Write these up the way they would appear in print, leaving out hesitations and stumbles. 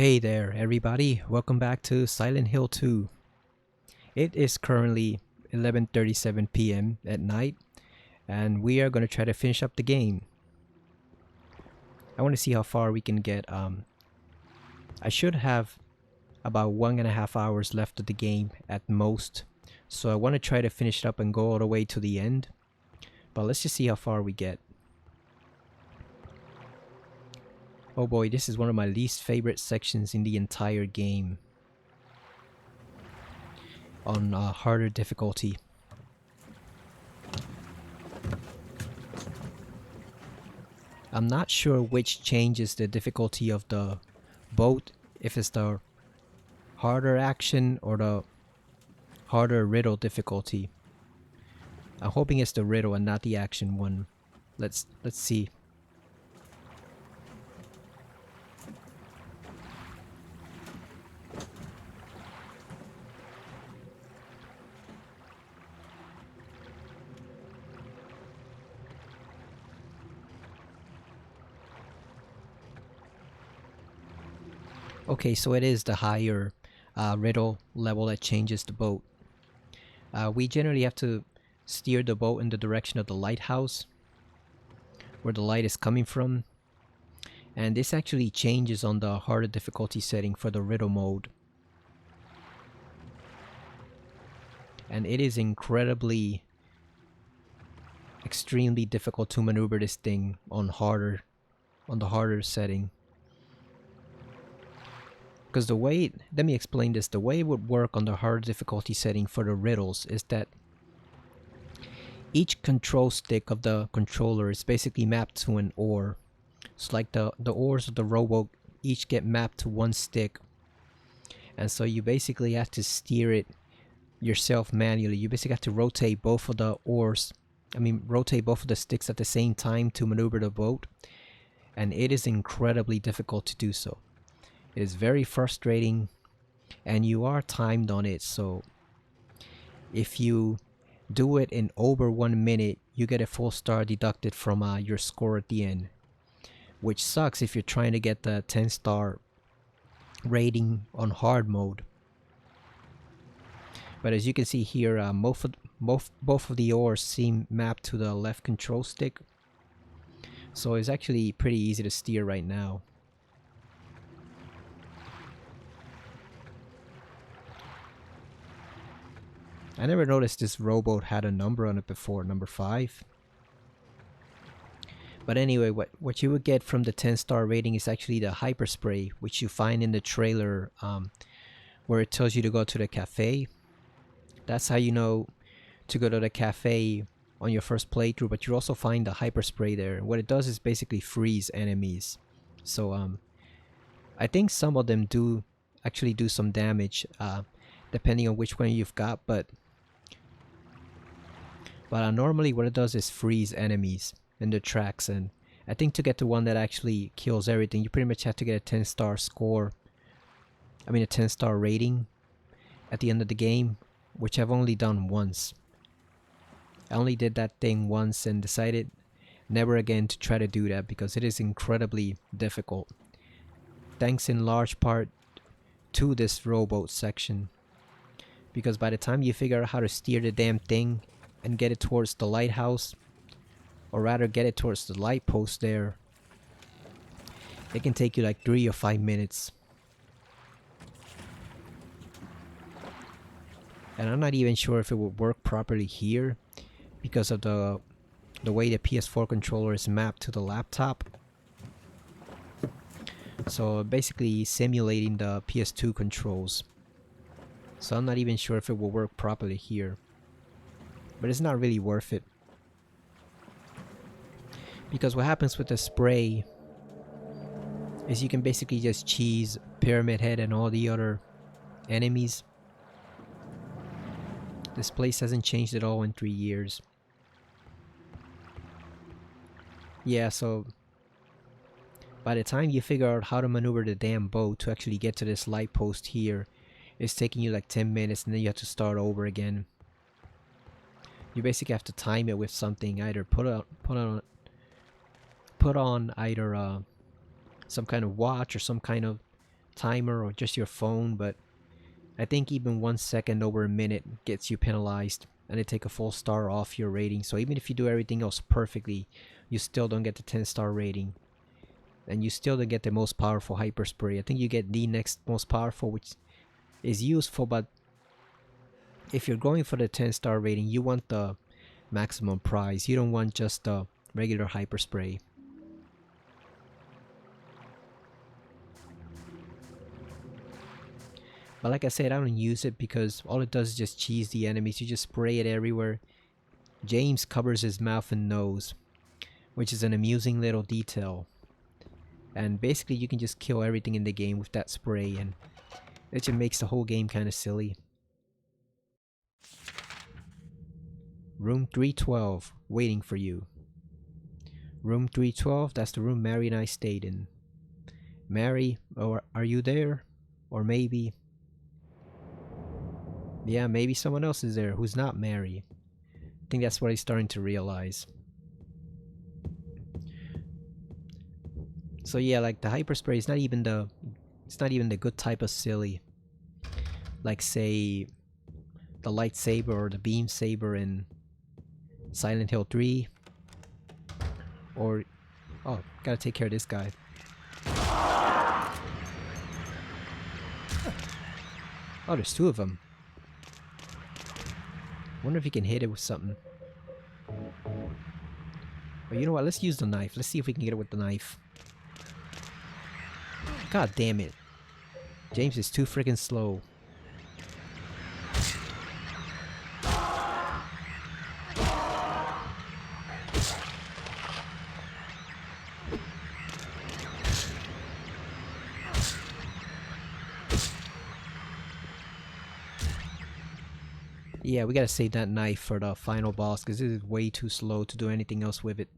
Hey there, everybody. Welcome back to Silent Hill 2. It is currently 11:37 p.m. at night, and we are going to try to finish up the game. I want to see how far we can get. I should have about 1.5 hours left of the game at most, so I want to try to finish it up and go all the way to the end. But let's just see how far we get. Oh boy, this is one of my least favorite sections in the entire game. On harder difficulty. I'm not sure which changes the difficulty of the boat, if it's the harder action or the harder riddle difficulty. I'm hoping it's the riddle and not the action one. Let's see. Okay, so it is the higher riddle level that changes the boat. We generally have to steer the boat in the direction of the lighthouse, where the light is coming from. And this actually changes on the harder difficulty setting for the riddle mode. And it is extremely difficult to maneuver this thing on the harder setting. Because let me explain this, the way it would work on the hard difficulty setting for the riddles is that each control stick of the controller is basically mapped to an oar. It's like the oars of the rowboat each get mapped to one stick. And so you basically have to steer it yourself manually. You basically have to rotate both of the rotate both of the sticks at the same time to maneuver the boat. And it is incredibly difficult to do so. It is very frustrating, and you are timed on it, so if you do it in over 1 minute, you get a full star deducted from your score at the end, which sucks if you're trying to get the 10-star rating on hard mode. But as you can see here, both of the oars seem mapped to the left control stick, so it's actually pretty easy to steer right now. I never noticed this rowboat had a number on it before, number 5. But anyway, what you would get from the 10-star rating is actually the hyper spray, which you find in the trailer where it tells you to go to the cafe. That's how you know to go to the cafe on your first playthrough, but you also find the hyper spray there. What it does is basically freeze enemies. So I think some of them do actually do some damage depending on which one you've got, but normally what it does is freeze enemies in the tracks. And I think to get to one that actually kills everything, you pretty much have to get a 10-star score. I mean a 10-star rating at the end of the game, which I've only done once. I only did that thing once and decided never again to try to do that because it is incredibly difficult. Thanks in large part to this rowboat section. Because by the time you figure out how to steer the damn thing and get it towards the lighthouse, or rather get it towards the light post there, it can take you like 3 or 5 minutes. And I'm not even sure if it would work properly here because of the way the PS4 controller is mapped to the laptop. So basically simulating the PS2 controls. So I'm not even sure if it will work properly here. But it's not really worth it. Because what happens with the spray is you can basically just cheese Pyramid Head and all the other enemies. This place hasn't changed at all in 3 years. Yeah, so by the time you figure out how to maneuver the damn boat to actually get to this light post here, it's taking you like 10 minutes and then you have to start over again. You basically have to time it with something, either put on either some kind of watch or some kind of timer or just your phone, but I think even 1 second over a minute gets you penalized, and they take a full star off your rating. So even if you do everything else perfectly, you still don't get the 10-star rating. And you still don't get the most powerful hyper spray. I think you get the next most powerful, which is useful, but if you're going for the 10-star rating, you want the maximum prize. You don't want just the regular hyper spray. But like I said, I don't use it because all it does is just cheese the enemies. You just spray it everywhere. James covers his mouth and nose, which is an amusing little detail. And basically you can just kill everything in the game with that spray, and it just makes the whole game kind of silly. Room 312, waiting for you. Room 312, that's the room Mary and I stayed in. Mary, or are you there? Or maybe... yeah, maybe someone else is there who's not Mary. I think that's what he's starting to realize. So yeah, like the hyper spray is not even the... it's not even the good type of silly. Like say... the lightsaber or the beam saber in Silent Hill 3. Or... oh, gotta take care of this guy. Oh, there's two of them. Wonder if you can hit it with something. But you know what? Let's use the knife. Let's see if we can get it with the knife. God damn it. James is too freaking slow. Yeah, we gotta save that knife for the final boss because it is way too slow to do anything else with it.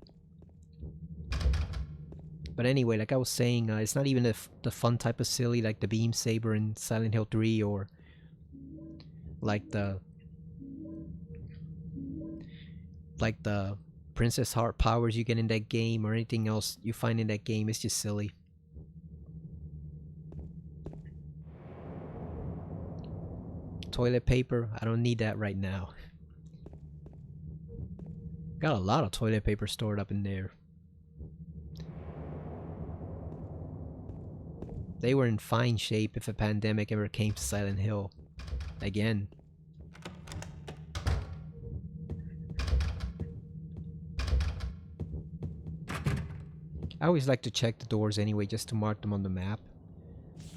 But anyway, like I was saying, it's not even the fun type of silly like the beam saber in Silent Hill 3 or like the Princess Heart powers you get in that game or anything else you find in that game. It's just silly. Toilet paper, I don't need that right now. Got a lot of toilet paper stored up in there. They were in fine shape if a pandemic ever came to Silent Hill. Again. I always like to check the doors anyway, just to mark them on the map.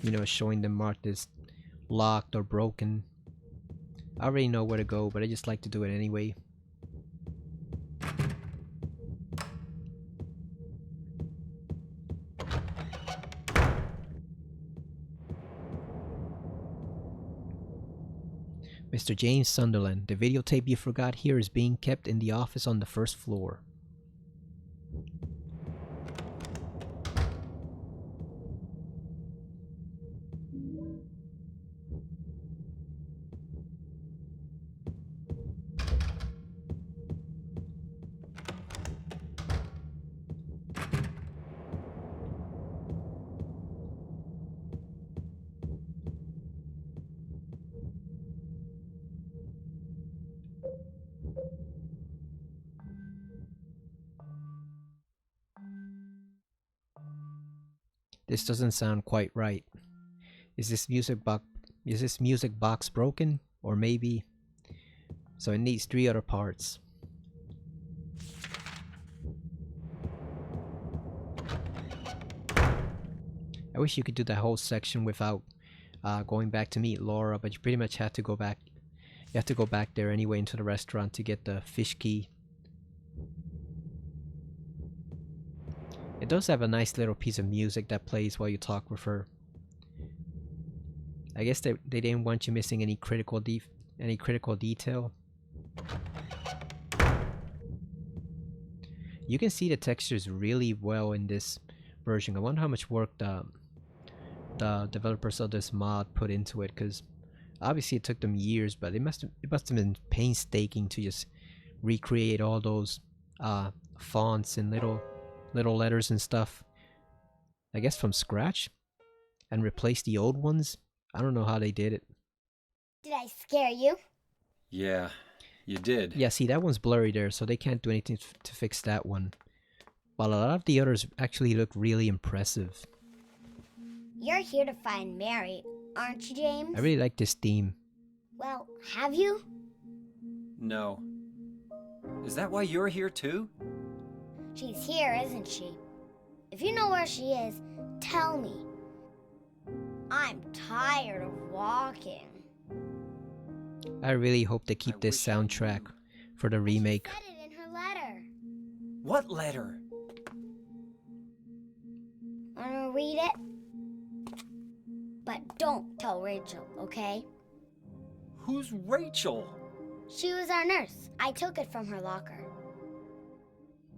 You know, showing them marked as locked or broken. I already know where to go, but I just like to do it anyway. Mr. James Sunderland, the videotape you forgot here is being kept in the office on the first floor. This doesn't sound quite right. Is this music box broken? Or maybe... so it needs 3 other parts. I wish you could do that whole section without going back to meet Laura, but you pretty much have to go back. You have to go back there anyway into the restaurant to get the fish key. It does have a nice little piece of music that plays while you talk with her. I guess they didn't want you missing any critical detail. You can see the textures really well in this version. I wonder how much work the developers of this mod put into it, because obviously it took them years, but it must have been painstaking to just recreate all those fonts and little letters and stuff. I guess from scratch. and replace the old ones. I don't know how they did it. Did I scare you? Yeah, you did. Yeah, see, that one's blurry there, so they can't do anything to fix that one. While a lot of the others actually look really impressive. You're here to find Mary, aren't you, James? I really like this theme. Well, have you? No. Is that why you're here too? She's here, isn't she? If you know where she is, tell me. I'm tired of walking. I really hope they keep I this wish I soundtrack knew. for the remake. She said it in her letter. What letter? Wanna read it? But don't tell Rachel, okay? Who's Rachel? She was our nurse. I took it from her locker.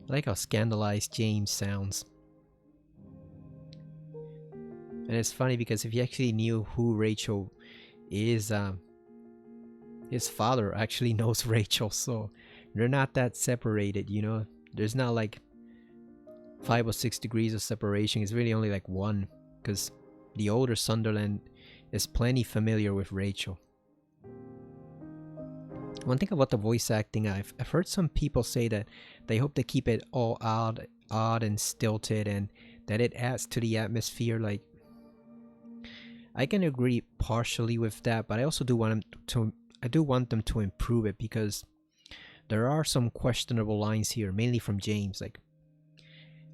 I like how scandalized James sounds. And it's funny because if you actually knew who Rachel is, his father actually knows Rachel, so they're not that separated, you know? There's not like 5 or 6 degrees of separation. It's really only like 1, because the older Sunderland is plenty familiar with Rachel. One thing about the voice acting, I've heard some people say that they hope they keep it all odd and stilted, and that it adds to the atmosphere. Like, I can agree partially with that, but I also do want them to improve it, because there are some questionable lines here, mainly from James. Like,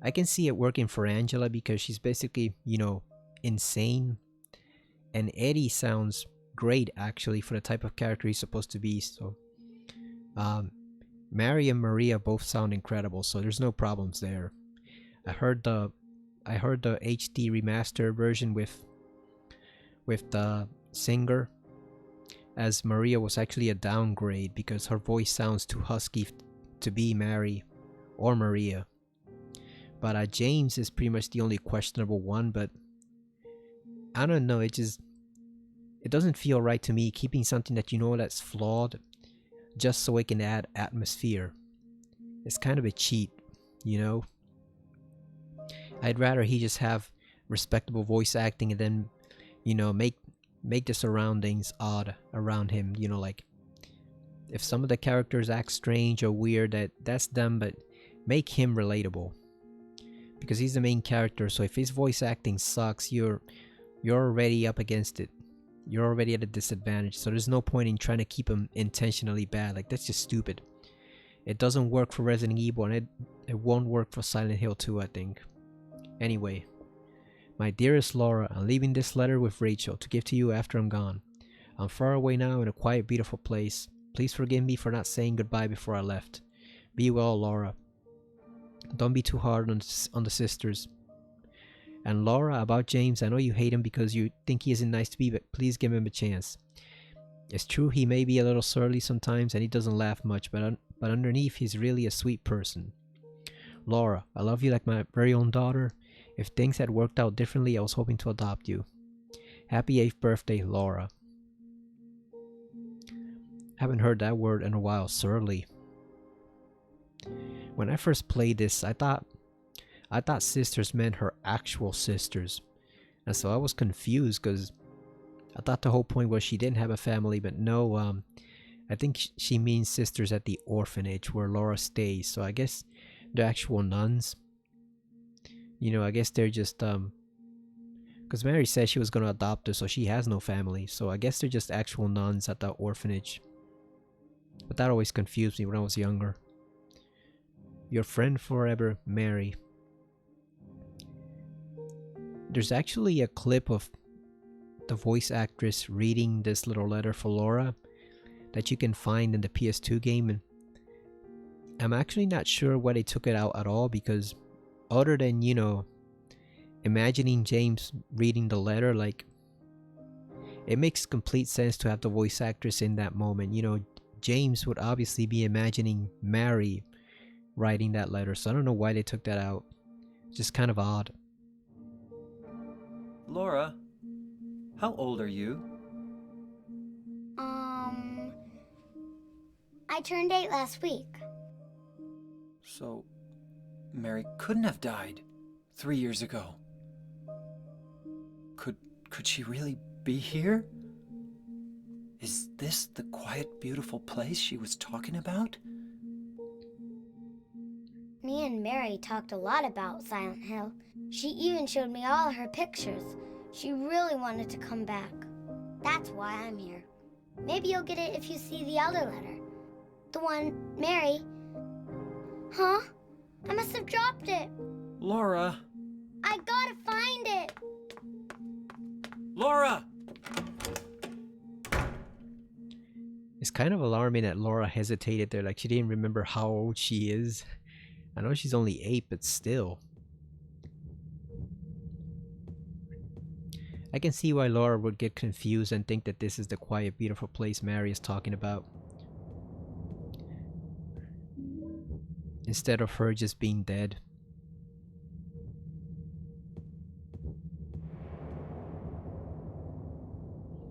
I can see it working for Angela because she's basically, you know, insane, and Eddie sounds great actually for the type of character he's supposed to be. So Mary and Maria both sound incredible, so there's no problems there. I heard the HD remaster version with the singer, as Maria was actually a downgrade because her voice sounds too husky to be Mary or Maria. But James is pretty much the only questionable one, but I don't know, it doesn't feel right to me keeping something that you know that's flawed just so it can add atmosphere. It's kind of a cheat, you know? I'd rather he just have respectable voice acting and then, you know, make the surroundings odd around him, you know, like if some of the characters act strange or weird, that's them, but make him relatable. Because he's the main character, so if his voice acting sucks, you're already up against it. You're already at a disadvantage, so there's no point in trying to keep him intentionally bad. Like, that's just stupid. It doesn't work for Resident Evil, and it won't work for Silent Hill 2, I think. Anyway, my dearest Laura, I'm leaving this letter with Rachel to give to you after I'm gone. I'm far away now in a quiet, beautiful place. Please forgive me for not saying goodbye before I left. Be well, Laura. Don't be too hard on the sisters. And Laura, about James, I know you hate him because you think he isn't nice to be, but please give him a chance. It's true he may be a little surly sometimes and he doesn't laugh much, but underneath he's really a sweet person. Laura, I love you like my very own daughter. If things had worked out differently, I was hoping to adopt you. Happy 8th birthday, Laura. Haven't heard that word in a while, surly. When I first played this, I thought sisters meant her actual sisters. And so I was confused because I thought the whole point was she didn't have a family, but no, I think she means sisters at the orphanage where Laura stays. So I guess they're actual nuns. You know, I guess they're just, because Mary said she was going to adopt her, so she has no family. So I guess they're just actual nuns at the orphanage. But that always confused me when I was younger. Your friend forever, Mary. There's actually a clip of the voice actress reading this little letter for Laura that you can find in the PS2 game, and I'm actually not sure why they took it out at all, because other than, you know, imagining James reading the letter, like, it makes complete sense to have the voice actress in that moment. You know, James would obviously be imagining Mary writing that letter, so I don't know why they took that out. It's just kind of odd. Laura, how old are you? I turned 8 last week. So, Mary couldn't have died 3 years ago. Could Could she really be here? Is this the quiet, beautiful place she was talking about? Me and Mary talked a lot about Silent Hill. She even showed me all her pictures. She really wanted to come back. That's why I'm here. Maybe you'll get it if you see the other letter. The one, Mary. Huh? I must have dropped it. Laura! I gotta find it. Laura! It's kind of alarming that Laura hesitated there, like she didn't remember how old she is. I know she's only 8, but still. I can see why Laura would get confused and think that this is the quiet, beautiful place Mary is talking about, instead of her just being dead.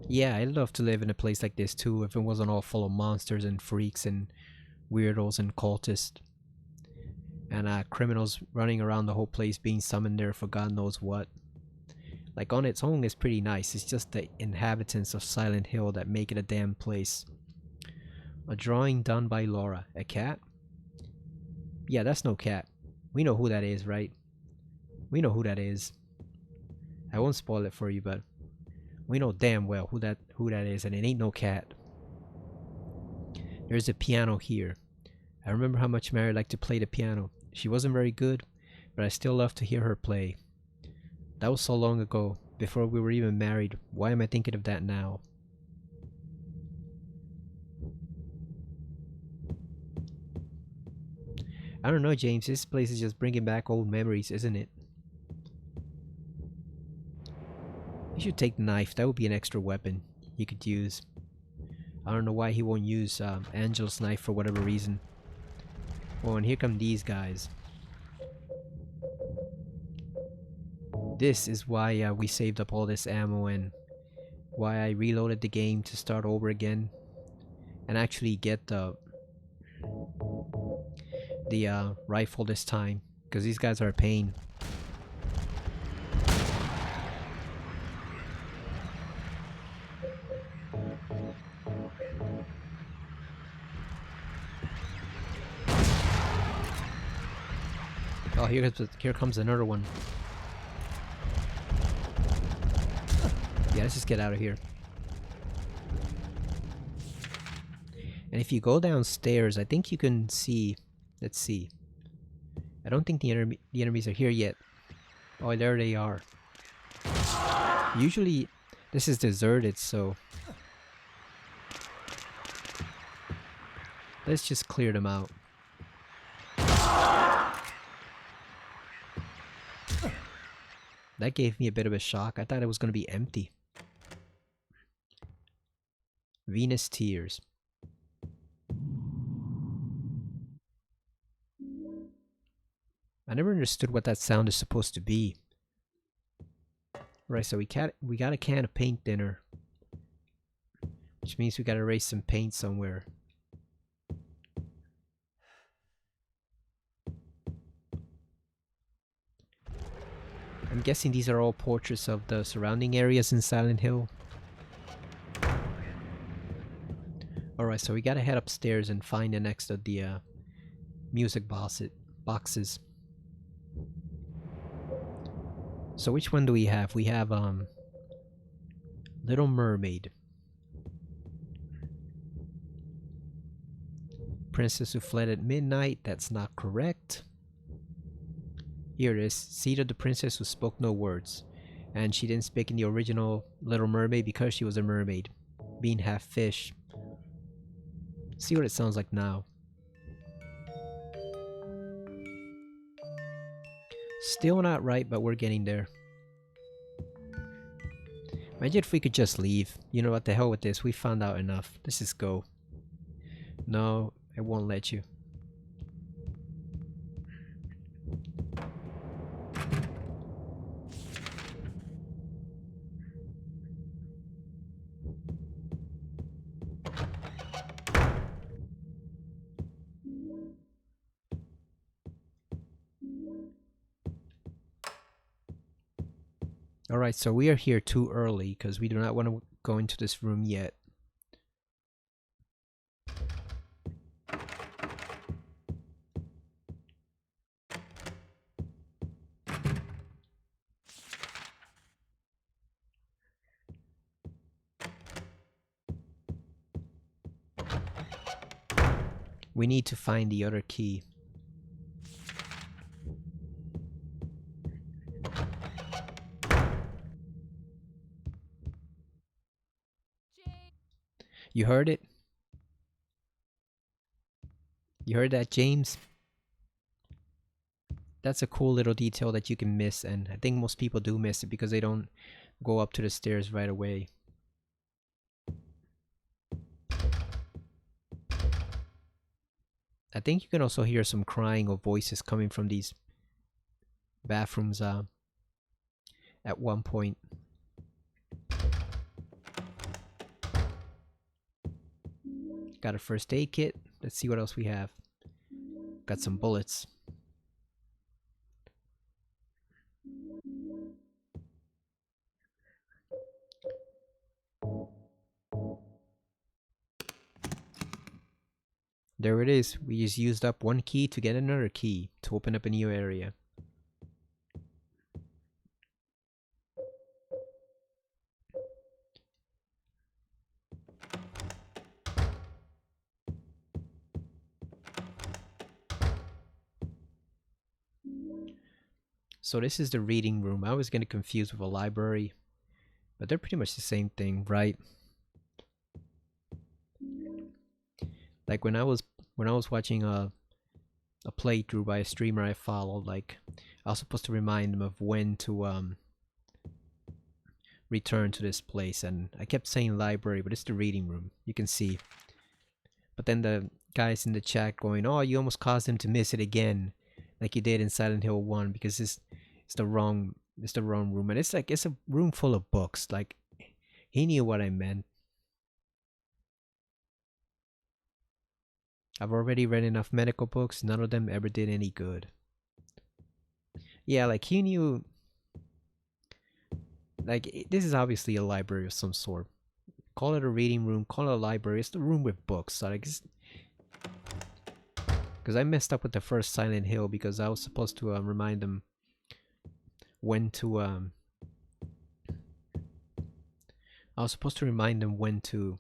Yeah, I'd love to live in a place like this too, if it wasn't all full of monsters and freaks and weirdos and cultists. And criminals running around the whole place being summoned there for God knows what. Like, on its own, it's pretty nice. It's just the inhabitants of Silent Hill that make it a damn place. A drawing done by Laura. A cat? Yeah, that's no cat. We know who that is, right? We know who that is. I won't spoil it for you, but we know damn well who that is, and it ain't no cat. There's a piano here. I remember how much Mary liked to play the piano. She wasn't very good, but I still love to hear her play. That was so long ago, before we were even married. Why am I thinking of that now? I don't know, James. This place is just bringing back old memories, isn't it? You should take the knife. That would be an extra weapon you could use. I don't know why he won't use Angel's knife for whatever reason. Oh, and here come these guys. This is why we saved up all this ammo and why I reloaded the game to start over again and actually get the rifle this time, because these guys are a pain. Oh, here comes another one. Yeah, let's just get out of here. And if you go downstairs, I think you can see. Let's see. I don't think the enemies are here yet. Oh, there they are. Usually, this is deserted, so let's just clear them out. That gave me a bit of a shock. I thought it was going to be empty. Venus Tears. I never understood what that sound is supposed to be. Right, so we got a can of paint thinner, which means we got to erase some paint somewhere. I'm guessing these are all portraits of the surrounding areas in Silent Hill. Alright, so we gotta head upstairs and find the next of the music boxes. So which one do we have? We have Little Mermaid. Princess who fled at midnight. That's not correct. Here it is. Seed of the princess who spoke no words. And she didn't speak in the original Little Mermaid because she was a mermaid, being half fish. See what it sounds like now. Still not right, but we're getting there. Imagine if we could just leave. You know what, the hell with this. We found out enough. Let's just go. No, it won't let you. Alright, so we are here too early because we do not want to go into this room yet. We need to find the other key. You heard it? You heard that, James? That's a cool little detail that you can miss, and I think most people do miss it because they don't go up to the stairs right away. I think you can also hear some crying or voices coming from these bathrooms at one point. Got a first aid kit. Let's see what else we have. Got some bullets. There it is. We just used up one key to get another key to open up a new area. So this is the reading room. I was getting confused with a library, but they're pretty much the same thing, right? Like when I was watching a playthrough by a streamer I followed, like I was supposed to remind them of when to return to this place, and I kept saying library, but it's the reading room. You can see. But then the guys in the chat going, "Oh, you almost caused him to miss it again, like you did in Silent Hill 1, because it's the wrong room." And it's like it's a room full of books. Like he knew what I meant. I've already read enough medical books. None of them ever did any good. Yeah, like he knew. Like this is obviously a library of some sort. Call it a reading room. Call it a library. It's the room with books. So like, because I messed up with the first Silent Hill because I was supposed to remind them when to I was supposed to remind them when to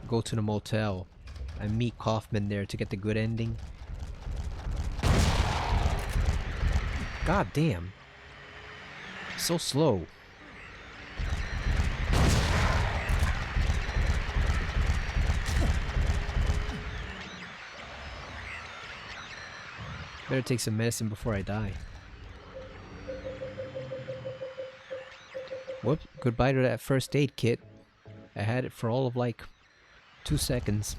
go to the motel and meet Kaufman there to get the good ending. God damn. So slow. Better take some medicine before I die. Whoops, goodbye to that first aid kit. I had it for all of like 2 seconds.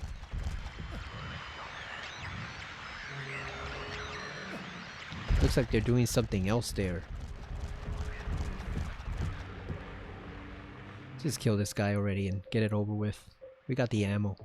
Looks like they're doing something else there. Just kill this guy already and get it over with. We got the ammo.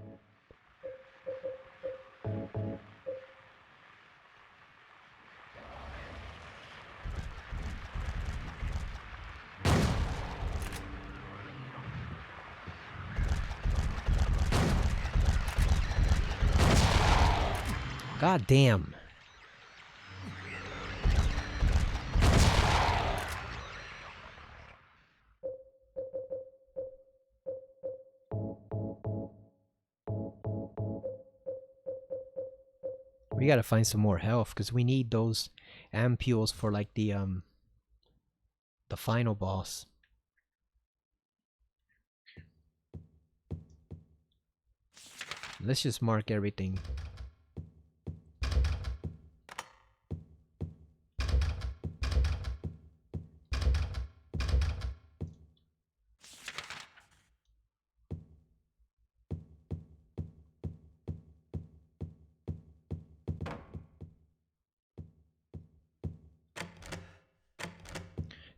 God damn. We gotta find some more health because we need those ampules for like the final boss. Let's just mark everything.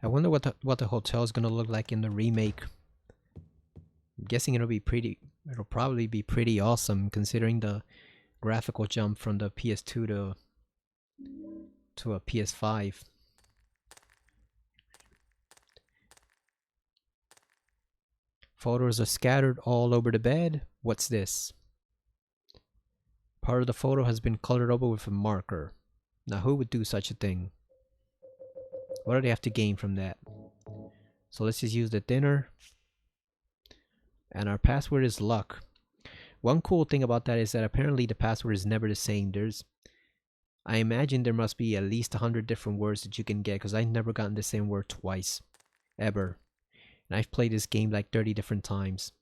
I wonder what the hotel is gonna look like in the remake. I'm guessing it'll probably be pretty awesome considering the graphical jump from the PS2 to a PS5. Photos are scattered all over the bed. What's this? Part of the photo has been colored over with a marker. Now who would do such a thing? What do they have to gain from that? So let's just use the dinner. And our password is luck. One cool thing about that is that apparently the password is never the same. I imagine there must be at least 100 different words that you can get, because I've never gotten the same word twice. Ever. And I've played this game like 30 different times.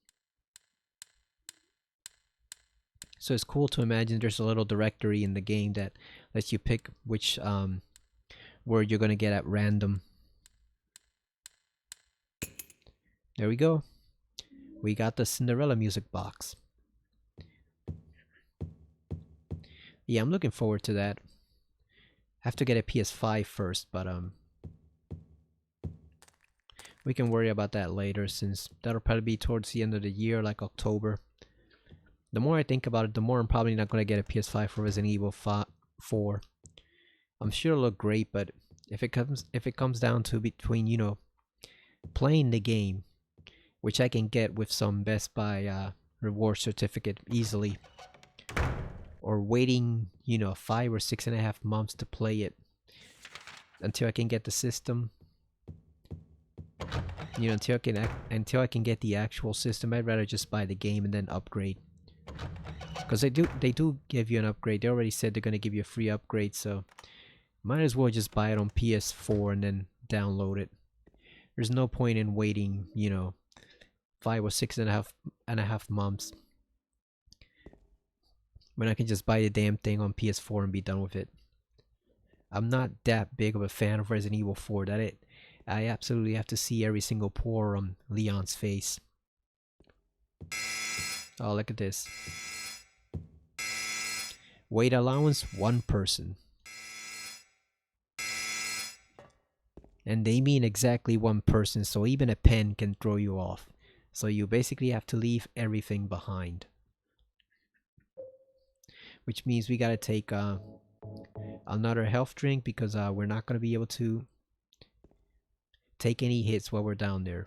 So it's cool to imagine there's a little directory in the game that lets you pick which word you're going to get at random. There we go. We got the Cinderella music box. Yeah, I'm looking forward to that. I have to get a PS5 first, but we can worry about that later, since that'll probably be towards the end of the year, like October. The more I think about it, the more I'm probably not going to get a PS5 for Resident Evil 4. I'm sure it'll look great, but if it comes down to between, you know, playing the game, which I can get with some Best Buy reward certificate easily, or waiting, you know, 5 or 6.5 months to play it until I can get the system. You know, until I can get the actual system, I'd rather just buy the game and then upgrade. Because they do give you an upgrade. They already said they're gonna give you a free upgrade, so might as well just buy it on PS4 and then download it. There's no point in waiting, you know, 5 or 6.5 months when I can just buy the damn thing on PS4 and be done with it. I'm not that big of a fan of Resident Evil 4 that I absolutely have to see every single pore on Leon's face. Oh, look at this. Weight allowance, 1 person. And they mean exactly 1 person, so even a pen can throw you off. So you basically have to leave everything behind. Which means we gotta take another health drink, because we're not gonna be able to take any hits while we're down there.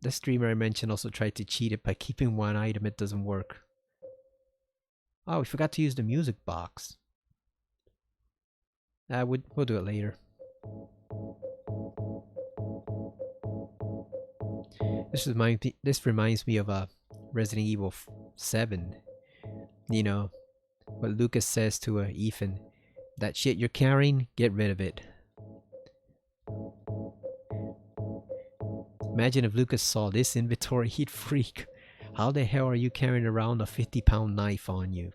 The streamer I mentioned also tried to cheat it by keeping 1 item. It doesn't work. Oh, we forgot to use the music box. We'll do it later. This reminds me of Resident Evil 7. You know, what Lucas says to Ethan. That shit you're carrying, get rid of it. Imagine if Lucas saw this inventory, he'd freak. How the hell are you carrying around a 50-pound knife on you?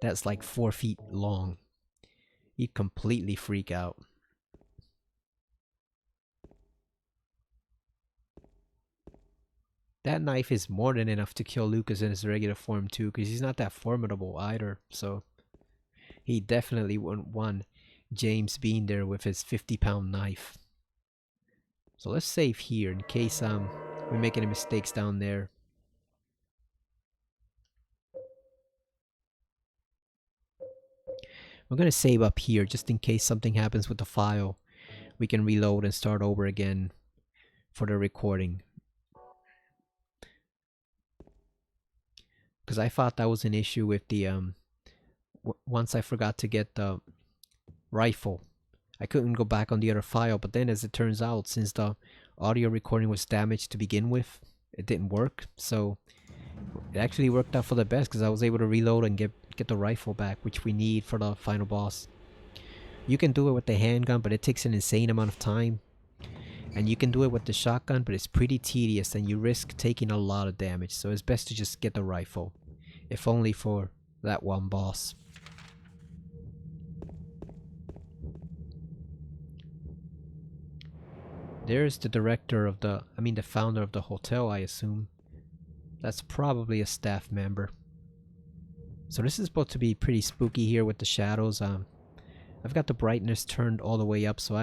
That's like 4 feet long. He'd completely freak out. That knife is more than enough to kill Lucas in his regular form too, because he's not that formidable either, so he definitely wouldn't want James being there with his 50-pound knife. So let's save here in case we make any mistakes down there. We're gonna save up here just in case something happens with the file. We can reload and start over again for the recording. Because I thought that was an issue with the once I forgot to get the rifle, I couldn't go back on the other file. But then, as it turns out, since the audio recording was damaged to begin with, it didn't work. So it actually worked out for the best, because I was able to reload and get the rifle back, which we need for the final boss. You can do it with the handgun, but it takes an insane amount of time. And you can do it with the shotgun, but it's pretty tedious and you risk taking a lot of damage. So it's best to just get the rifle, if only for that one boss. There's the director of the founder of the hotel, I assume. That's probably a staff member. So this is supposed to be pretty spooky here with the shadows. I've got the brightness turned all the way up, so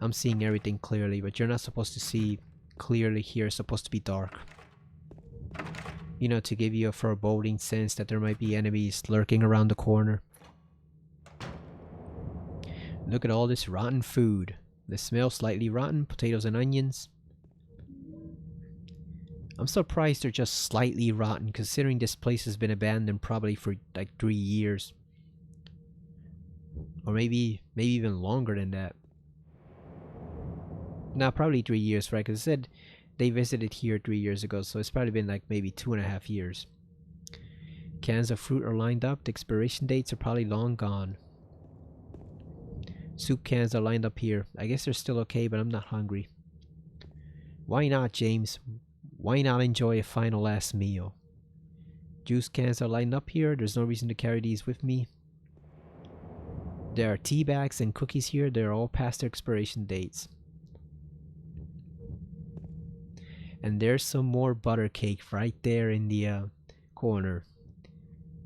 I'm seeing everything clearly, but you're not supposed to see clearly here. It's supposed to be dark. You know, to give you a foreboding sense that there might be enemies lurking around the corner. Look at all this rotten food. They smell slightly rotten, potatoes and onions. I'm surprised they're just slightly rotten, considering this place has been abandoned probably for like 3 years. Or maybe even longer than that. Nah, probably 3 years, right? Because it said they visited here 3 years ago, so it's probably been like maybe 2.5 years. Cans of fruit are lined up. The expiration dates are probably long gone. Soup cans are lined up here. I guess they're still okay, but I'm not hungry. Why not, James? Why not enjoy a final last meal? Juice cans are lined up here. There's no reason to carry these with me. There are tea bags and cookies here. They're all past their expiration dates. And there's some more butter cake right there in the corner.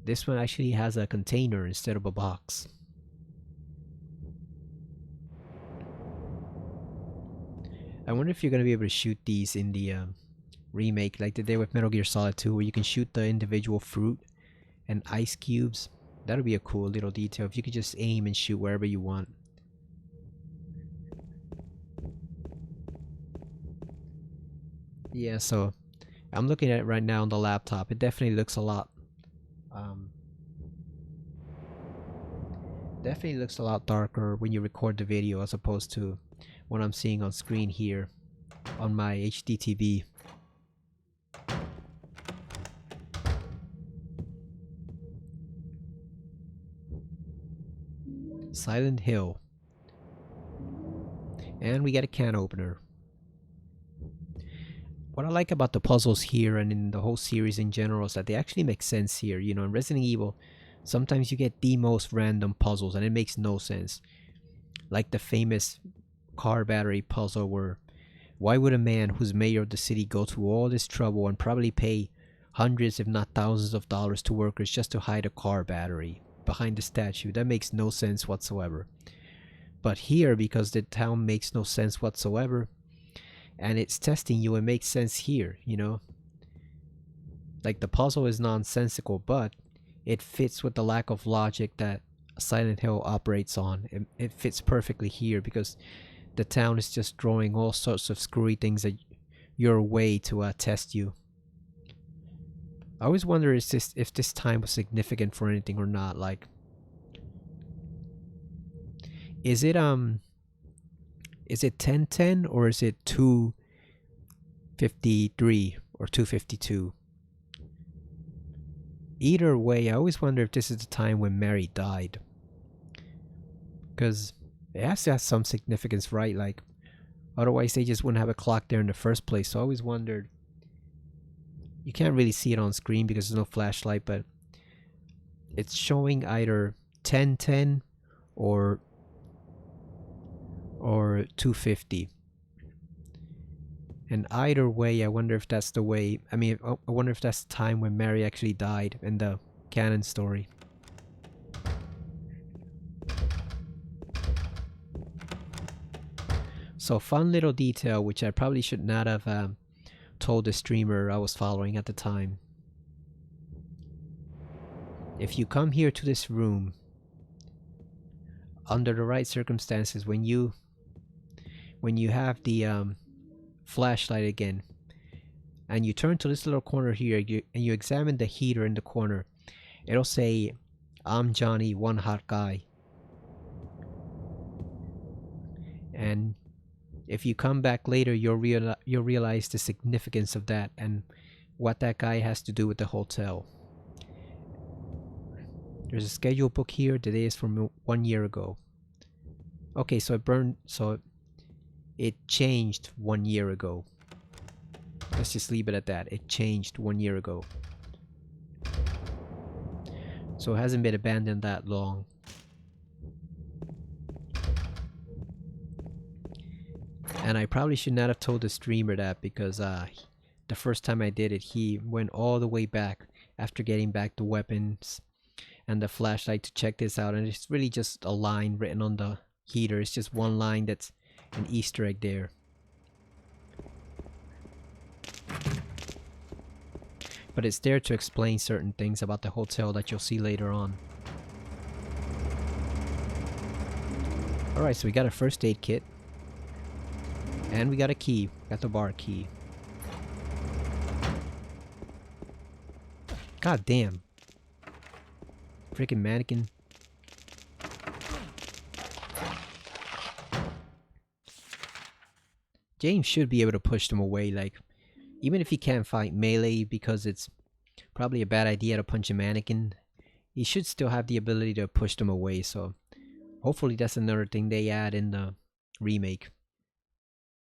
This one actually has a container instead of a box. I wonder if you're going to be able to shoot these in the remake like they did with Metal Gear Solid 2, where you can shoot the individual fruit and ice cubes. That would be a cool little detail if you could just aim and shoot wherever you want. Yeah, so I'm looking at it right now on the laptop. It definitely looks a lot darker when you record the video as opposed to what I'm seeing on screen here on my HD TV. Silent Hill. And we get a can opener. What I like about the puzzles here and in the whole series in general is that they actually make sense here. You know, in Resident Evil, sometimes you get the most random puzzles and it makes no sense. Like the famous car battery puzzle where why would a man who's mayor of the city go to all this trouble and probably pay hundreds if not thousands of dollars to workers just to hide a car battery behind the statue? That makes no sense whatsoever. But here, because the town makes no sense whatsoever and it's testing you, it makes sense here, you know? Like the puzzle is nonsensical, but it fits with the lack of logic that Silent Hill operates on. It fits perfectly here because the town is just throwing all sorts of screwy things at your way to test you. I always wonder if this time was significant for anything or not. Like, is it 1010 or is it 253 or 252? Either way, I always wonder if this is the time when Mary died. Because it has to have some significance, right? Like, otherwise they just wouldn't have a clock there in the first place. So I always wondered. You can't really see it on screen because there's no flashlight, but it's showing either 1010 or 250. And either way, I wonder if that's the way. I mean, I wonder if that's the time when Mary actually died in the canon story. So, fun little detail, which I probably should not have told the streamer I was following at the time. If you come here to this room, under the right circumstances, when you have the flashlight again, and you turn to this little corner here, and you examine the heater in the corner, it'll say, "I'm Johnny, one hot guy." And if you come back later, you'll realize the significance of that and what that guy has to do with the hotel. There's a schedule book here. The day is from 1 year ago. Okay, so it changed 1 year ago. Let's just leave it at that. It changed 1 year ago. So it hasn't been abandoned that long. And I probably should not have told the streamer that because the first time I did it, he went all the way back after getting back the weapons and the flashlight to check this out. And it's really just a line written on the heater. It's just one line that's an Easter egg there. But it's there to explain certain things about the hotel that you'll see later on. Alright, so we got a first aid kit. And we got a key. Got the bar key. God damn. Freaking mannequin. James should be able to push them away, like, even if he can't fight melee because it's probably a bad idea to punch a mannequin, he should still have the ability to push them away, so hopefully that's another thing they add in the remake.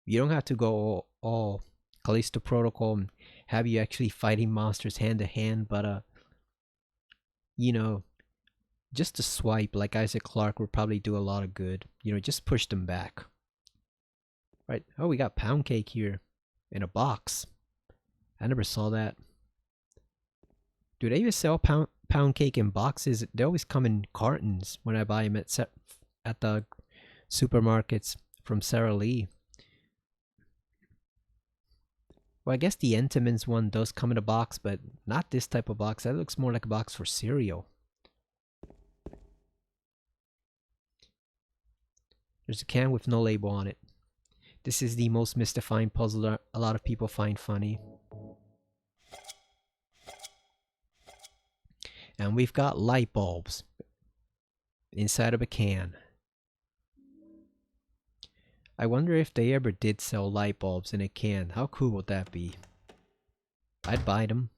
You don't have to go all Callisto Protocol and have you actually fighting monsters hand to hand, but you know, just a swipe like Isaac Clarke would probably do a lot of good. You know, just push them back. Right. Oh, we got pound cake here in a box. I never saw that. Do they even sell pound cake in boxes? They always come in cartons when I buy them at the supermarkets from Sara Lee. Well, I guess the Entenmann's one does come in a box, but not this type of box. That looks more like a box for cereal. There's a can with no label on it. This is the most mystifying puzzle that a lot of people find funny. And we've got light bulbs inside of a can. I wonder if they ever did sell light bulbs in a can. How cool would that be? I'd buy them.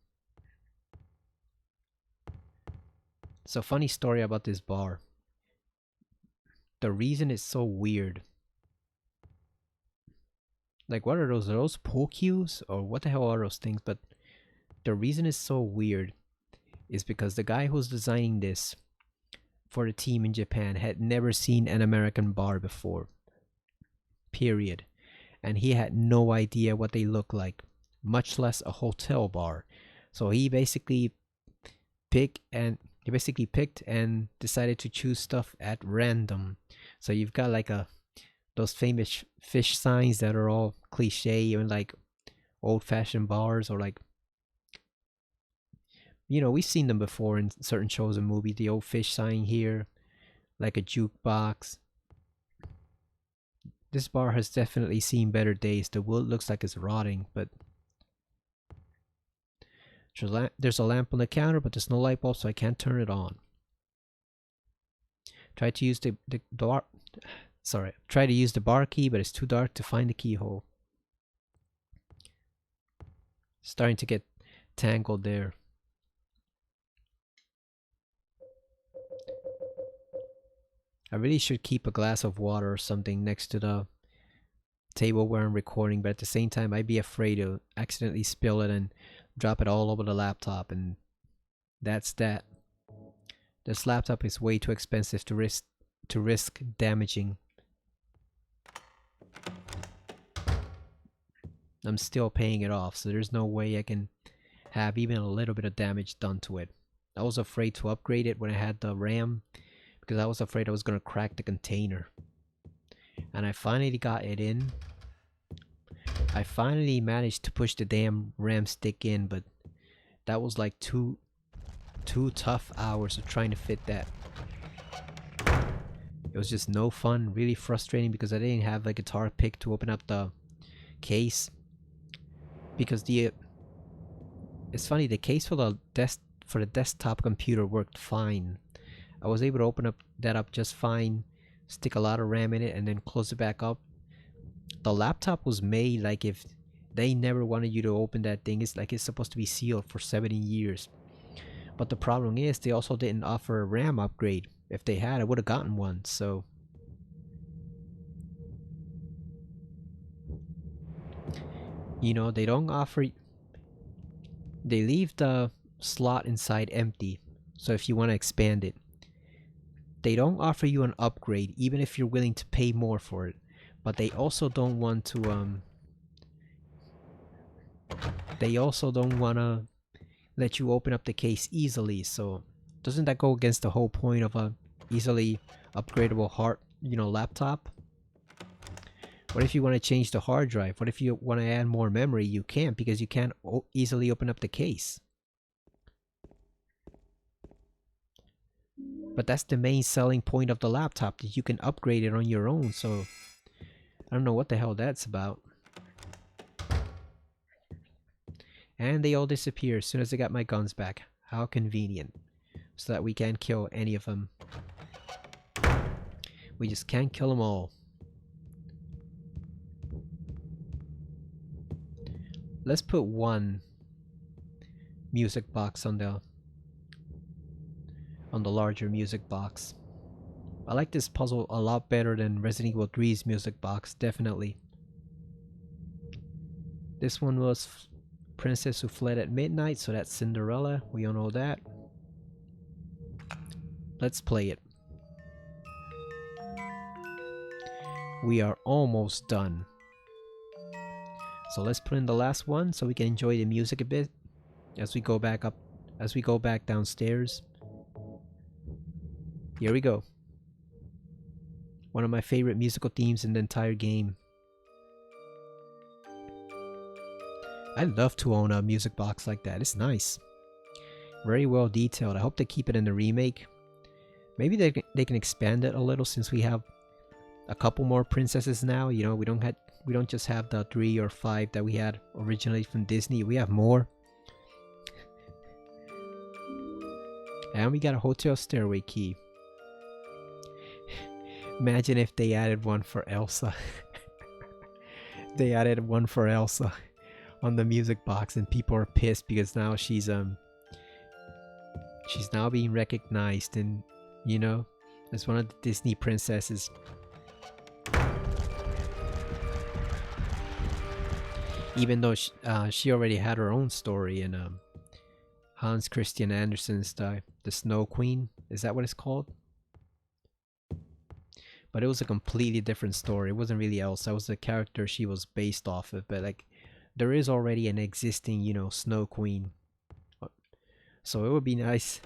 So, funny story about this bar. The reason it's so weird. Like, what are those? Are those pool cues? Or what the hell are those things? But the reason it's so weird is because the guy who's designing this for the team in Japan had never seen an American bar before. Period. And he had no idea what they look like, much less a hotel bar. So he basically picked and decided to choose stuff at random. So you've got like those famous fish signs that are all cliche and like old-fashioned bars, or like, you know, we've seen them before in certain shows and movies. The old fish sign here, like a jukebox. This bar has definitely seen better days. The wood looks like it's rotting, but there's a lamp on the counter, but there's no light bulb, so I can't turn it on. Try to use the bar key, but it's too dark to find the keyhole. Starting to get tangled there. I really should keep a glass of water or something next to the table where I'm recording, but at the same time I'd be afraid to accidentally spill it and drop it all over the laptop, and that's that. This laptop is way too expensive to risk damaging. I'm still paying it off, so there's no way I can have even a little bit of damage done to it. I was afraid to upgrade it when I had the RAM, because I was afraid I was going to crack the container. And I finally got it in. I finally managed to push the damn RAM stick in, but that was like two tough hours of trying to fit that. It was just no fun, really frustrating, because I didn't have a guitar pick to open up the case. Because it's funny, the case for the desktop computer worked fine. I was able to open that up just fine, stick a lot of RAM in it, and then close it back up. The laptop was made like if they never wanted you to open that thing. It's like it's supposed to be sealed for 17 years. But the problem is they also didn't offer a RAM upgrade. If they had, I would have gotten one. So you know, they don't offer. They leave the slot inside empty. So if you want to expand it, they don't offer you an upgrade, even if you're willing to pay more for it. But they also don't want to let you open up the case easily. So doesn't that go against the whole point of a easily upgradable laptop? What if you want to change the hard drive? What if you want to add more memory? You can't, because you can't easily open up the case. But that's the main selling point of the laptop, that you can upgrade it on your own. So I don't know what the hell that's about. And they all disappear as soon as I got my guns back. How convenient. So that we can't kill any of them. We just can't kill them all. Let's put one music box on the larger music box. I like this puzzle a lot better than Resident Evil 3's music box, definitely. This one was Princess Who Fled at Midnight, so that's Cinderella. We all know that. Let's play it. We are almost done. So let's put in the last one so we can enjoy the music a bit as we go back up, as we go back downstairs. Here we go. One of my favorite musical themes in the entire game. I'd love to own a music box like that. It's nice. Very well detailed. I hope they keep it in the remake. Maybe they can expand it a little since we have a couple more princesses now. You know, we don't just have the 3 or 5 that we had originally from Disney. We have more. And we got a hotel stairway key. Imagine if they added one for Elsa. They added one for Elsa on the music box and people are pissed because now she's now being recognized and, you know, as one of the Disney princesses. Even though she already had her own story in Hans Christian Andersen's The Snow Queen. Is that what it's called? But it was a completely different story. It wasn't really Elsa. It was the character she was based off of. But like, there is already an existing, you know, Snow Queen. So it would be nice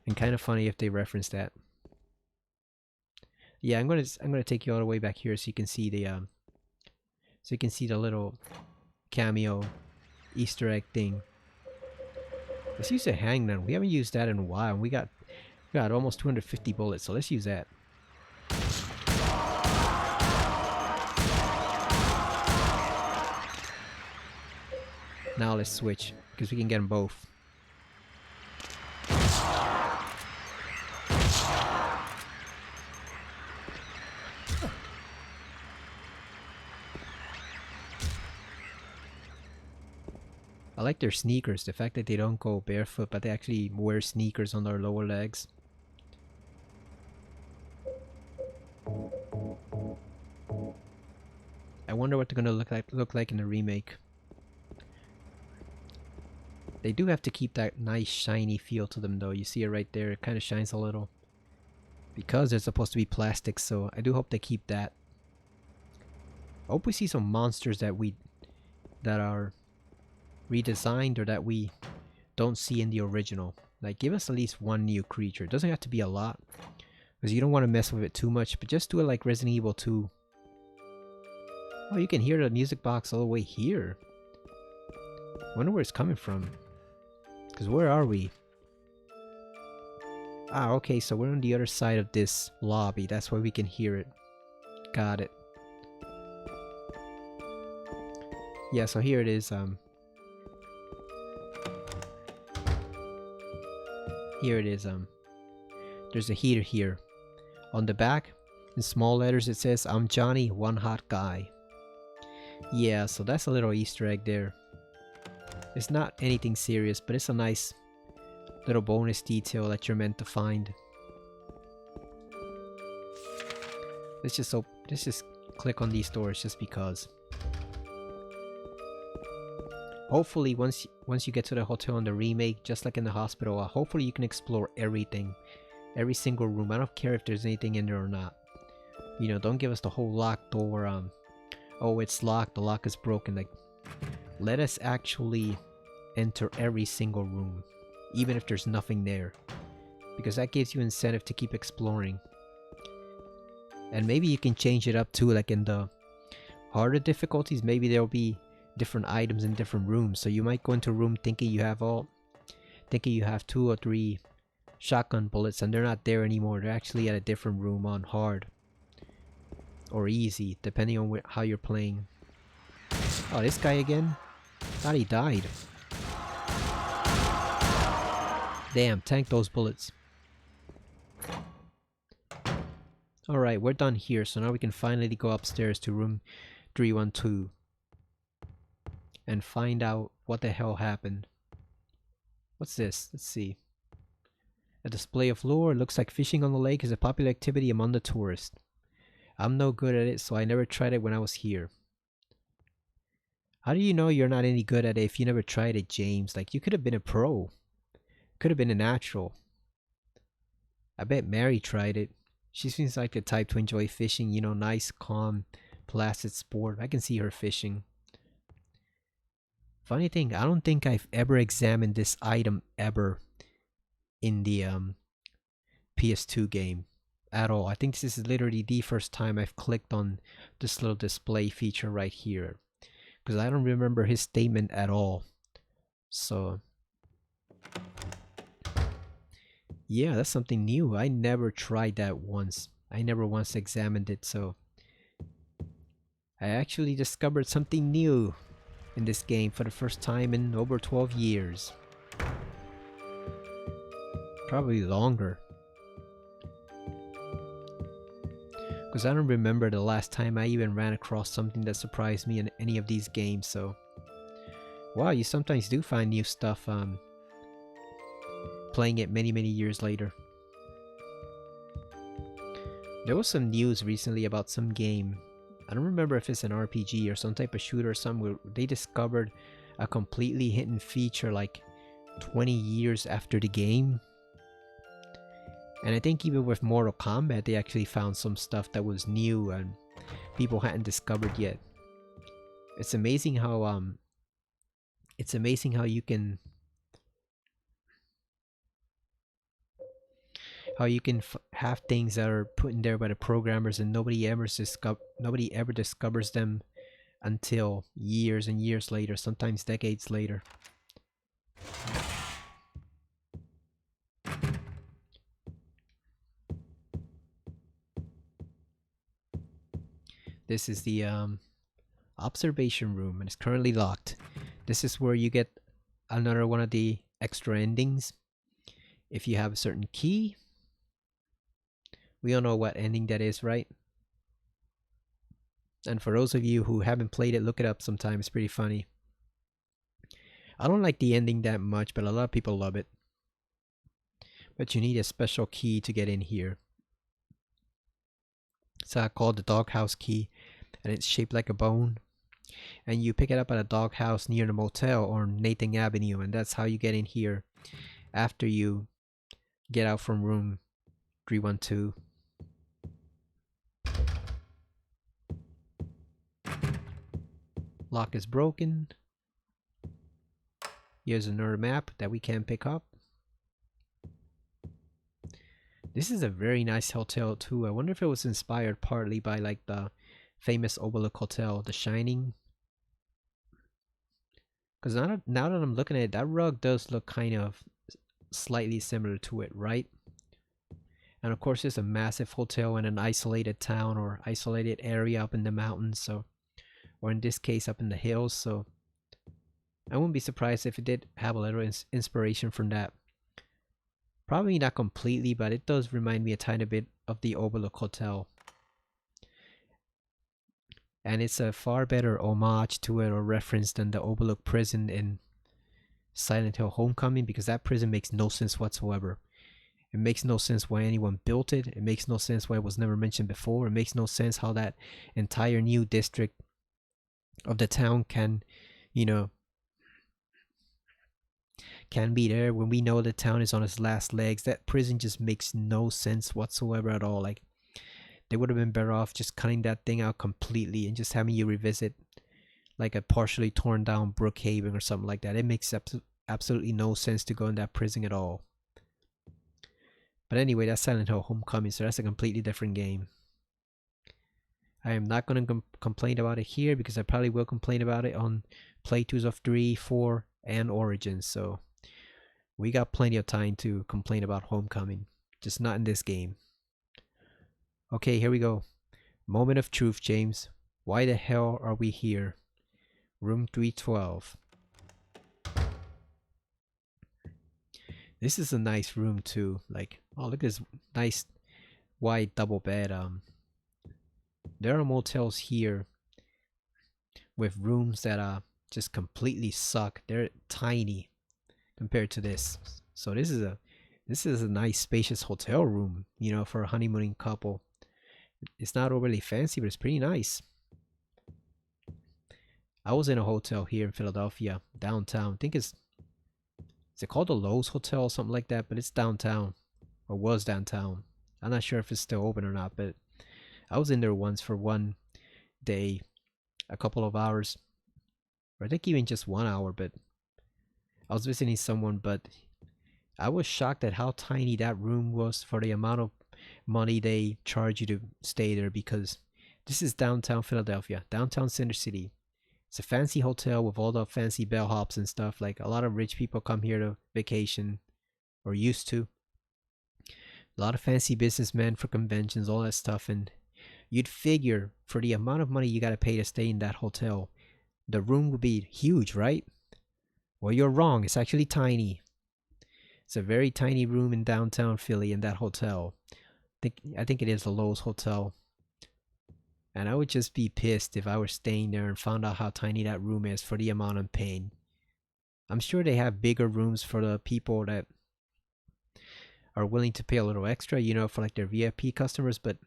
and kind of funny if they referenced that. Yeah, I'm gonna take you all the way back here so you can see the little cameo Easter egg thing. Let's use a hangman. We haven't used that in a while. We got almost 250 bullets, so let's use that. Now let's switch, because we can get them both. I like their sneakers, the fact that they don't go barefoot, but they actually wear sneakers on their lower legs. I wonder what they're gonna look like in the remake. They do have to keep that nice shiny feel to them though. You see it right there, it kind of shines a little. Because they're supposed to be plastic, so I do hope they keep that. I hope we see some monsters that are redesigned or that we don't see in the original. Like, give us at least one new creature. It doesn't have to be a lot, because you don't want to mess with it too much, but just do it like Resident Evil 2. Oh, you can hear the music box all the way here. I wonder where it's coming from. Because where are we? Ah, okay, so we're on the other side of this lobby. That's why we can hear it. Got it. Yeah, so here it is. Here it is. There's a heater here. On the back, in small letters, it says, "I'm Johnny, one hot guy." Yeah, so that's a little Easter egg there. It's not anything serious, but it's a nice little bonus detail that you're meant to find. Let's just click on these doors just because. Hopefully, once you get to the hotel in the remake, just like in the hospital, hopefully you can explore everything, every single room. I don't care if there's anything in there or not. You know, don't give us the whole locked door. Oh, it's locked. The lock is broken. Like, let us actually enter every single room, even if there's nothing there, because that gives you incentive to keep exploring. And maybe you can change it up too, like in the harder difficulties, maybe there'll be different items in different rooms. So you might go into a room thinking you have 2 or 3 shotgun bullets, and they're not there anymore. They're actually at a different room on hard or easy, depending on how you're playing. Oh, this guy again? Thought he died. Damn, tank those bullets. Alright, we're done here, so now we can finally go upstairs to room 312 and find out what the hell happened. What's this? Let's see. A display of lore. Looks like fishing on the lake is a popular activity among the tourists. I'm no good at it, so I never tried it when I was here. How do you know you're not any good at it if you never tried it, James? Like, you could have been a pro. Could have been a natural. I bet Mary tried it. She seems like the type to enjoy fishing, you know, nice, calm, placid sport. I can see her fishing. Funny thing, I don't think I've ever examined this item ever in the PS2 game at all. I think this is literally the first time I've clicked on this little display feature right here, because I don't remember his statement at all. So yeah, that's something new. I never tried that once. I never once examined it, so I actually discovered something new in this game for the first time in over 12 years. Probably longer. Because I don't remember the last time I even ran across something that surprised me in any of these games, so... Wow, you sometimes do find new stuff playing it many years later. There was some news recently about some game. I don't remember if it's an RPG or some type of shooter or something, where they discovered a completely hidden feature like 20 years after the game. And I think even with Mortal Kombat, they actually found some stuff that was new and people hadn't discovered yet. It's amazing how you can have things that are put in there by the programmers and nobody ever discovers them until years and years later, sometimes decades later. This is the observation room and it's currently locked. This is where you get another one of the extra endings if you have a certain key. We all know what ending that is, right? And for those of you who haven't played it, look it up sometime. It's pretty funny. I don't like the ending that much, but a lot of people love it. But you need a special key to get in here. It's called the doghouse key, and it's shaped like a bone. And you pick it up at a doghouse near the motel or Nathan Avenue, and that's how you get in here after you get out from room 312. Lock is broken. Here's another map that we can pick up. This is a very nice hotel too. I wonder if it was inspired partly by like the famous Overlook Hotel, The Shining. Because now that I'm looking at it, that rug does look kind of slightly similar to it, right? And of course it's a massive hotel in an isolated town or isolated area up in the mountains, so, or in this case up in the hills, so I wouldn't be surprised if it did have a little inspiration from that. Probably not completely, but it does remind me a tiny bit of the Overlook Hotel. And it's a far better homage to it or reference than the Overlook Prison in Silent Hill Homecoming, because that prison makes no sense whatsoever. It makes no sense why anyone built it. It makes no sense why it was never mentioned before. It makes no sense how that entire new district of the town can, you know, can be there when we know the town is on its last legs. That prison just makes no sense whatsoever at all. Like, they would have been better off just cutting that thing out completely and just having you revisit like a partially torn down Brookhaven or something like that. It makes absolutely no sense to go in that prison at all. But anyway, that's Silent Hill Homecoming, so that's a completely different game. I am not going to complain about it here because I probably will complain about it on playthroughs of 3, 4, and Origins, so we got plenty of time to complain about Homecoming, just not in this game. Okay, here we go. Moment of truth, James. Why the hell are we here? Room 312. This is a nice room too. Like, oh, look at this nice wide double bed. There are motels here with rooms that just completely suck. They're tiny compared to this. So this is a nice spacious hotel room, you know, for a honeymooning couple. It's not overly fancy, but it's pretty nice. I was in a hotel here in Philadelphia, downtown. I think is it called the Lowe's Hotel or something like that, but it's downtown or was downtown. I'm not sure if it's still open or not, but I was in there once for one day, a couple of hours, or I think even just 1 hour, but I was visiting someone, but I was shocked at how tiny that room was for the amount of money they charge you to stay there, because this is downtown Philadelphia, downtown Center City. It's a fancy hotel with all the fancy bellhops and stuff. Like, a lot of rich people come here to vacation, or used to. A lot of fancy businessmen for conventions, all that stuff. And you'd figure for the amount of money you gotta pay to stay in that hotel, the room would be huge, right? Well, you're wrong. It's actually tiny. It's a very tiny room in downtown Philly in that hotel. I think it is the Lowe's Hotel. And I would just be pissed if I were staying there and found out how tiny that room is for the amount I'm paying. I'm sure they have bigger rooms for the people that are willing to pay a little extra, you know, for like their VIP customers, but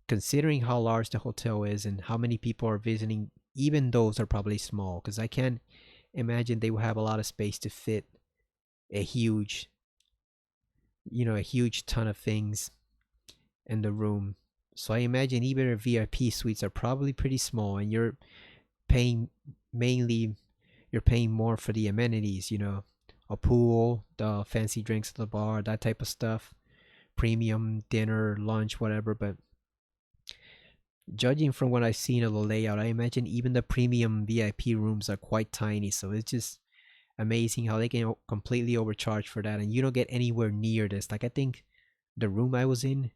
considering how large the hotel is and how many people are visiting, even those are probably small, because I can't imagine they will have a lot of space to fit a huge, you know, a huge ton of things in the room. So I imagine even our VIP suites are probably pretty small, and you're paying you're paying more for the amenities, you know, a pool, the fancy drinks at the bar, that type of stuff, premium dinner, lunch, whatever. But judging from what I've seen of the layout, I imagine even the premium VIP rooms are quite tiny. So it's just amazing how they can completely overcharge for that, and you don't get anywhere near this. Like, I think the room I was in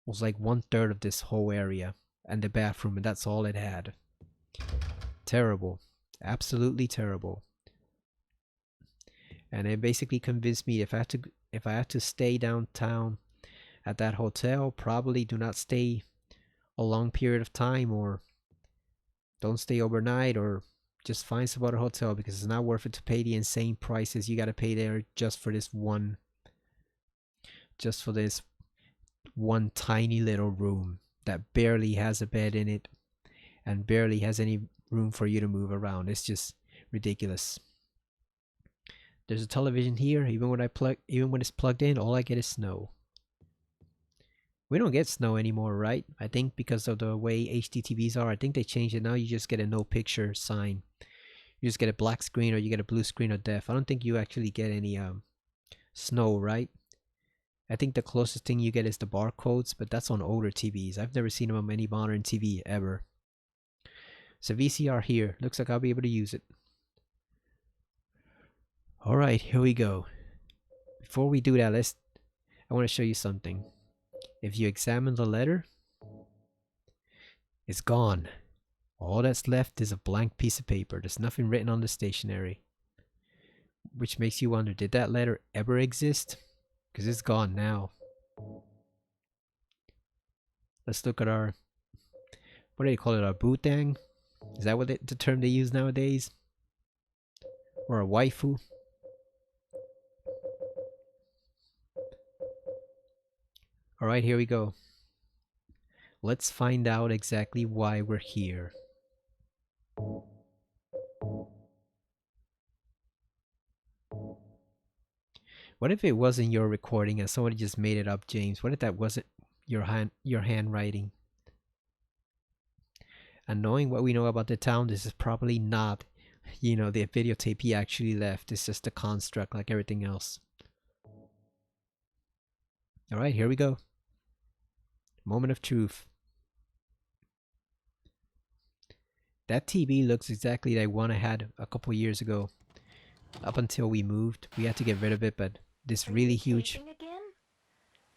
was like 1/3 of this whole area and the bathroom, and that's all it had. Terrible. Absolutely terrible. And it basically convinced me if I had to stay downtown at that hotel, probably do not stay a long period of time, or don't stay overnight, or just find some other hotel, because it's not worth it to pay the insane prices you gotta pay there just for this one tiny little room that barely has a bed in it and barely has any room for you to move around. It's just ridiculous. There's a television here. Even when it's plugged in, all I get is snow. We don't get snow anymore, right? I think because of the way HD TVs are. I think they changed it now. You just get a no picture sign. You just get a black screen, or you get a blue screen of death. I don't think you actually get any snow, right? I think the closest thing you get is the barcodes, but that's on older TVs. I've never seen them on any modern TV ever. So VCR here. Looks like I'll be able to use it. Alright, here we go. Before we do that, I want to show you something. If you examine the letter, it's gone. All that's left is a blank piece of paper. There's nothing written on the stationery. Which makes you wonder, did that letter ever exist? Because it's gone now. Let's look at our, what do they call it, our bootang? Is that the term they use nowadays? Or a waifu? Alright, here we go. Let's find out exactly why we're here. What if it wasn't your recording and somebody just made it up, James? What if that wasn't your handwriting? And knowing what we know about the town, this is probably not, you know, the videotape he actually left. It's just a construct like everything else. Alright, here we go. Moment of truth. That TV looks exactly like one I had a couple years ago. Up until we moved, we had to get rid of it, but this really huge,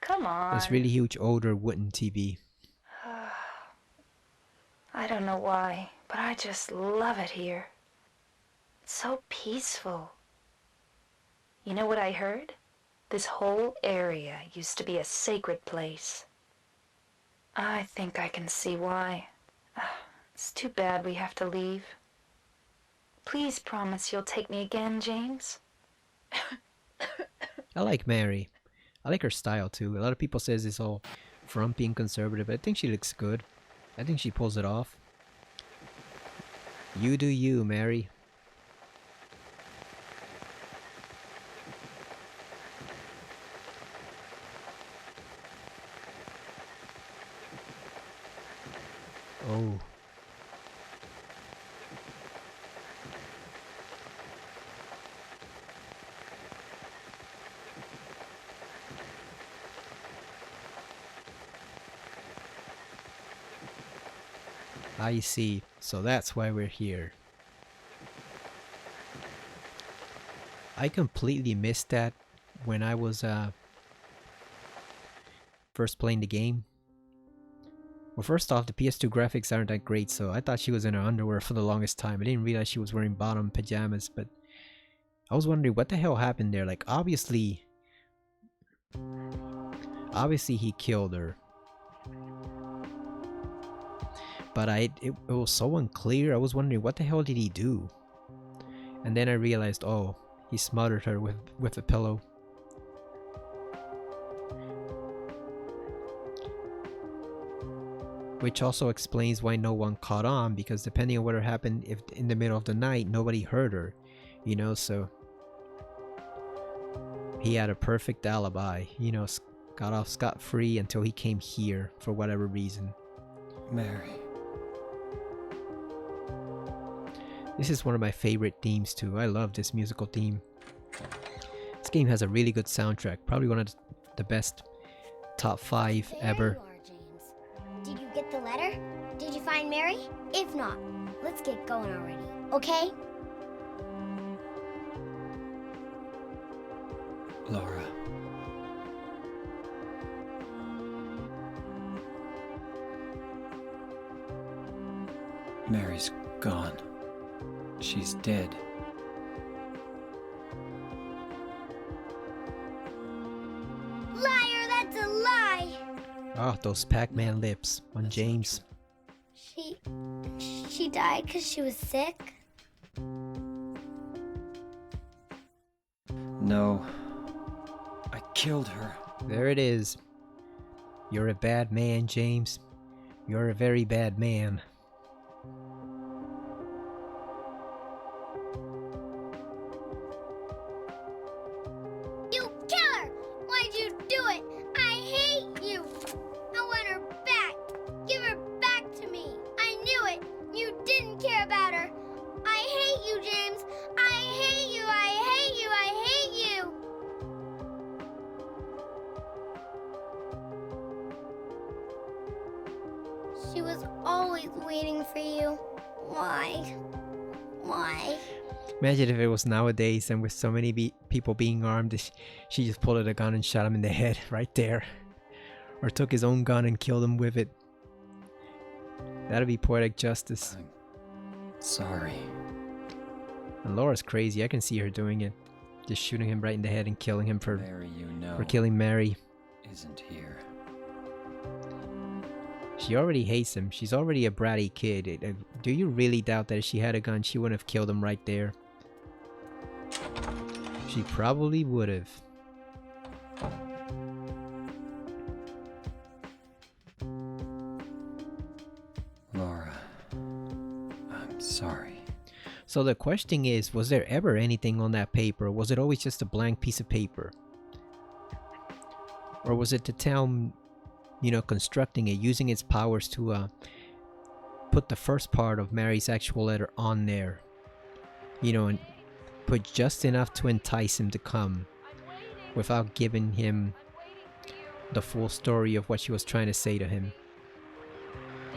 Come on. this really huge older wooden TV. I don't know why, but I just love it here. It's so peaceful. You know what I heard? This whole area used to be a sacred place. I think I can see why. It's too bad we have to leave. Please promise you'll take me again, James. I like Mary. I like her style too. A lot of people says it's all frumpy and conservative, but I think she looks good. I think she pulls it off. You do you, Mary. Oh. I see. So that's why we're here. I completely missed that when I was first playing the game. Well, first off, the PS2 graphics aren't that great, so I thought she was in her underwear for the longest time. I didn't realize she was wearing bottom pajamas, but I was wondering what the hell happened there. Like, obviously he killed her. But it was so unclear. I was wondering what the hell did he do? And then I realized, oh, he smothered her with a pillow. Which also explains why no one caught on, because depending on what happened, if in the middle of the night nobody heard her, you know, so he had a perfect alibi, you know, got off scot-free until he came here for whatever reason. Mary. This is one of my favorite themes too. I love this musical theme. This game has a really good soundtrack, probably one of the best top 5 ever. There you are, James. Did you get the letter? Did you find Mary? If not, let's get going already, okay? Laura. Mary's gone. She's dead. Liar, that's a lie! Oh, those Pac-Man lips on James. She died because she was sick? No. I killed her. There it is. You're a bad man, James. You're a very bad man. You killer! Why'd you do it? I hate you! I want her back! Give her back to me! I knew it! You didn't care about her! I hate you, James! I hate you! I hate you! I hate you! She was always waiting for you. Why? Why? Imagine if it was nowadays and with so many people being armed, she just pulled out a gun and shot him in the head right there. Or took his own gun and killed him with it. That'd be poetic justice. I'm sorry. And Laura's crazy. I can see her doing it. Just shooting him right in the head and killing him for Mary, you know, killing Mary. isn't here. She already hates him. She's already a bratty kid. Do you really doubt that if she had a gun, she wouldn't have killed him right there? She probably would have. Laura, I'm sorry. So the question is, was there ever anything on that paper? Or was it always just a blank piece of paper? Or was it the town, you know, constructing it, using its powers to put the first part of Mary's actual letter on there? You know, and put just enough to entice him to come without giving him the full story of what she was trying to say to him.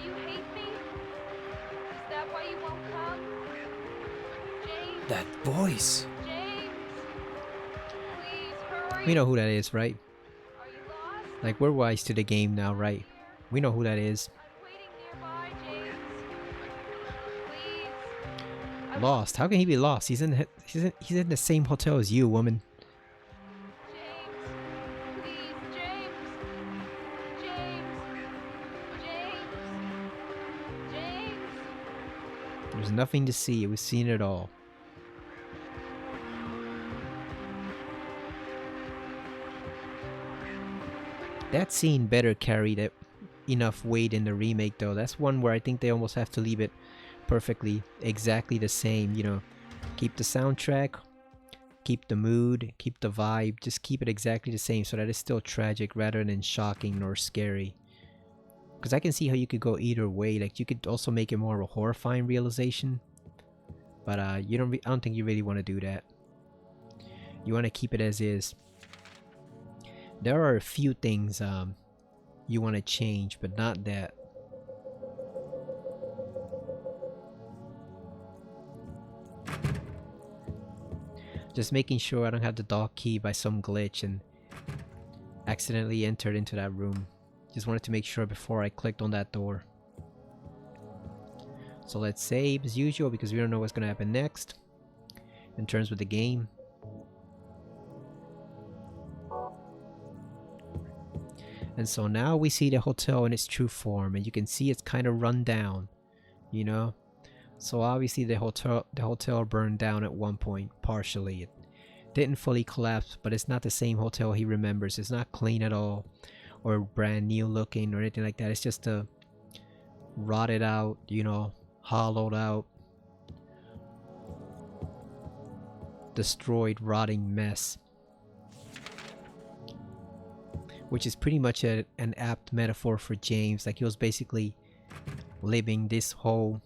Do you hate me? Is that why you won't come? James, That voice! James, please hurry. We know who that is, right? Are you lost? Like, we're wise to the game now, right? We know who that is. I'm waiting nearby, James. Please. Lost? How can he be lost? He's in the same hotel as you, woman. nothing to see. We've seen it all. That scene better carried enough weight in the remake though. That's one where I think they almost have to leave it perfectly exactly the same, you know. Keep the soundtrack, keep the mood, keep the vibe, just keep it exactly the same so that it's still tragic rather than shocking or scary. Because I can see how you could go either way. Like you could also make it more of a horrifying realization, but I don't think you really want to do that. You want to keep it as is. There are a few things you want to change, but not that. Just making sure I don't have the dog key by some glitch and accidentally entered into that room. Just wanted to make sure before I clicked on that door. So let's save as usual because we don't know what's going to happen next in terms with the game. And so now we see the hotel in its true form, and you can see it's kind of run down, you know. So obviously the hotel burned down at one point partially. It didn't fully collapse, but it's not the same hotel he remembers. It's not clean at all, or brand new looking, or anything like that. It's just a rotted out, you know, hollowed out, destroyed, rotting mess. Which is pretty much an apt metaphor for James. Like he was basically living this whole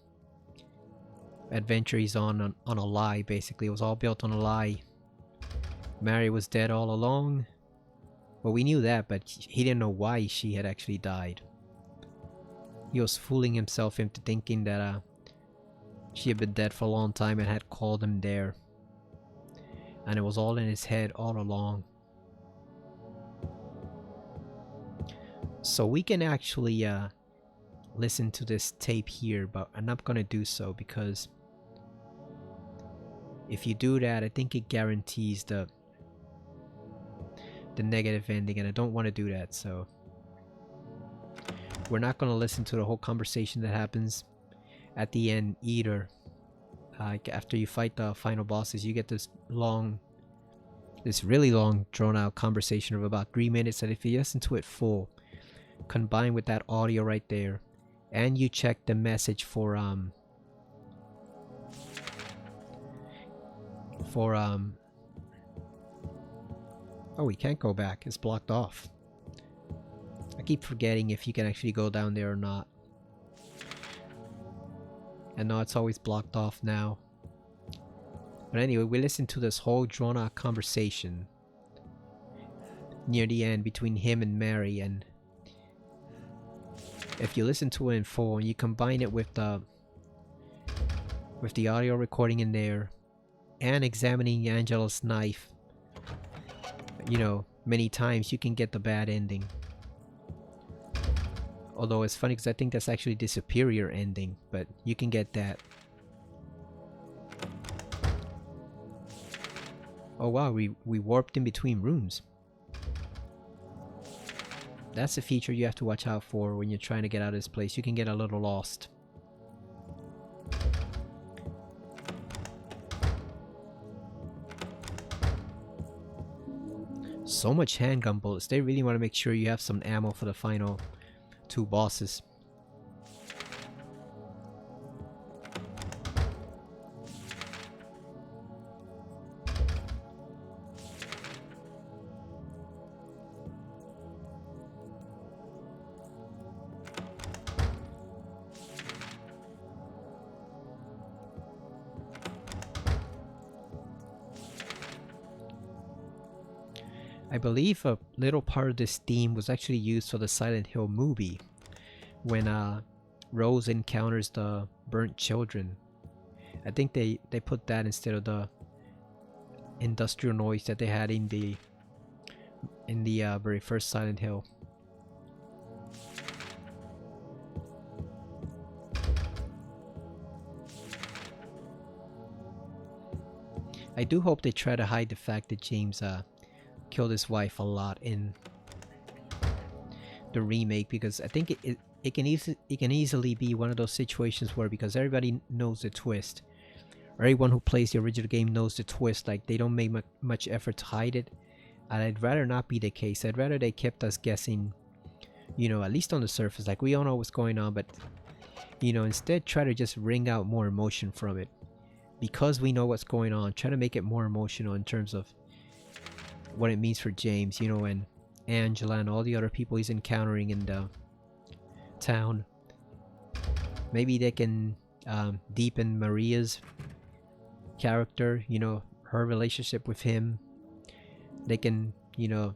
adventure he's on a lie. Basically, it was all built on a lie. Mary was dead all along. Well, we knew that, but he didn't know why she had actually died. He was fooling himself into thinking that she had been dead for a long time and had called him there. And it was all in his head all along. So we can actually listen to this tape here, but I'm not gonna do so because if you do that, I think it guarantees the negative ending, and I don't want to do that. So we're not gonna listen to the whole conversation that happens at the end either. After you fight the final bosses, you get this really long, drawn-out conversation of about 3 minutes. And if you listen to it full, combined with that audio right there, and you check the message for oh, we can't go back, it's blocked off. I keep forgetting if you can actually go down there or not. And no, it's always blocked off now. But anyway, we listened to this whole drawn out conversation near the end between him and Mary, and if you listen to it in full and you combine it with the audio recording in there and examining Angela's knife, you know, many times, you can get the bad ending. Although it's funny because I think that's actually the superior ending, but you can get that. Oh wow, we warped in between rooms. That's a feature you have to watch out for when you're trying to get out of this place. You can get a little lost. So much handgun bullets. They really want to make sure you have some ammo for the final 2 bosses. I believe a little part of this theme was actually used for the Silent Hill movie when Rose encounters the burnt children. I think they put that instead of the industrial noise that they had in the very first Silent Hill. I do hope they try to hide the fact that James killed his wife a lot in the remake, because I think it can easily be one of those situations where, because everybody knows the twist, everyone who plays the original game knows the twist, like they don't make much effort to hide it. And I'd rather not be the case. I'd rather they kept us guessing, you know, at least on the surface, like we all know what's going on, but you know, instead try to just wring out more emotion from it. Because we know what's going on, try to make it more emotional in terms of what it means for James, you know, and Angela and all the other people he's encountering in the town. Maybe they can deepen Maria's character, you know, her relationship with him. They can, you know,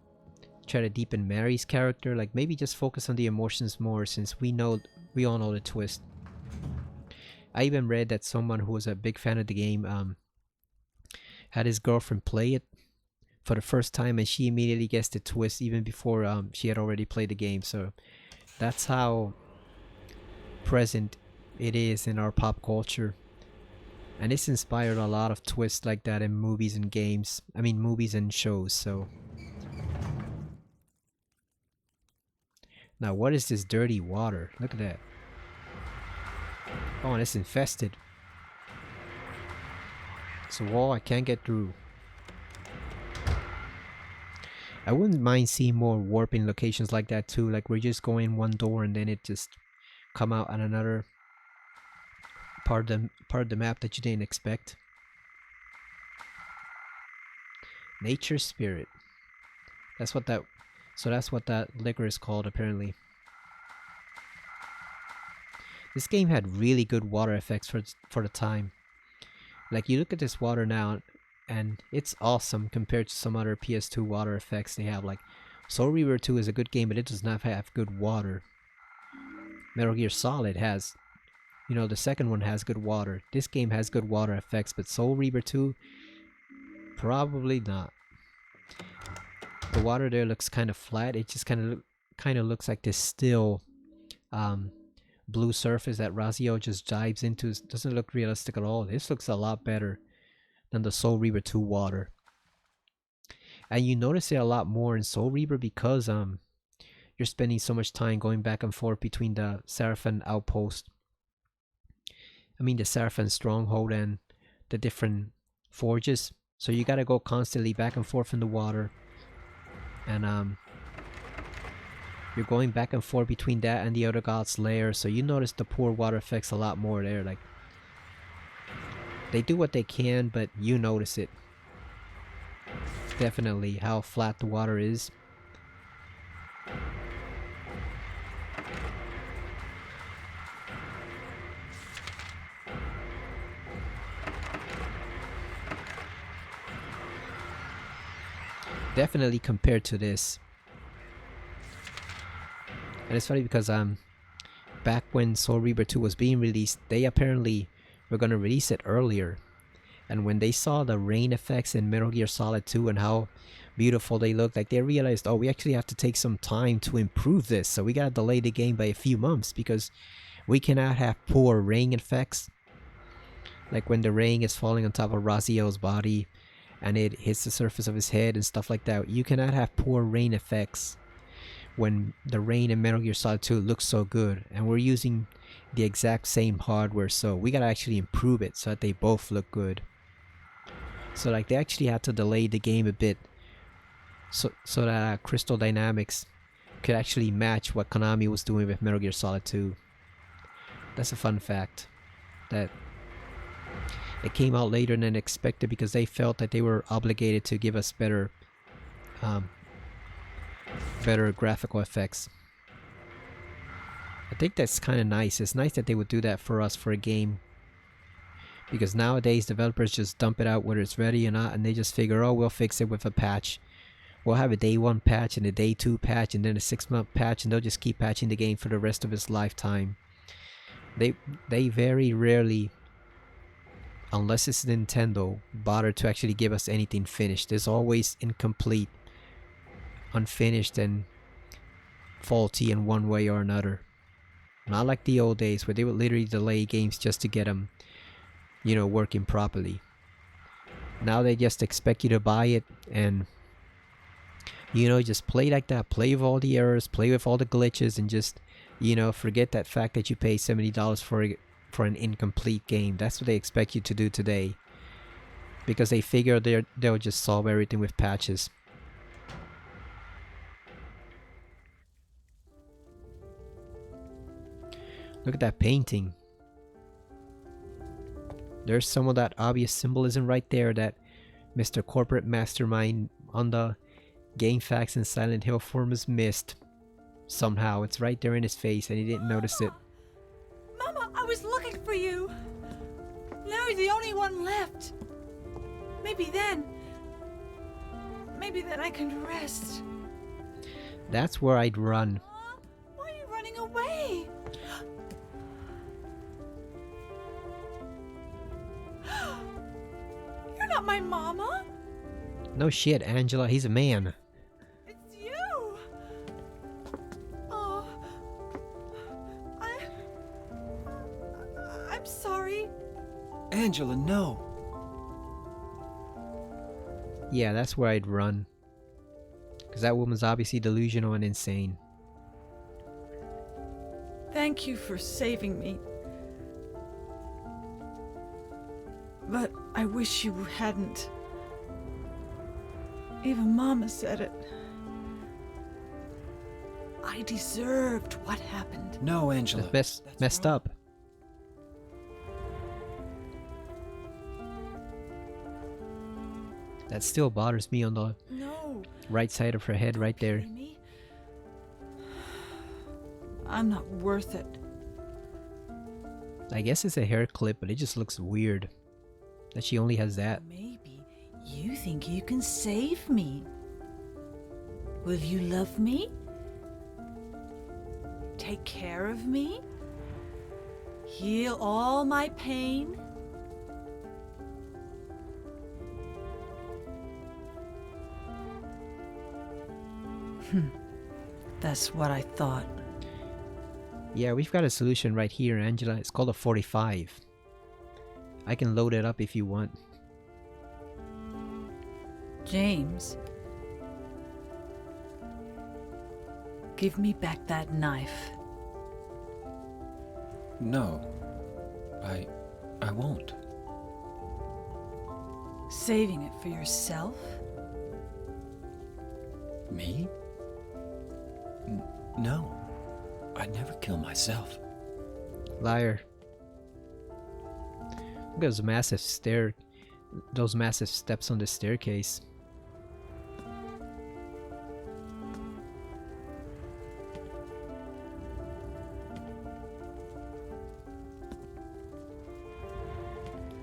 try to deepen Mary's character. Like maybe just focus on the emotions more, since we all know the twist. I even read that someone who was a big fan of the game had his girlfriend play it for the first time, and she immediately guessed the twist even before she had already played the game. So that's how present it is in our pop culture, and it's inspired a lot of twists like that in movies and games. I mean, movies and shows. So now, what is this dirty water? Look at that. Oh, and it's infested. It's a wall I can't get through. I wouldn't mind seeing more warping locations like that too. Like we're just going one door and then it just come out on another part of the map that you didn't expect. Nature Spirit. That's what that liquor is called, apparently. This game had really good water effects for the time. Like you look at this water now and it's awesome compared to some other PS2 water effects they have. Like Soul Reaver 2 is a good game, but it does not have good water. Metal Gear Solid has, you know, the second one has good water. This game has good water effects, but Soul Reaver 2, probably not. The water there looks kind of flat. It just kind of looks like this still blue surface that Razio just dives into. It doesn't look realistic at all. This looks a lot better than the Soul Reaver 2 water. And you notice it a lot more in Soul Reaver because you're spending so much time going back and forth between the Seraphin outpost. I mean the Seraphin stronghold and the different forges. So you gotta go constantly back and forth in the water. And you're going back and forth between that and the other god's lair. So you notice the poor water effects a lot more there. Like they do what they can, but you notice it. Definitely how flat the water is. Definitely compared to this. And it's funny because back when Soul Reaver 2 was being released, they apparently were gonna release it earlier. And when they saw the rain effects in Metal Gear Solid 2 and how beautiful they looked, like they realized, oh, we actually have to take some time to improve this. So we gotta delay the game by a few months because we cannot have poor rain effects. Like when the rain is falling on top of Razio's body and it hits the surface of his head and stuff like that. You cannot have poor rain effects when the rain in Metal Gear Solid 2 looks so good. And we're using the exact same hardware, so we gotta actually improve it so that they both look good. So like they actually had to delay the game a bit so that Crystal Dynamics could actually match what Konami was doing with Metal Gear Solid 2. That's a fun fact. That it came out later than expected because they felt that they were obligated to give us better graphical effects. I think that's kind of nice. It's nice that they would do that for us for a game. Because nowadays developers just dump it out whether it's ready or not, and they just figure, oh, we'll fix it with a patch. We'll have a day 1 patch and a day 2 patch and then a 6-month patch, and they'll just keep patching the game for the rest of its lifetime. They very rarely, unless it's Nintendo, bother to actually give us anything finished. It's always incomplete, unfinished, and faulty in one way or another. Not like the old days where they would literally delay games just to get them, you know, working properly. Now they just expect you to buy it and, you know, just play like that. Play with all the errors, play with all the glitches, and just You know, forget that fact that you pay $70 for an incomplete game. That's what they expect you to do today. Because they figure they'll just solve everything with patches. Look at that painting. There's some of that obvious symbolism right there that Mr. Corporate Mastermind on the Game Facts and Silent Hill forums missed. Somehow, it's right there in his face and he didn't notice it. Mama, I was looking for you. Now you're the only one left. Maybe then I can rest. That's where I'd run. Why are you running away? You're not my mama. No shit, Angela, he's a man. It's you. Oh, I'm sorry. Angela, no. Yeah, that's where I'd run. Because that woman's obviously delusional and insane. Thank you for saving me. But I wish you hadn't. Even Mama said it. I deserved what happened. No, Angela. That's messed wrong. up. That still bothers me on the No. right side of her head right there. Kidding me? I'm not worth it. I guess it's a hair clip, but it just looks weird. That she only has that. Maybe you think you can save me. Will you love me? Take care of me? Heal all my pain? That's what I thought. Yeah, we've got a solution right here, Angela. It's called a 45. I can load it up if you want. James, give me back that knife. No. I won't. Saving it for yourself? Me? No. I'd never kill myself. Liar. Look at those massive steps on the staircase.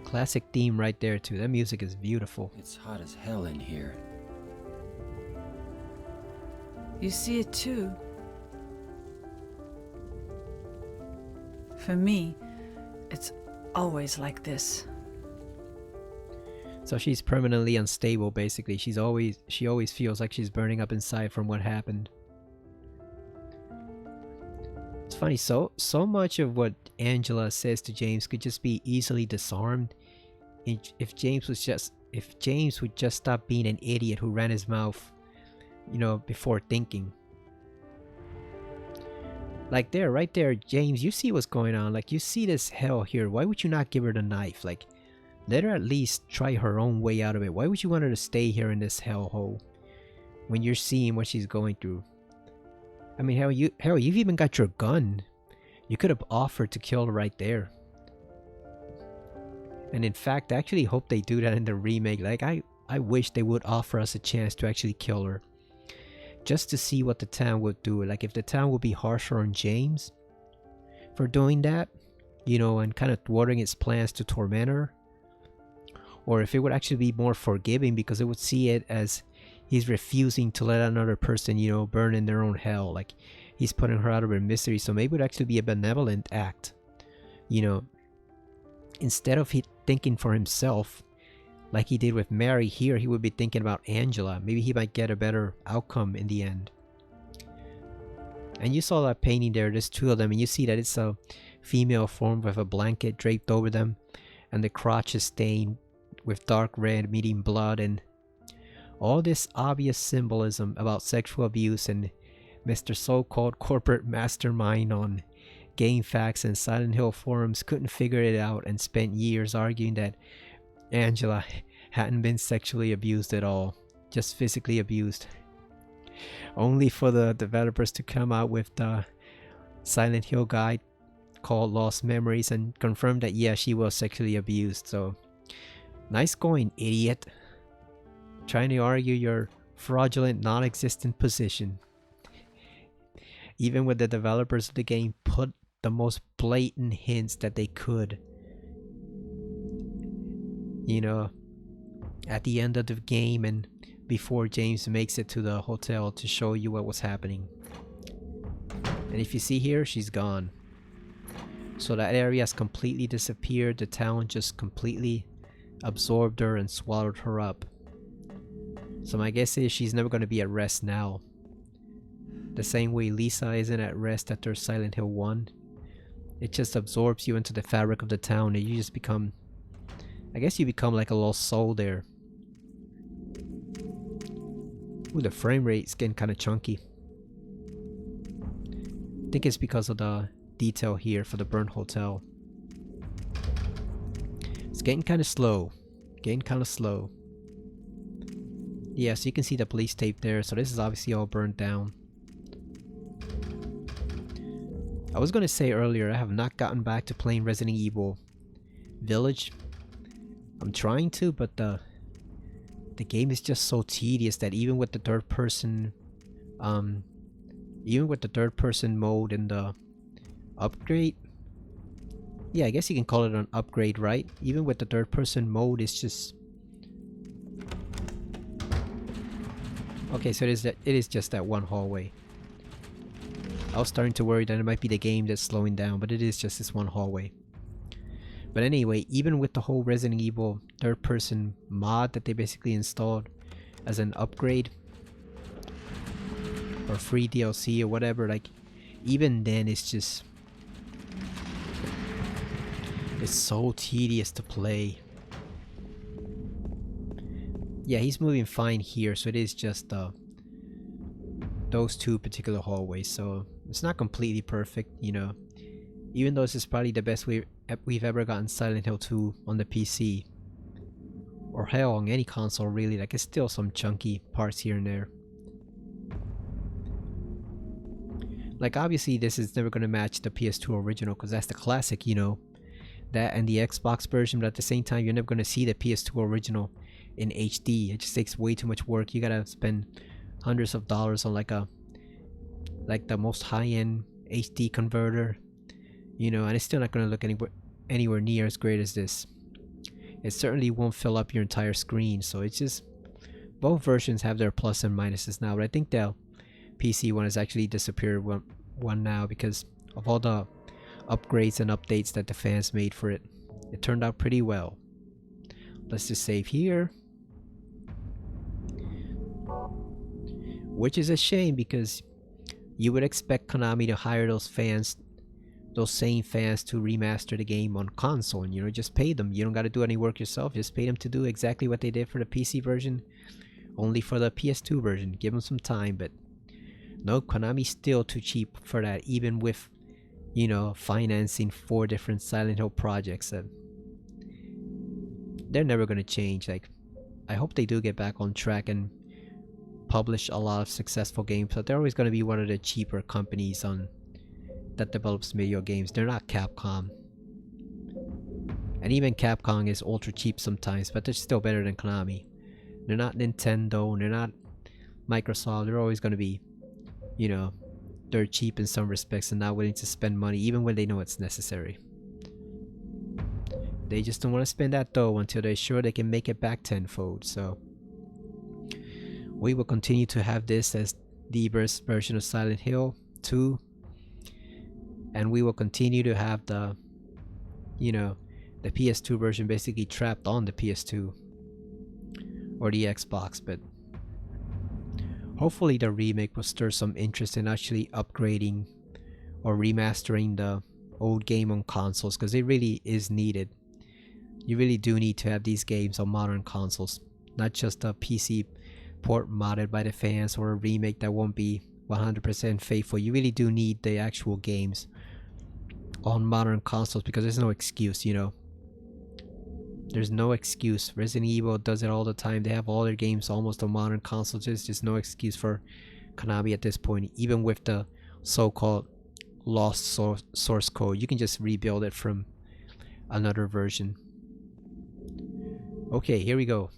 Classic theme right there too. That music is beautiful. It's hot as hell in here. You see it too. For me, it's always like this. So she's permanently unstable basically. She always feels like she's burning up inside from what happened. It's funny, so much of what Angela says to James could just be easily disarmed if James would just stop being an idiot who ran his mouth, you know, before thinking. Like there, right there, James, you see what's going on. Like, you see this hell here. Why would you not give her the knife? Like, let her at least try her own way out of it. Why would you want her to stay here in this hellhole when you're seeing what she's going through? I mean, hell, you've even got your gun. You could have offered to kill her right there. And in fact, I actually hope they do that in the remake. Like, I wish they would offer us a chance to actually kill her. Just to see what the town would do. Like, if the town would be harsher on James for doing that, you know, and kind of thwarting its plans to torment her. Or if it would actually be more forgiving because it would see it as he's refusing to let another person, you know, burn in their own hell. Like, he's putting her out of her misery. So maybe it would actually be a benevolent act. You know, instead of thinking for himself, like he did with Mary here, he would be thinking about Angela. Maybe he might get a better outcome in the end. And you saw that painting there, there's two of them, and you see that it's a female form with a blanket draped over them, and the crotch is stained with dark red, meeting blood, and all this obvious symbolism about sexual abuse and Mr. So-called corporate mastermind on GameFAQs and Silent Hill forums couldn't figure it out and spent years arguing that Angela hadn't been sexually abused at all, just physically abused. Only for the developers to come out with the Silent Hill guide called Lost Memories and confirm that yeah, she was sexually abused. So nice going, idiot. Trying to argue your fraudulent, non-existent position. Even when the developers of the game put the most blatant hints that they could. You know, at the end of the game and before James makes it to the hotel to show you what was happening. And if you see here, she's gone. So that area has completely disappeared. The town just completely absorbed her and swallowed her up. So my guess is she's never going to be at rest now. The same way Lisa isn't at rest after Silent Hill 1. It just absorbs you into the fabric of the town and you just become... I guess you become like a lost soul there. Ooh, the frame rate's getting kind of chunky. I think it's because of the detail here for the burnt hotel. It's getting kind of slow. Getting kind of slow. Yeah, so you can see the police tape there. So this is obviously all burned down. I was gonna say earlier, I have not gotten back to playing Resident Evil Village. I'm trying to, but the game is just so tedious that even with the third person mode in the upgrade, yeah, I guess you can call it an upgrade, right? Even with the third person mode, it's just okay. So it is just that one hallway. I was starting to worry that it might be the game that's slowing down, but it is just this one hallway. But anyway, even with the whole Resident Evil third person mod that they basically installed as an upgrade or free DLC or whatever, like even then it's just, it's so tedious to play. Yeah, he's moving fine here, so it is just those two particular hallways, so it's not completely perfect, you know. Even though this is probably the best we've ever gotten Silent Hill 2 on the PC. Or hell, on any console really, like it's still some chunky parts here and there. Like obviously this is never going to match the PS2 original because that's the classic, you know. That and the Xbox version, but at the same time you're never going to see the PS2 original in HD. It just takes way too much work. You gotta spend hundreds of dollars on like the most high-end HD converter. You know, and it's still not going to look anywhere near as great as this. It certainly won't fill up your entire screen, so it's just... Both versions have their plus and minuses now, but I think the PC one has actually disappeared one now because of all the upgrades and updates that the fans made for it. It turned out pretty well. Let's just save here. Which is a shame because you would expect Konami to hire those same fans to remaster the game on console, and you know, just pay them. You don't got to do any work yourself, just pay them to do exactly what they did for the PC version, only for the PS2 version. Give them some time, but no, Konami's still too cheap for that, even with, you know, financing 4 different Silent Hill projects. They're never going to change. Like, I hope they do get back on track and publish a lot of successful games, but they're always going to be one of the cheaper companies that develops video games. They're not Capcom. And even Capcom is ultra cheap sometimes, but they're still better than Konami. They're not Nintendo, and they're not Microsoft. They're always going to be, you know, they're cheap in some respects and not willing to spend money even when they know it's necessary. They just don't want to spend that dough until they're sure they can make it back tenfold. So we will continue to have this as the best version of Silent Hill 2. And we will continue to have the, you know, the PS2 version basically trapped on the PS2 or the Xbox. But hopefully the remake will stir some interest in actually upgrading or remastering the old game on consoles, because it really is needed. You really do need to have these games on modern consoles, not just a PC port modded by the fans or a remake that won't be 100% faithful. You really do need the actual games on modern consoles because there's no excuse, you know. There's no excuse. Resident Evil does it all the time. They have all their games almost on modern consoles. There's just no excuse for Konami at this point. Even with the so-called lost source code, you can just rebuild it from another version. Okay, here we go.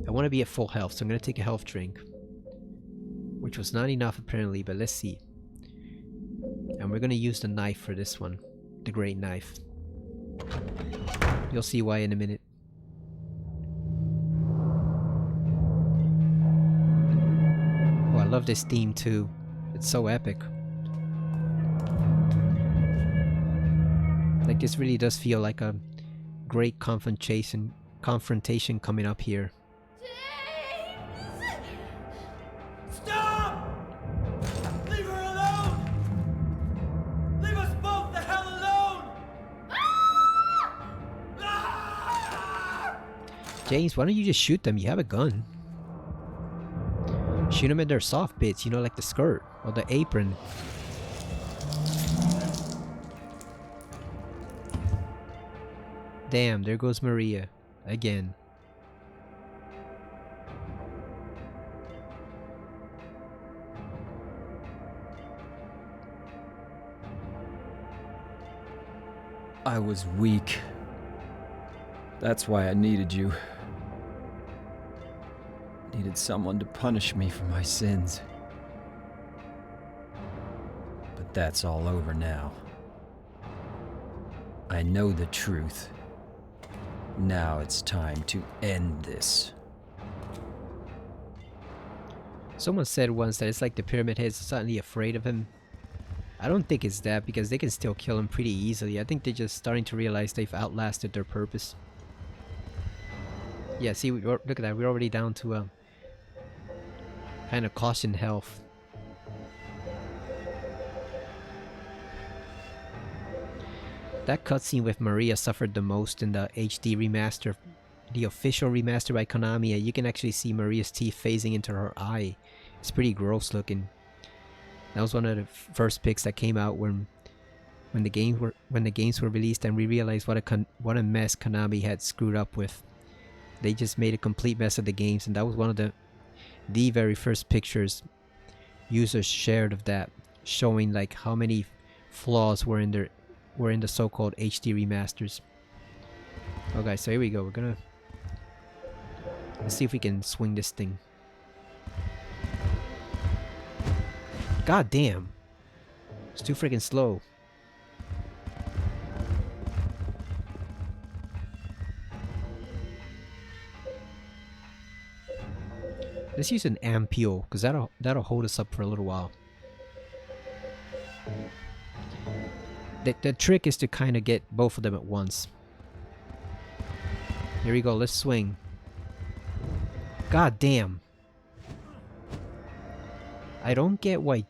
I want to be at full health, so I'm going to take a health drink. Which was not enough apparently, but let's see. And we're going to use the knife for this one. The great knife. You'll see why in a minute. Oh, I love this theme too. It's so epic. Like this really does feel like a great confrontation coming up here. Stop! Leave her alone! Leave us both the hell alone! Ah! James, why don't you just shoot them? You have a gun. Shoot them in their soft bits, you know, like the skirt or the apron. Damn, there goes Maria. Again. I was weak. That's why I needed you. Needed someone to punish me for my sins. But that's all over now. I know the truth. Now it's time to end this. Someone said once that it's like the Pyramid Heads are suddenly afraid of him. I don't think it's that because they can still kill him pretty easily. I think they're just starting to realize they've outlasted their purpose. Yeah, see, look at that. We're already down to kind of caution health. That cutscene with Maria suffered the most in the HD remaster, the official remaster by Konami. You can actually see Maria's teeth phasing into her eye. It's pretty gross looking. That was one of the first pics that came out when the games were released, and we realized what a mess Konami had screwed up with. They just made a complete mess of the games, and that was one of the very first pictures users shared of that, showing like how many flaws were in the so-called HD remasters. Okay, so here we go. Let's see if we can swing this thing. God damn. It's too freaking slow. Let's use an ampule, because that'll hold us up for a little while. The trick is to kind of get both of them at once. Here we go, let's swing. God damn. I don't get why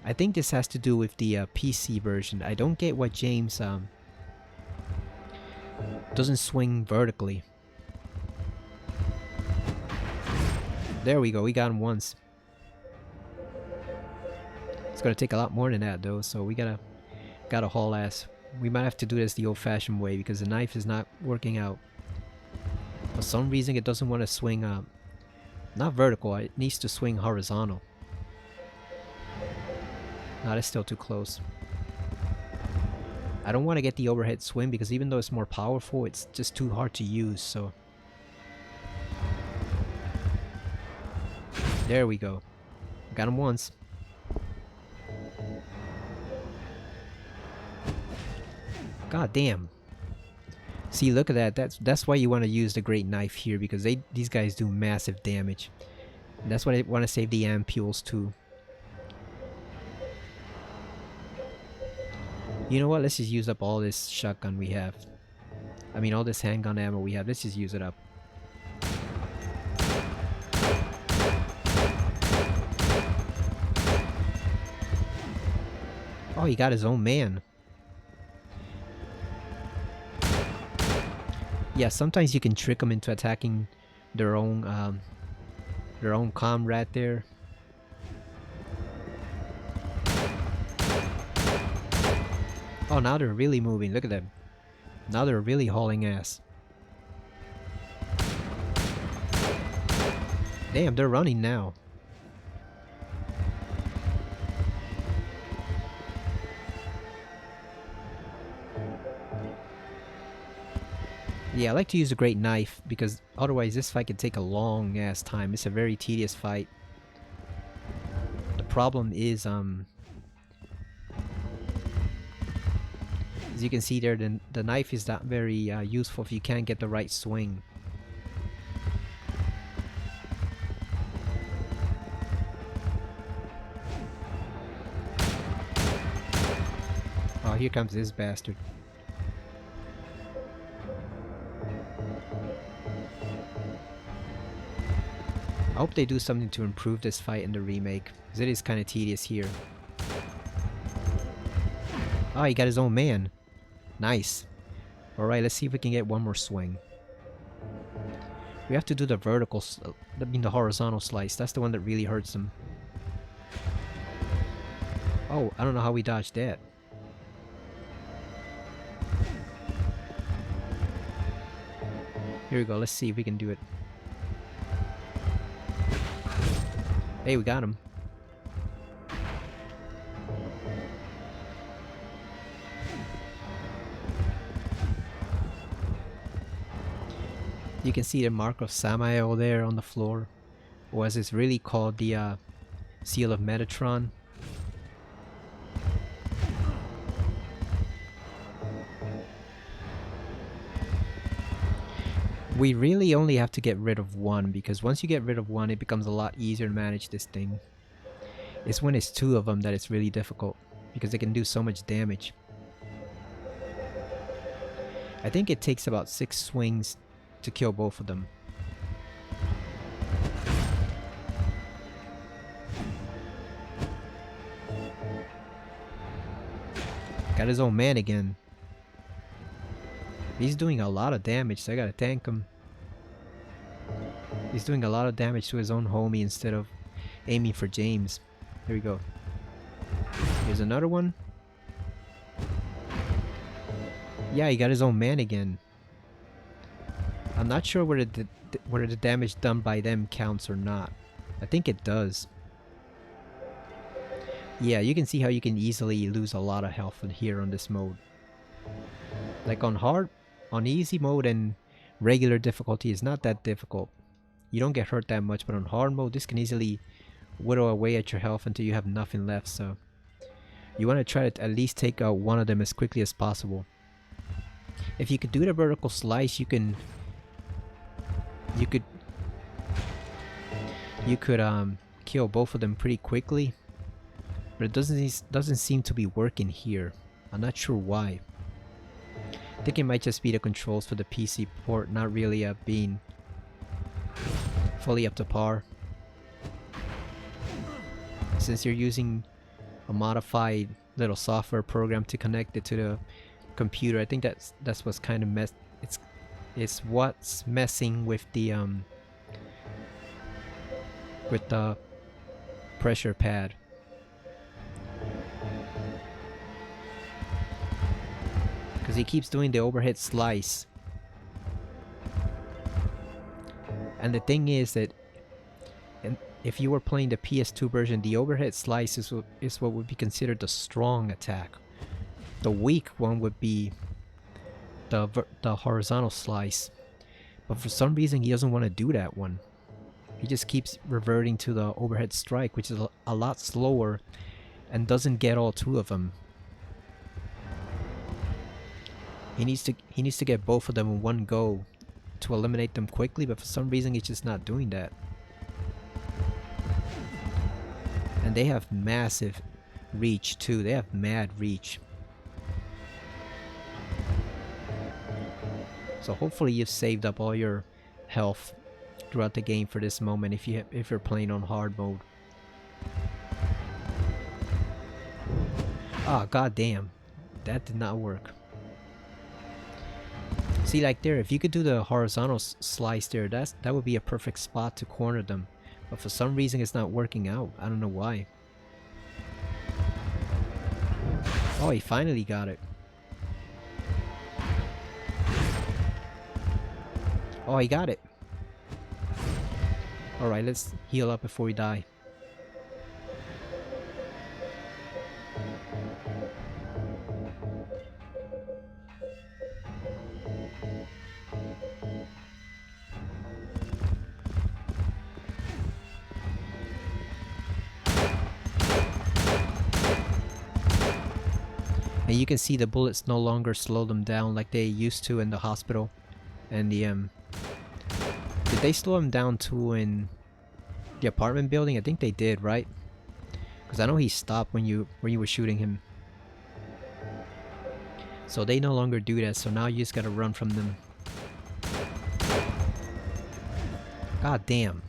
I think this has to do with the PC version. I don't get why James doesn't swing vertically. There we go, we got him once. It's gonna take a lot more than that though, so we gotta haul ass. We might have to do this the old-fashioned way because the knife is not working out. For some reason it doesn't want to swing not vertical, it needs to swing horizontal. No, that's still too close. I don't want to get the overhead swing because even though it's more powerful, it's just too hard to use, so. There we go. Got him once. God damn. See, look at that. That's why you want to use the great knife here, because these guys do massive damage. And that's why I want to save the ampules too. You know what? Let's just use up all this shotgun we have. I mean, all this handgun ammo we have. Let's just use it up. Oh, he got his own man. Yeah, sometimes you can trick them into attacking their own comrade there. Oh, now they're really moving. Look at them. Now they're really hauling ass. Damn, they're running now. Yeah, I like to use a great knife because otherwise this fight can take a long ass time. It's a very tedious fight. The problem is, as you can see there, the knife is not very useful if you can't get the right swing. Oh, here comes this bastard. I hope they do something to improve this fight in the remake, because it is kind of tedious here. Oh, he got his own man. Nice. Alright, let's see if we can get one more swing. We have to do the vertical, the horizontal slice. That's the one that really hurts him. Oh, I don't know how we dodged that. Here we go, let's see if we can do it. Hey, we got him. You can see the mark of Samael there on the floor. Or as it's really called, the Seal of Metatron. We really only have to get rid of one, because once you get rid of one, it becomes a lot easier to manage this thing. It's when it's two of them that it's really difficult, because they can do so much damage. I think it takes about 6 swings to kill both of them. Got his own man again. He's doing a lot of damage, so I gotta tank him. He's doing a lot of damage to his own homie instead of aiming for James. There we go. Here's another one. Yeah, he got his own man again. I'm not sure whether the damage done by them counts or not. I think it does. Yeah, you can see how you can easily lose a lot of health in here on this mode. Like on easy mode and regular difficulty is not that difficult. You don't get hurt that much, but on hard mode this can easily whittle away at your health until you have nothing left, so you want to try to at least take out one of them as quickly as possible. If you could do the vertical slice, you could kill both of them pretty quickly, but it doesn't seem to be working here. I'm not sure why. I think it might just be the controls for the PC port not really being fully up to par. Since you're using a modified little software program to connect it to the computer, I think that's what's kind of it's what's messing with the pressure pad. Because he keeps doing the overhead slice. And the thing is that if you were playing the PS2 version, the overhead slice is what would be considered the strong attack. The weak one would be the horizontal slice. But for some reason he doesn't want to do that one. He just keeps reverting to the overhead strike, which is a lot slower and doesn't get all two of them. He needs to get both of them in one go to eliminate them quickly, but for some reason he's just not doing that. And they have massive reach too. They have mad reach. So hopefully you've saved up all your health throughout the game for this moment if you're playing on hard mode. Ah, goddamn. That did not work. See, like there, if you could do the horizontal slice there, that would be a perfect spot to corner them. But for some reason it's not working out. I don't know why. Oh, he finally got it. Oh, he got it. Alright, let's heal up before we die. And you can see the bullets no longer slow them down like they used to in the hospital. And the did they slow him down too in the apartment building? I think they did, right? Because I know he stopped when you were shooting him. So they no longer do that, so now you just gotta run from them. God damn.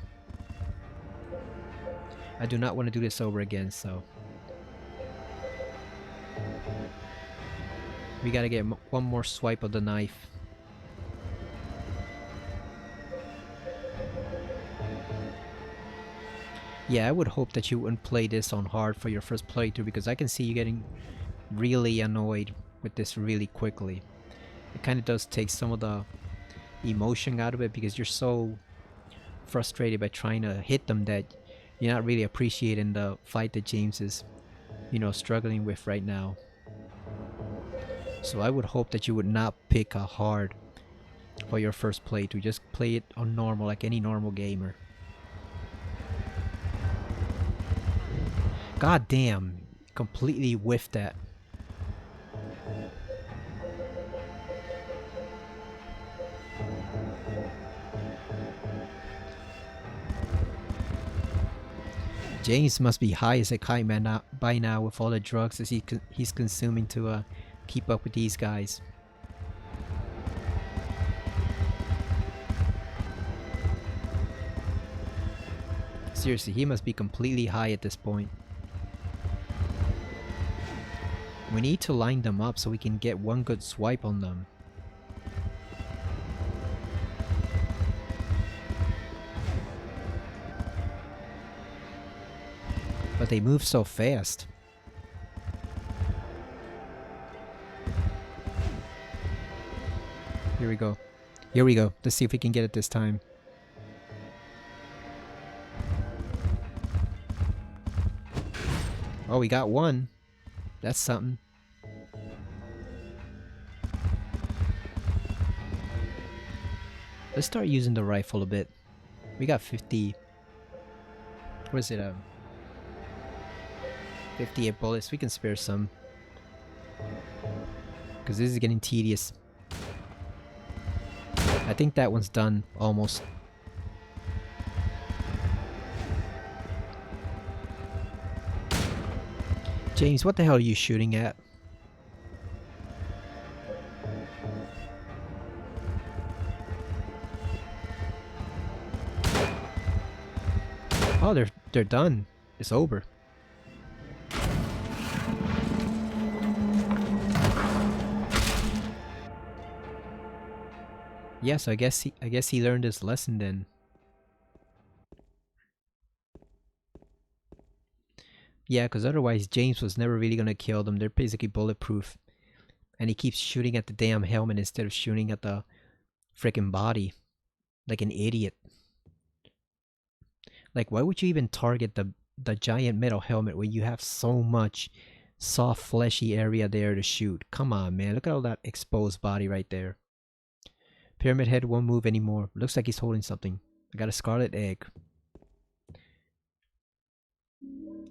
I do not want to do this over again, so... We gotta get one more swipe of the knife. Yeah, I would hope that you wouldn't play this on hard for your first playthrough, because I can see you getting really annoyed with this really quickly. It kind of does take some of the emotion out of it, because you're so frustrated by trying to hit them that you're not really appreciating the fight that James is, you know, struggling with right now. So I would hope that you would not pick a hard for your first playthrough. Just play it on normal, like any normal gamer. God damn, completely whiffed that. James must be high as a kite man by now with all the drugs that he's consuming to keep up with these guys. Seriously, he must be completely high at this point. We need to line them up so we can get one good swipe on them. But they move so fast. Here we go. Here we go. Let's see if we can get it this time. Oh, we got one. That's something. Let's start using the rifle a bit. We got 50... What is it? 58 bullets. We can spare some. Because this is getting tedious. I think that one's done, almost. James, what the hell are you shooting at? Oh, they're done. It's over. Yes, I guess he learned his lesson then. Yeah, because otherwise James was never really gonna kill them. They're basically bulletproof. And he keeps shooting at the damn helmet instead of shooting at the freaking body. Like an idiot. Like, why would you even target the giant metal helmet when you have so much soft fleshy area there to shoot? Come on, man. Look at all that exposed body right there. Pyramid Head won't move anymore. Looks like he's holding something. I got a scarlet egg.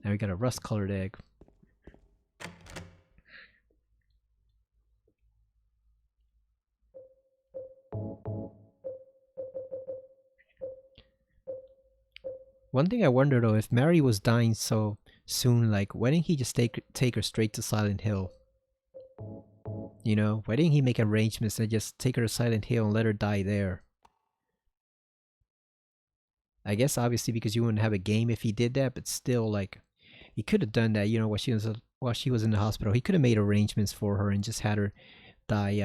Now we got a rust-colored egg. One thing I wonder though, if Mary was dying so soon, like, why didn't he just take her straight to Silent Hill? You know, why didn't he make arrangements and just take her to Silent Hill and let her die there? I guess obviously because you wouldn't have a game if he did that, but still, like, he could have done that, you know, while she was in the hospital. He could have made arrangements for her and just had her die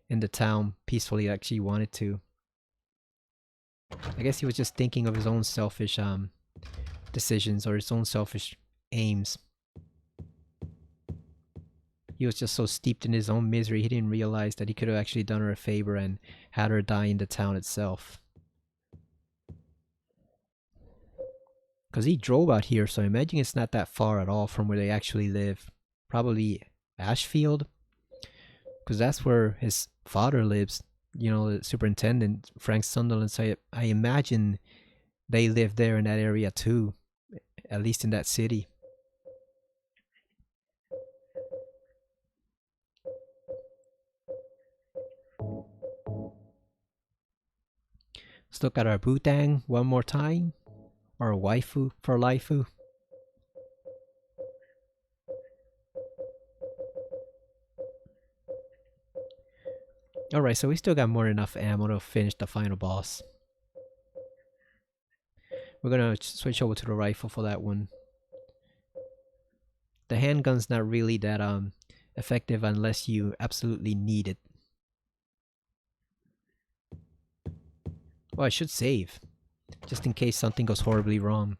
in the town peacefully like she wanted to. I guess he was just thinking of his own selfish decisions or his own selfish aims. he was just so steeped in his own misery, he didn't realize that he could have actually done her a favor and had her die in the town itself. Because he drove out here, so I imagine it's not that far at all from where they actually live. Probably Ashfield, because that's where his father lives, you know, the superintendent, Frank Sunderland. So I imagine they live there in that area too, at least in that city. Let's look at our Butang one more time. Or waifu for laifu. Alright, so we still got more than enough ammo to finish the final boss. We're gonna switch over to the rifle for that one. The handgun's not really that effective unless you absolutely need it. Well, I should save, just in case something goes horribly wrong.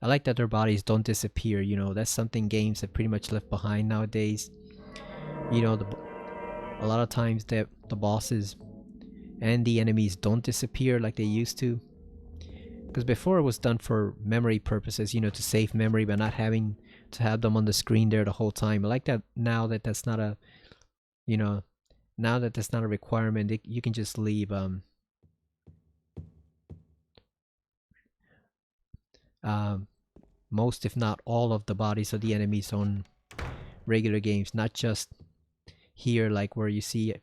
I like that their bodies don't disappear, you know, that's something games have pretty much left behind nowadays. You know, a lot of times the bosses and the enemies don't disappear like they used to. Because before it was done for memory purposes, you know, to save memory but not having to have them on the screen there the whole time. I like that now that that's not a, you know, now that that's not a requirement, you can just leave most if not all of the bodies of the enemies on regular games, not just here like where you see it.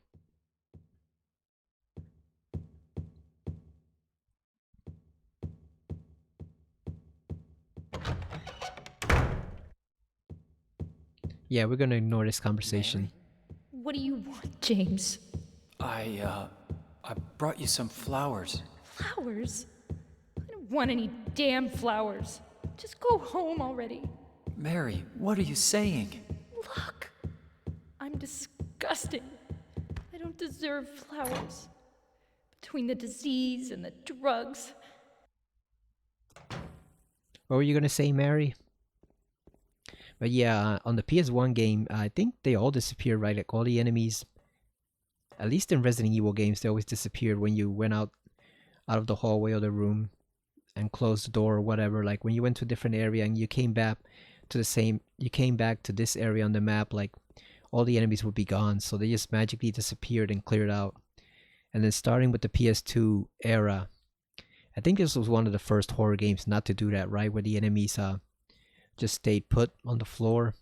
Yeah, we're gonna ignore this conversation. What do you want, James? I brought you some flowers. Flowers? I don't want any damn flowers. Just go home already. Mary, what are you saying? Look, I'm disgusting. I don't deserve flowers. Between the disease and the drugs. What were you gonna say, Mary? But yeah, on the PS1 game, I think they all disappeared, right? Like all the enemies, at least in Resident Evil games, they always disappeared when you went out of the hallway or the room and closed the door or whatever. Like when you went to a different area and you came back to this area on the map, like all the enemies would be gone. So they just magically disappeared and cleared out. And then starting with the PS2 era, I think this was one of the first horror games not to do that, right? Where the enemies just stayed put on the floor.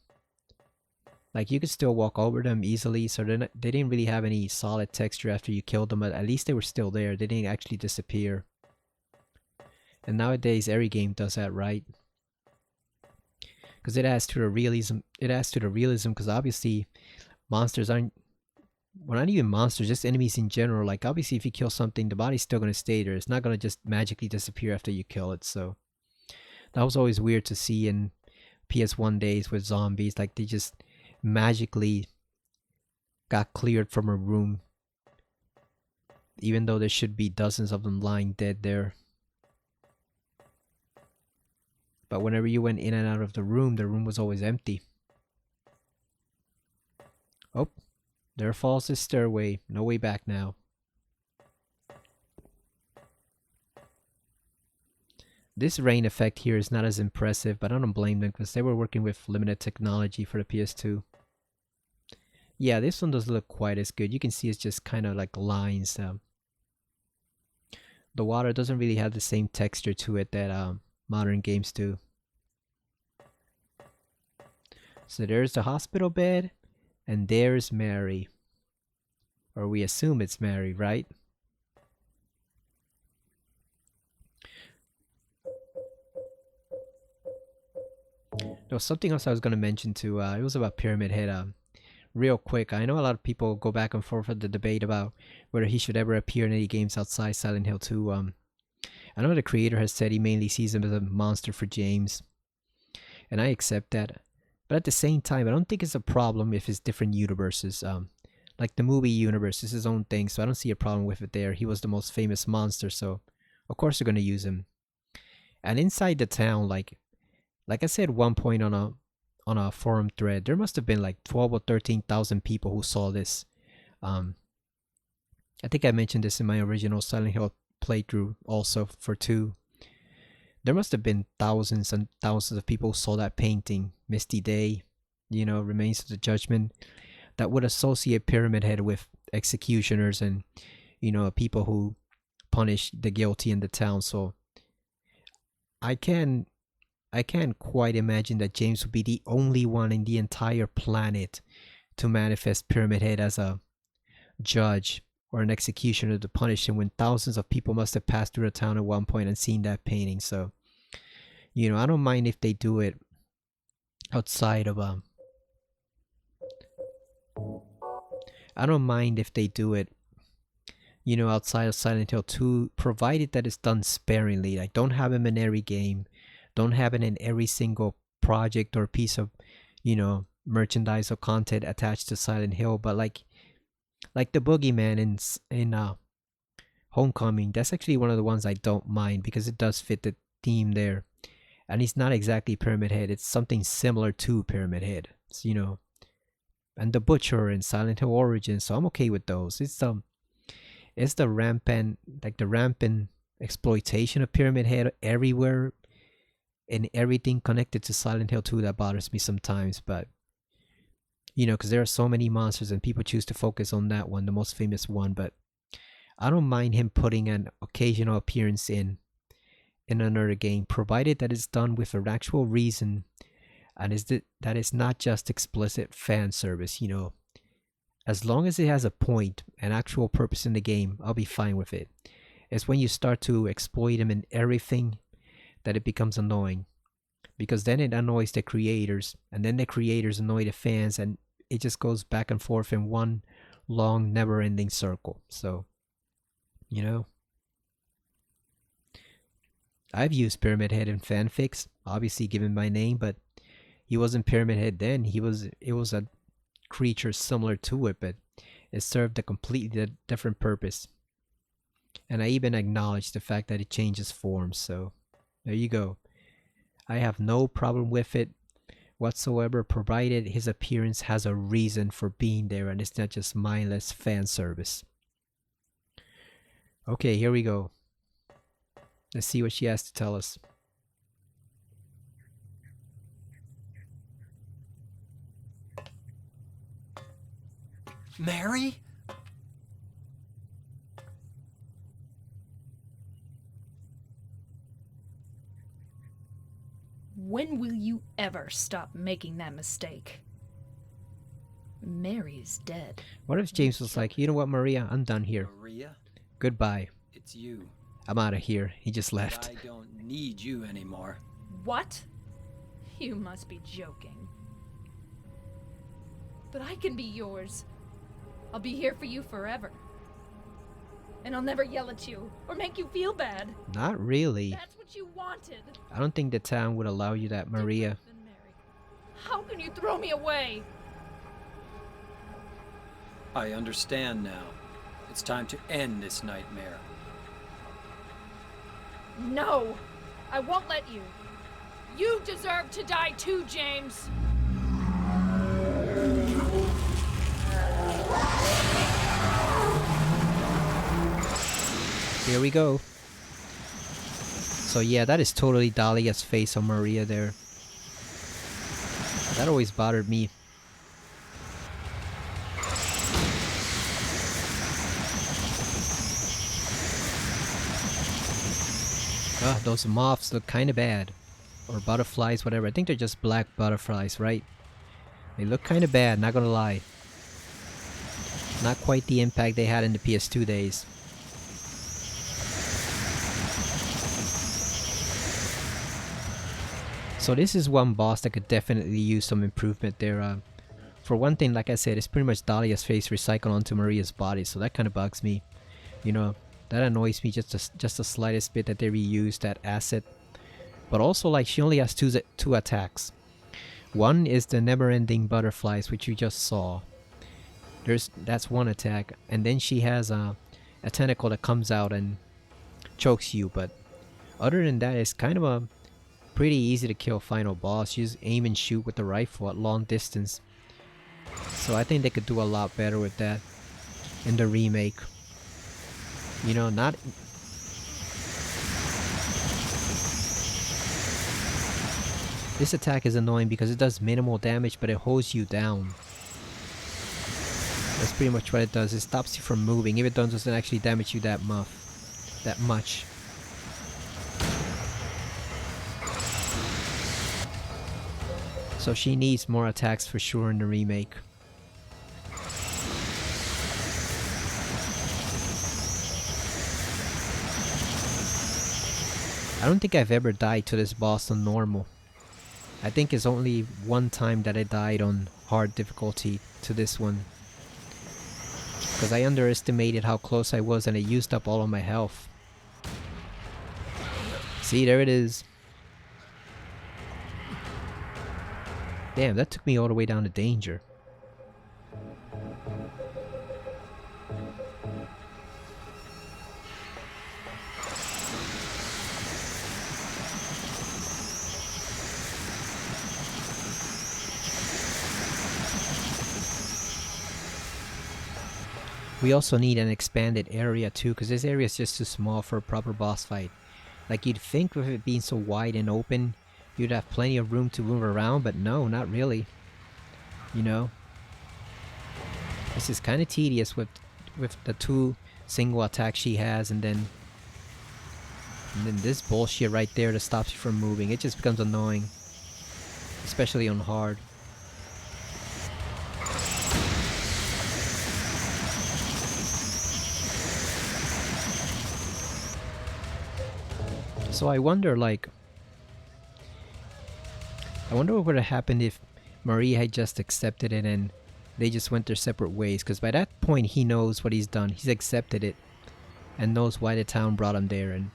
Like you could still walk over them easily, so they didn't really have any solid texture after you killed them, but at least they were still there. They didn't actually disappear. And nowadays every game does that, right? Because it adds to the realism. It adds to the realism because obviously monsters aren't, well, not even monsters, just enemies in general. Like obviously if you kill something, the body's still gonna stay there. It's not gonna just magically disappear after you kill it. So that was always weird to see in PS1 days with zombies. Like they just magically got cleared from a room, even though there should be dozens of them lying dead there. But whenever you went in and out of the room was always empty. Oh, there falls the stairway. No way back now. This rain effect here is not as impressive, but I don't blame them because they were working with limited technology for the PS2. Yeah, this one doesn't look quite as good. You can see it's just kind of like lines. The water doesn't really have the same texture to it that modern games do. So there's the hospital bed, and there's Mary. Or we assume it's Mary, right? There was something else I was going to mention too. It was about Pyramid Head. Real quick, I know a lot of people go back and forth with the debate about whether he should ever appear in any games outside Silent Hill 2. I know the creator has said he mainly sees him as a monster for James, and I accept that. But at the same time, I don't think it's a problem if it's different universes. Like the movie universe is his own thing, so I don't see a problem with it there. He was the most famous monster, so of course they're going to use him. And inside the town, like I said one point on a forum thread, there must have been like 12 or 13,000 people who saw this. I think I mentioned this in my original Silent Hill playthrough also for 2. There must have been thousands and thousands of people who saw that painting, Misty Day, Remains of the Judgment, that would associate Pyramid Head with executioners and, people who punish the guilty in the town. So I can't quite imagine that James would be the only one in the entire planet to manifest Pyramid Head as a judge or an executioner to punish him, when thousands of people must have passed through the town at one point and seen that painting. So, I don't mind if they do it outside of I don't mind if they do it, outside of Silent Hill 2, provided that it's done sparingly. Like, don't have him in every game, don't have it in every single project or piece of, merchandise or content attached to Silent Hill. But like the boogeyman in Homecoming, that's actually one of the ones I don't mind, because it does fit the theme there, and he's not exactly Pyramid Head, it's something similar to Pyramid Head. So, and the Butcher in Silent Hill Origins, so I'm okay with those. It's the rampant exploitation of Pyramid Head everywhere and everything connected to Silent Hill 2 that bothers me sometimes. But because there are so many monsters and people choose to focus on that one, the most famous one. But I don't mind him putting an occasional appearance in another game, provided that it's done with an actual reason, and that it's not just explicit fan service. As long as it has a point, an actual purpose in the game, I'll be fine with it. It's when you start to exploit him in everything that it becomes annoying, because then it annoys the creators, and then the creators annoy the fans, and it just goes back and forth in one long, never-ending circle. So, I've used Pyramid Head in fanfics, obviously given my name, but he wasn't Pyramid Head then. It was a creature similar to it, but it served a completely different purpose. And I even acknowledge the fact that it changes forms. So there you go. I have no problem with it whatsoever, provided his appearance has a reason for being there and it's not just mindless fan service. Okay, here we go. Let's see what she has to tell us. Mary? When will you ever stop making that mistake? Mary's dead. What if James was like, you know what, Maria, I'm done here. Maria? Goodbye. It's you. I'm out of here. He just But left. I don't need you anymore. What? You must be joking. But I can be yours. I'll be here for you forever. And I'll never yell at you or make you feel bad. Not really. That's what you wanted. I don't think the town would allow you that, Maria. Different than Mary. How can you throw me away? I understand now. It's time to end this nightmare. No, I won't let you. You deserve to die too, James. Here we go. So yeah, that is totally Dahlia's face on Maria there. That always bothered me. Those moths look kind of bad. Or butterflies, whatever. I think they're just black butterflies, right? They look kind of bad, not gonna lie. Not quite the impact they had in the PS2 days. So this is one boss that could definitely use some improvement there. For one thing, like I said, it's pretty much Dahlia's face recycled onto Maria's body, so that kind of bugs me. That annoys me just the slightest bit that they reused that asset. But also, like, she only has two attacks. One is the never-ending butterflies, which you just saw. That's one attack, and then she has a tentacle that comes out and chokes you. But Other than that, it's kind of a pretty easy to kill final boss. You just aim and shoot with the rifle at long distance. So I think they could do a lot better with that in the remake. You know, not... This attack is annoying because it does minimal damage, but it holds you down. That's pretty much what it does. It stops you from moving. If it doesn't actually damage you that much. So she needs more attacks for sure in the remake. I don't think I've ever died to this boss on normal. I think it's only one time that I died on hard difficulty to this one. Because I underestimated how close I was and it used up all of my health. See, there it is. Damn, that took me all the way down to danger. We also need an expanded area too, because this area is just too small for a proper boss fight. Like, you'd think with it being so wide and open, you'd have plenty of room to move around, but no, not really. You know? This is kind of tedious with the 2 single attacks she has, and then this bullshit right there that stops you from moving. It just becomes annoying. Especially on hard. So I wonder, like... I wonder what would have happened if Maria had just accepted it and they just went their separate ways. Because by that point he knows what he's done. He's accepted it. And knows why the town brought him there. And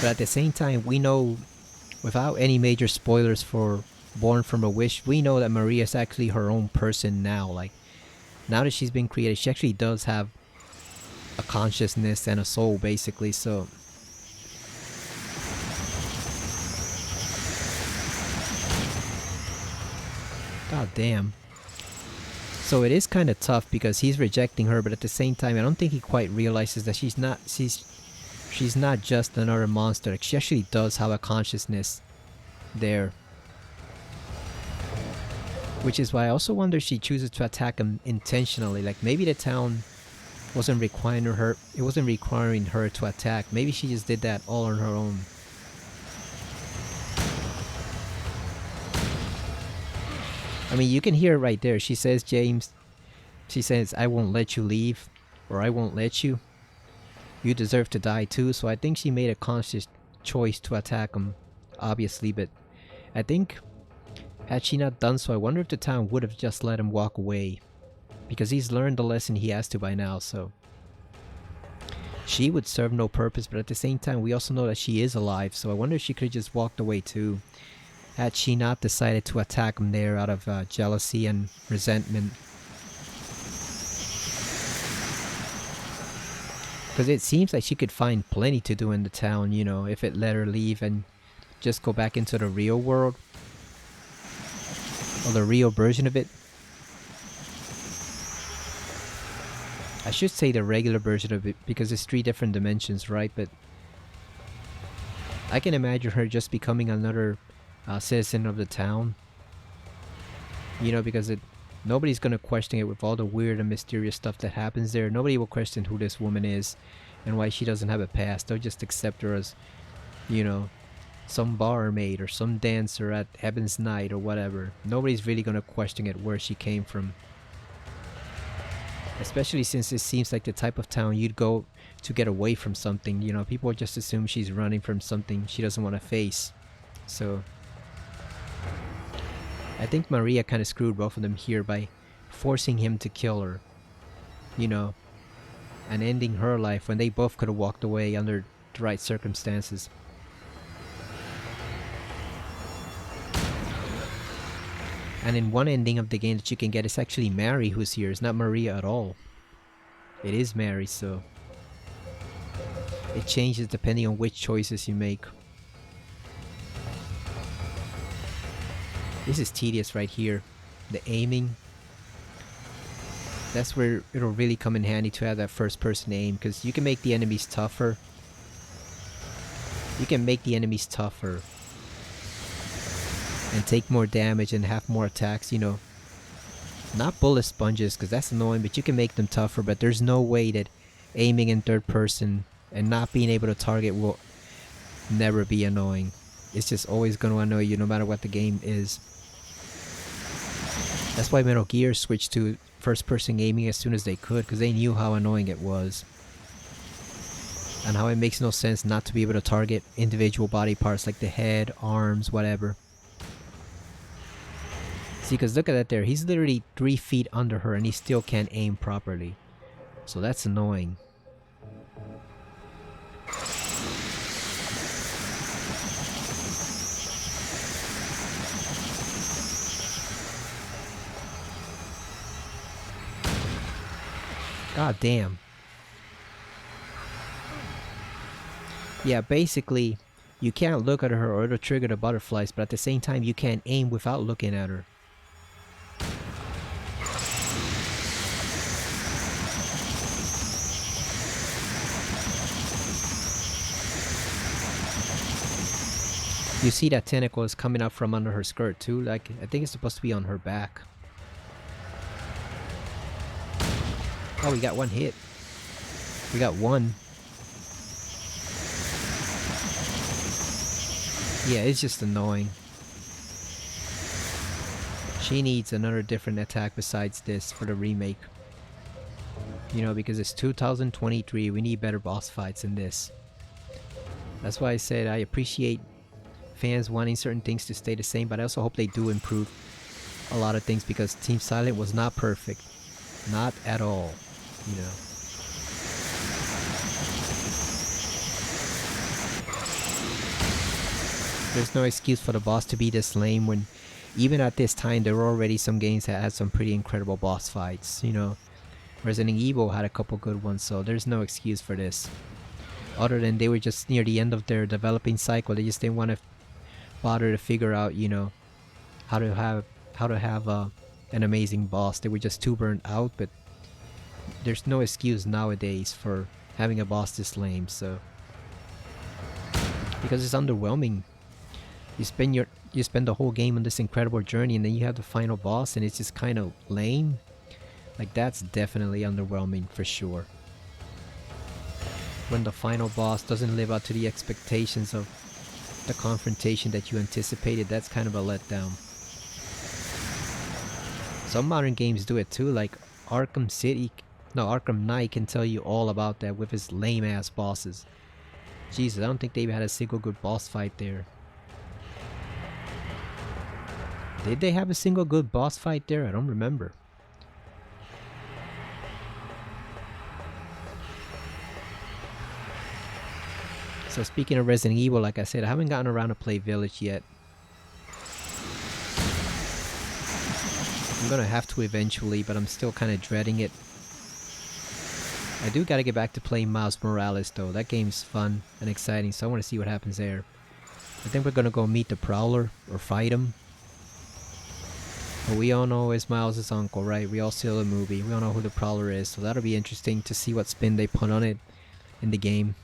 but at the same time, we know, without any major spoilers for Born from a Wish, we know that Maria is actually her own person now. Like, now that she's been created, she actually does have a consciousness and a soul, basically. So god damn. So it is kind of tough because he's rejecting her, but at the same time I don't think he quite realizes that she's not just another monster. Like, she actually does have a consciousness there. Which is why I also wonder if she chooses to attack him intentionally. Like, maybe the town wasn't requiring her to attack. Maybe she just did that all on her own. I mean, you can hear it right there. She says, I won't let you leave, or I won't let you. You deserve to die too. So I think she made a conscious choice to attack him, obviously, but I think had she not done so, I wonder if the town would have just let him walk away. Because he's learned the lesson he has to by now, so she would serve no purpose, but at the same time we also know that she is alive, so I wonder if she could have just walked away too, had she not decided to attack him there out of jealousy and resentment. Because it seems like she could find plenty to do in the town, you know, if it let her leave and just go back into the real world. Or the real version of it. I should say the regular version of it because it's 3 different dimensions, right? But I can imagine her just becoming another citizen of the town. You know, because nobody's gonna question it with all the weird and mysterious stuff that happens there. Nobody will question who this woman is and why she doesn't have a past. They'll just accept her as, you know, some barmaid or some dancer at Heaven's Night or whatever. Nobody's really gonna question it where she came from. Especially since it seems like the type of town you'd go to get away from something. You know, people just assume she's running from something she doesn't want to face. So I think Maria kind of screwed both of them here by forcing him to kill her. You know, and ending her life when they both could have walked away under the right circumstances. And in one ending of the game that you can get, it's actually Mary who's here. It's not Maria at all. It is Mary, so... It changes depending on which choices you make. This is tedious right here. The aiming. That's where it'll really come in handy to have that first person aim, because you can make the enemies tougher. You can make the enemies tougher and take more damage and have more attacks, you know. Not bullet sponges, because that's annoying, but you can make them tougher. But there's no way that aiming in third person and not being able to target will never be annoying. It's just always going to annoy you no matter what the game is. That's why Metal Gear switched to first person aiming as soon as they could, because they knew how annoying it was. And how it makes no sense not to be able to target individual body parts like the head, arms, whatever. See, because look at that there. He's literally 3 feet under her and he still can't aim properly. So that's annoying. God damn. Yeah, basically, you can't look at her or it'll trigger the butterflies, but at the same time, you can't aim without looking at her. You see that tentacle is coming up from under her skirt too, like, I think it's supposed to be on her back. Oh, we got one hit. We got one. Yeah, it's just annoying. She needs another different attack besides this for the remake. You know, because it's 2023, we need better boss fights than this. That's why I said I appreciate fans wanting certain things to stay the same, but I also hope they do improve a lot of things, because Team Silent was not perfect. Not at all, you know. There's no excuse for the boss to be this lame when even at this time there were already some games that had some pretty incredible boss fights, you know. Resident Evil had a couple good ones, so there's no excuse for this. Other than they were just near the end of their developing cycle, they just didn't want to bother to figure out, you know, how to have an amazing boss. They were just too burnt out, but there's no excuse nowadays for having a boss this lame, so. Because it's underwhelming. You spend the whole game on this incredible journey and then you have the final boss and it's just kind of lame. Like, that's definitely underwhelming for sure. When the final boss doesn't live up to the expectations of the confrontation that you anticipated, that's kind of a letdown. Some modern games do it too, like Arkham Knight can tell you all about that with his lame ass bosses. Jesus, I don't think they even had a single good boss fight there. Did they have a single good boss fight there? I don't remember. So speaking of Resident Evil, like I said, I haven't gotten around to play Village yet. I'm gonna have to eventually, but I'm still kind of dreading it. I do gotta get back to playing Miles Morales though. That game's fun and exciting, so I want to see what happens there. I think we're gonna go meet the Prowler or fight him. But we all know it's Miles' uncle, right? We all saw the movie. We all know who the Prowler is, so that'll be interesting to see what spin they put on it in the game.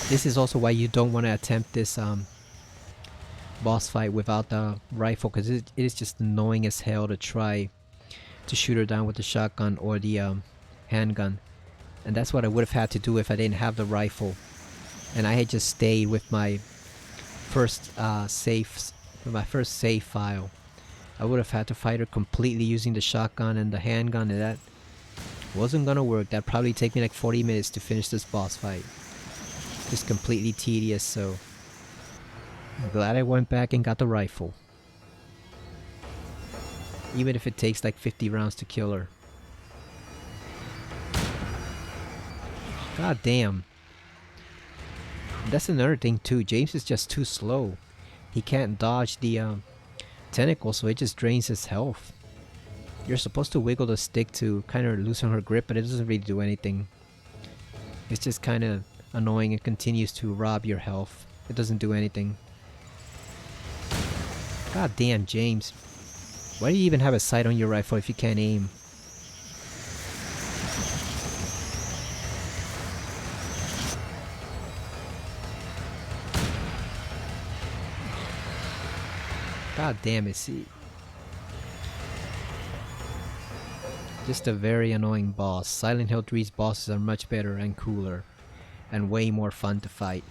This is also why you don't want to attempt this boss fight without the rifle, because it is just annoying as hell to try to shoot her down with the shotgun or the handgun. And that's what I would have had to do if I didn't have the rifle and I had just stayed with my first save file. I would have had to fight her completely using the shotgun and the handgun, and that wasn't gonna work. That'd probably take me like 40 minutes to finish this boss fight. Just completely tedious, so I'm glad I went back and got the rifle. Even if it takes like 50 rounds to kill her. God damn. That's another thing too. James is just too slow. He can't dodge the tentacle, so it just drains his health. You're supposed to wiggle the stick to kind of loosen her grip, but it doesn't really do anything. It's just kind of annoying and continues to rob your health. It doesn't do anything. God damn, James. Why do you even have a sight on your rifle if you can't aim? God damn it, see. Just a very annoying boss. Silent Hill 3's bosses are much better and cooler. And way more fun to fight.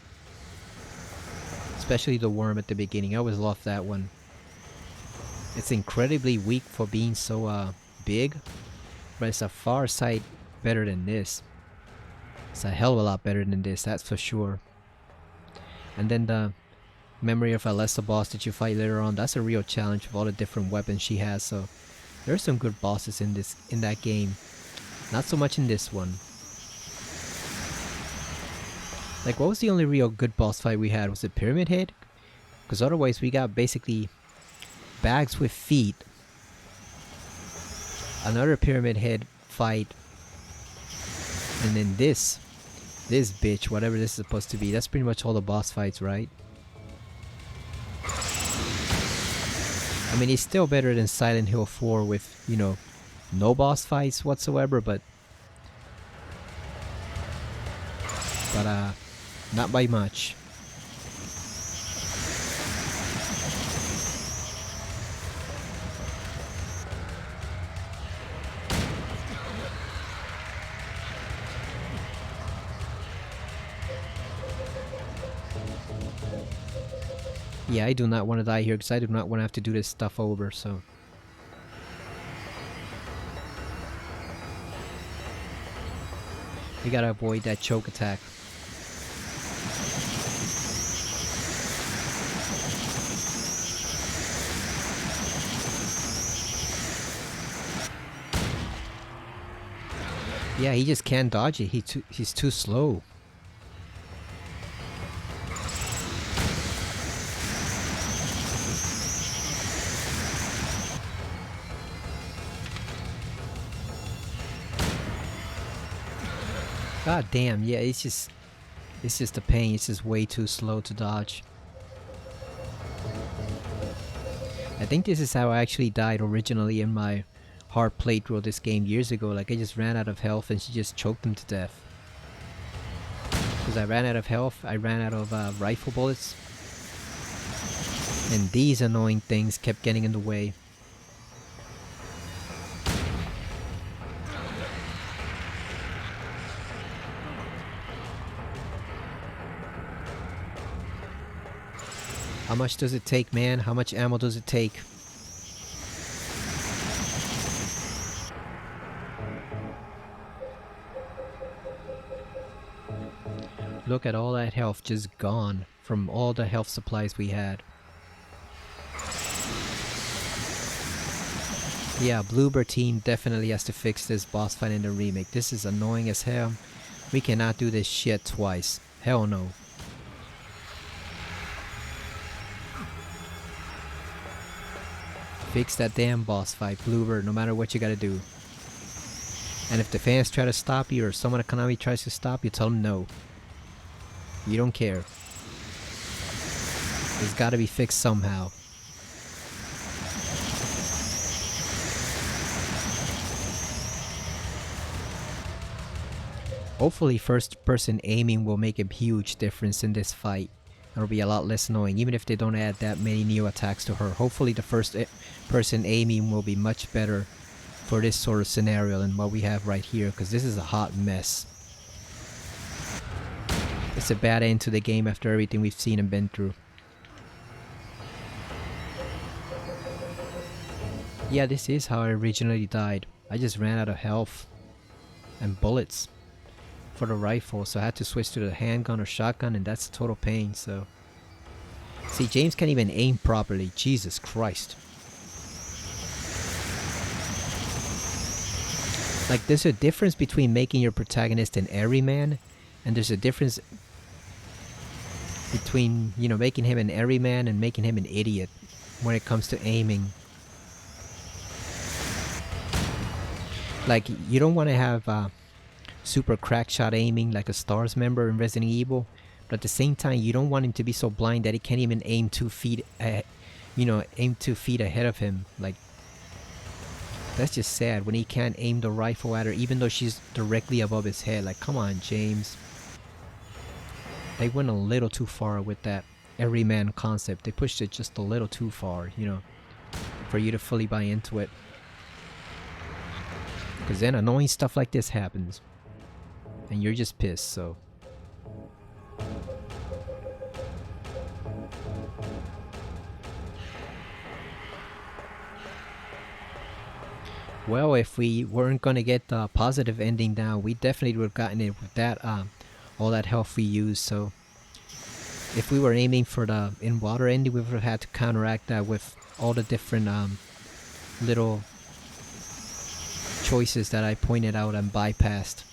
Especially the worm at the beginning. I always loved that one. It's incredibly weak for being so big. But it's a far sight better than this. It's a hell of a lot better than this, that's for sure. And then the Memory of Alessa boss that you fight later on, that's a real challenge with all the different weapons she has. So there's some good bosses in that game. Not so much in this one. Like, what was the only real good boss fight we had? Was it Pyramid Head? Because otherwise we got basically bags with feet, another Pyramid Head fight, and then this bitch, whatever this is supposed to be. That's pretty much all the boss fights, right? I mean, it's still better than Silent Hill 4 with, you know, no boss fights whatsoever, but not by much. Yeah, I do not want to die here because I do not want to have to do this stuff over, so. We gotta avoid that choke attack. Yeah, he just can't dodge it. He's too slow. God damn, yeah, it's just a pain. It's just way too slow to dodge. I think this is how I actually died originally in my hard playthrough of this game years ago. Like, I just ran out of health and she just choked him to death. Because I ran out of health, I ran out of rifle bullets. And these annoying things kept getting in the way. How much does it take, man? How much ammo does it take? Look at all that health just gone from all the health supplies we had. Yeah, Bloober team definitely has to fix this boss fight in the remake. This is annoying as hell. We cannot do this shit twice. Hell no. Fix that damn boss fight, Bloober, no matter what you gotta do. And if the fans try to stop you or someone at Konami tries to stop you, tell them no. You don't care. It's gotta be fixed somehow. Hopefully first person aiming will make a huge difference in this fight. It'll be a lot less annoying, even if they don't add that many new attacks to her. Hopefully the first person aiming will be much better for this sort of scenario than what we have right here, because this is a hot mess. It's a bad end to the game after everything we've seen and been through. Yeah, this is how I originally died. I just ran out of health and bullets for the rifle, so I had to switch to the handgun or shotgun, and that's a total pain. So see, James can't even aim properly. Jesus Christ. Like, there's a difference between making your protagonist an everyman, and there's a difference between, you know, making him an everyman and making him an idiot when it comes to aiming. Like, you don't want to have super crack shot aiming like a Stars member in Resident Evil, but at the same time, you don't want him to be so blind that he can't even aim 2 feet, aim 2 feet ahead of him. Like, that's just sad when he can't aim the rifle at her, even though she's directly above his head. Like, come on, James. They went a little too far with that everyman concept. They pushed it just a little too far, you know, for you to fully buy into it. Because then annoying stuff like this happens. And you're just pissed, so. Well, if we weren't gonna get the positive ending now, we definitely would have gotten it with that, all that health we used. So, if we were aiming for the in-water ending, we would have had to counteract that with all the different little choices that I pointed out and bypassed.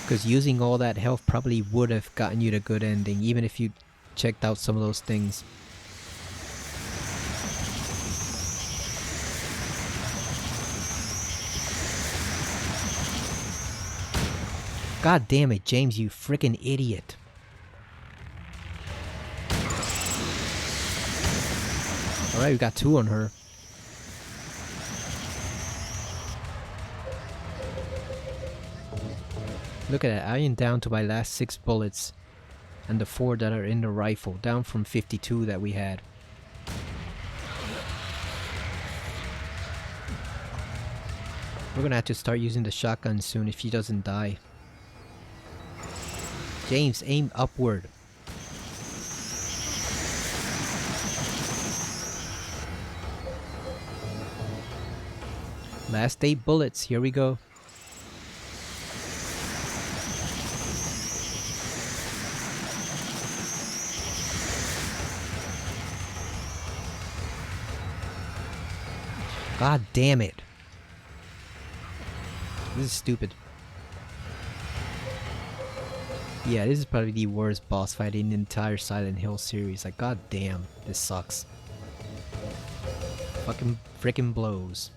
Because using all that health probably would have gotten you the good ending, even if you checked out some of those things. God damn it, James, you freaking idiot. Alright, we got 2 on her. Look at that, I am down to my last 6 bullets. And the 4 that are in the rifle, down from 52 that we had. We're gonna have to start using the shotgun soon if she doesn't die. James, aim upward. Last 8 bullets, here we go. God damn it. This is stupid. Yeah, this is probably the worst boss fight in the entire Silent Hill series. Like, god damn, this sucks. Fucking freaking blows.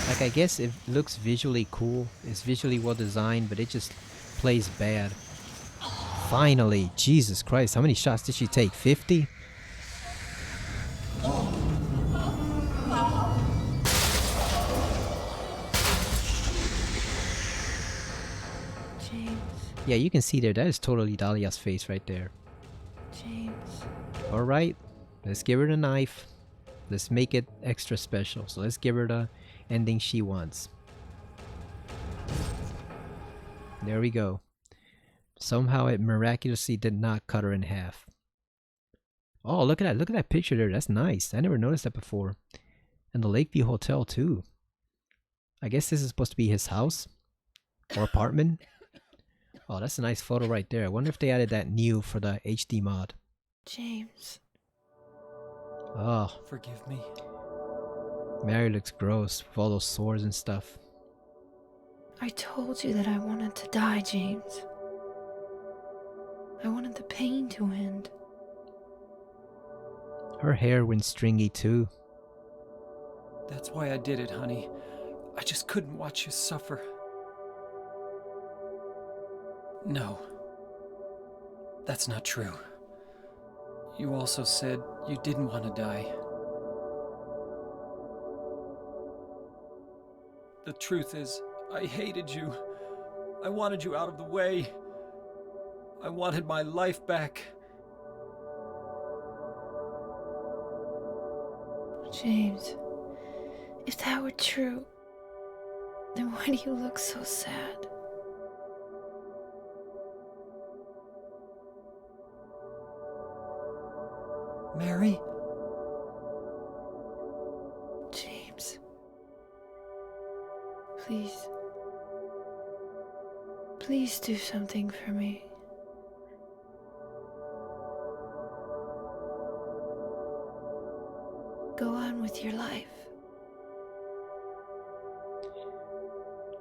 Like, I guess it looks visually cool. It's visually well designed, but it just plays bad. Finally! Jesus Christ, how many shots did she take? 50? Yeah, you can see there, that is totally Dahlia's face right there. James. Alright, let's give her the knife. Let's make it extra special. So let's give her the ending she wants. There we go. Somehow it miraculously did not cut her in half. Oh, look at that picture there. That's nice. I never noticed that before. And the Lakeview Hotel too. I guess this is supposed to be his house or apartment. Oh, that's a nice photo right there. I wonder if they added that new for the HD mod. James. Oh. Forgive me. Mary looks gross with all those sores and stuff. I told you that I wanted to die, James. I wanted the pain to end. Her hair went stringy too. That's why I did it, honey. I just couldn't watch you suffer. No. That's not true. You also said you didn't want to die. The truth is, I hated you. I wanted you out of the way. I wanted my life back. James, if that were true, then why do you look so sad? Mary? James. Please. Please do something for me. Go on with your life.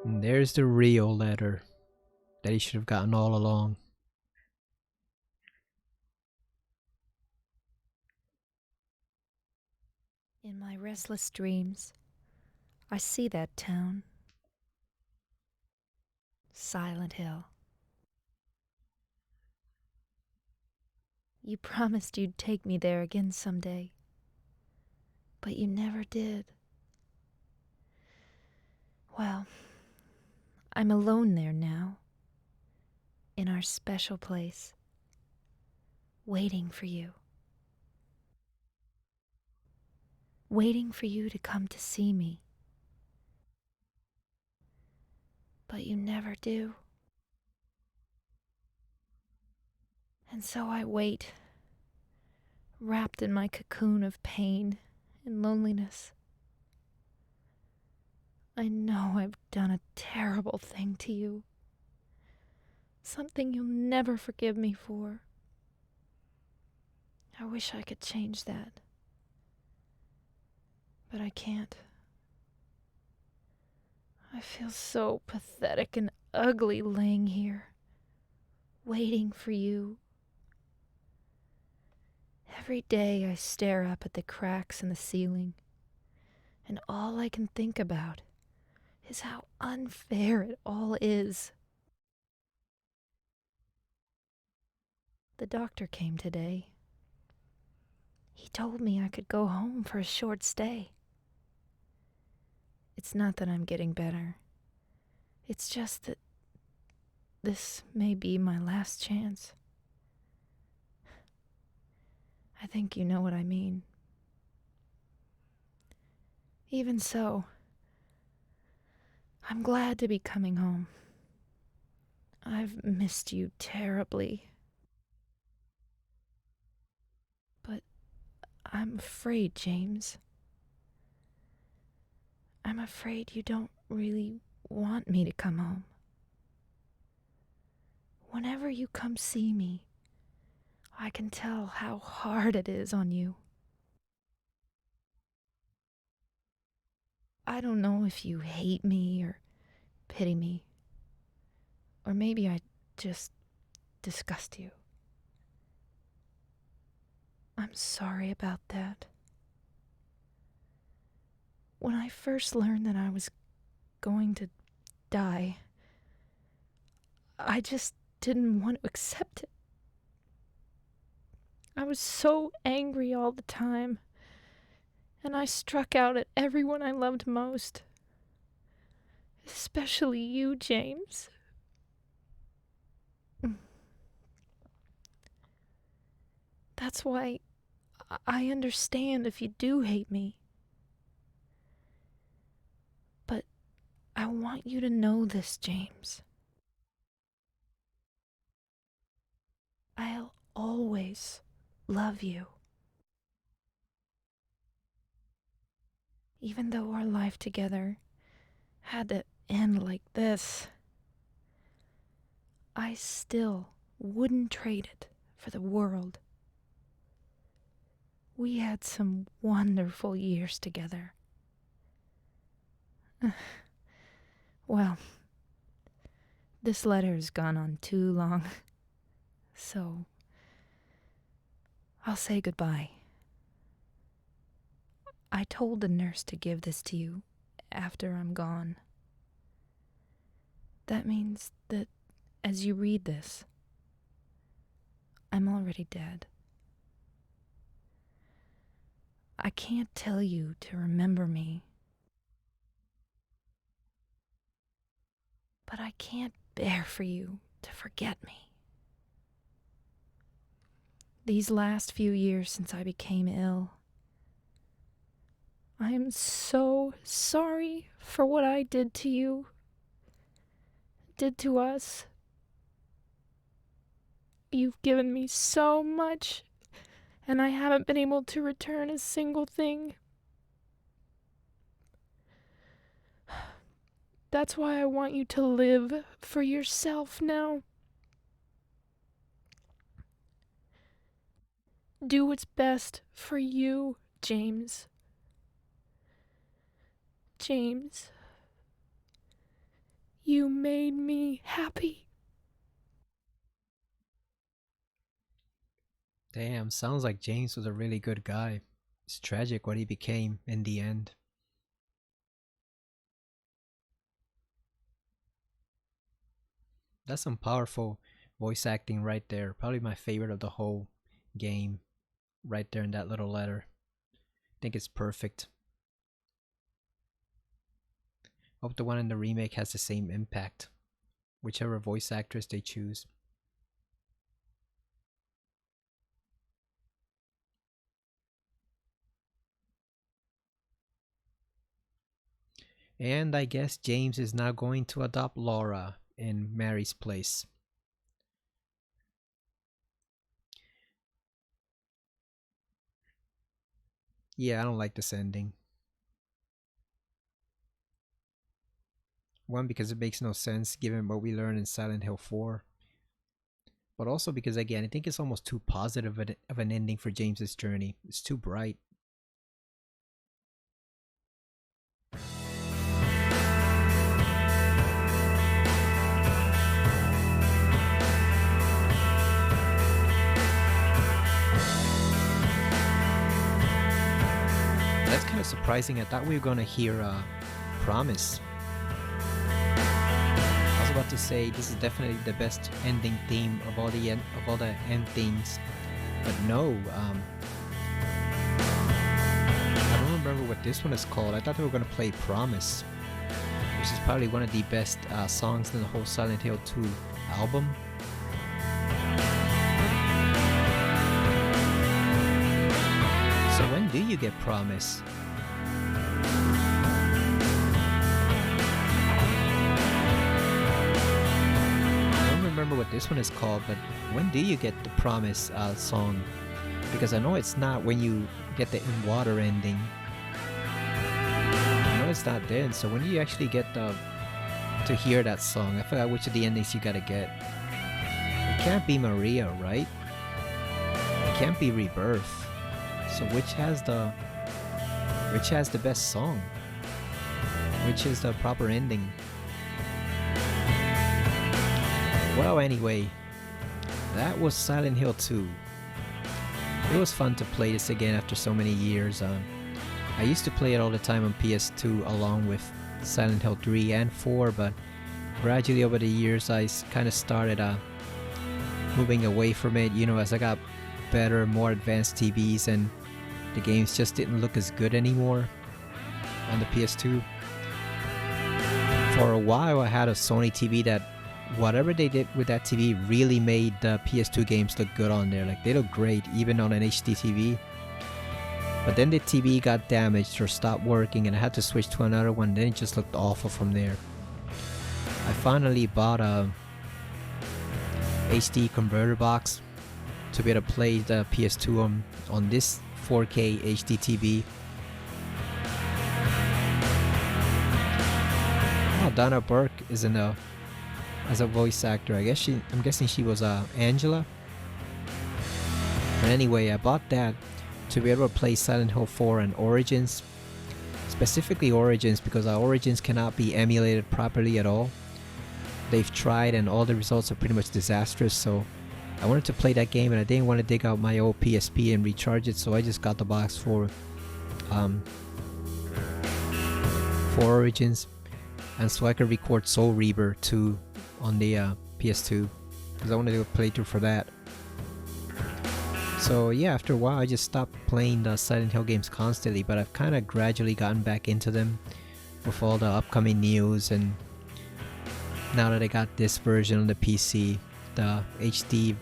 And there's the real letter that he should have gotten all along. restless dreams, I see that town. Silent Hill. You promised you'd take me there again someday, but you never did. Well, I'm alone there now, in our special place, waiting for you. Waiting for you to come to see me. But you never do. And so I wait, wrapped in my cocoon of pain and loneliness. I know I've done a terrible thing to you. Something you'll never forgive me for. I wish I could change that. But I can't. I feel so pathetic and ugly laying here, waiting for you. Every day I stare up at the cracks in the ceiling, and all I can think about is how unfair it all is. The doctor came today. He told me I could go home for a short stay. It's not that I'm getting better. It's just that this may be my last chance. I think you know what I mean. Even so, I'm glad to be coming home. I've missed you terribly. But I'm afraid, James. I'm afraid you don't really want me to come home. Whenever you come see me, I can tell how hard it is on you. I don't know if you hate me or pity me, or maybe I just disgust you. I'm sorry about that. When I first learned that I was going to die, I just didn't want to accept it. I was so angry all the time, and I struck out at everyone I loved most. Especially you, James. That's why I understand if you do hate me. But I want you to know this, James. I'll always love you. Even though our life together had to end like this, I still wouldn't trade it for the world. We had some wonderful years together. Well, this letter has gone on too long, so I'll say goodbye. I told the nurse to give this to you after I'm gone. That means that as you read this, I'm already dead. I can't tell you to remember me, but I can't bear for you to forget me. These last few years since I became ill, I am so sorry for what I did to you, did to us. You've given me so much, and I haven't been able to return a single thing. That's why I want you to live for yourself now. Do what's best for you, James. James, you made me happy. Damn, sounds like James was a really good guy. It's tragic what he became in the end. That's some powerful voice acting right there. Probably my favorite of the whole game. Right there in that little letter. I think it's perfect. Hope the one in the remake has the same impact. Whichever voice actress they choose. And I guess James is now going to adopt Laura in Mary's place. Yeah, I don't like this ending. One, because it makes no sense given what we learned in Silent Hill 4. But also because, again, I think it's almost too positive of an ending for James's journey. It's too bright. That's kind of surprising. I thought we were going to hear Promise. I was about to say this is definitely the best ending theme of all the end themes, but no. I don't remember what this one is called. I thought they were going to play Promise, which is probably one of the best songs in the whole Silent Hill 2 album. So when do you get Promise? Remember what this one is called, but when do you get the Promise song? Because I know it's not when you get the In Water ending. I know it's not then, so when do you actually get to hear that song? I forgot which of the endings you gotta get. It can't be Maria, right? It can't be Rebirth. So which has the best song? Which is the proper ending? Well, anyway, that was Silent Hill 2. It was fun to play this again after so many years. I used to play it all the time on PS2 along with Silent Hill 3 and 4, but gradually over the years I kind of started moving away from it, you know, as I got better, more advanced TVs, and the games just didn't look as good anymore on the PS2. For a while I had a Sony TV that whatever they did with that TV really made the PS2 games look good on there. Like, they look great even on an HD TV. But then the TV got damaged or stopped working and I had to switch to another one. Then it just looked awful from there. I finally bought a HD converter box to be able to play the PS2 on this 4K HD TV. Oh, Donna Burke is in as a voice actor. I'm guessing she was Angela. But anyway, I bought that to be able to play Silent Hill 4 and Origins. Specifically Origins, because our Origins cannot be emulated properly at all. They've tried and all the results are pretty much disastrous, so I wanted to play that game and I didn't want to dig out my old PSP and recharge it, so I just got the box for Origins, and so I could record Soul Reaver 2 on the PS2, because I wanted to do a playthrough for that. So yeah, after a while I just stopped playing the Silent Hill games constantly, but I've kind of gradually gotten back into them with all the upcoming news, and now that I got this version on the PC, the HD,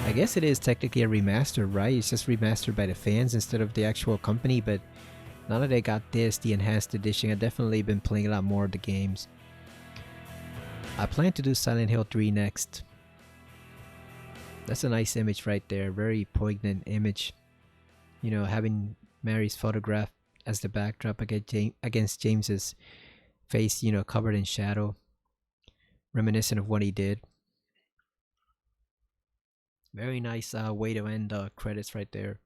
I guess it is technically a remaster, right? It's just remastered by the fans instead of the actual company, but now that I got this, the enhanced edition, I've definitely been playing a lot more of the games. I plan to do Silent Hill 3 next. That's a nice image right there, very poignant image. You know, having Mary's photograph as the backdrop against James's face, you know, covered in shadow. Reminiscent of what he did. Very nice way to end the credits right there.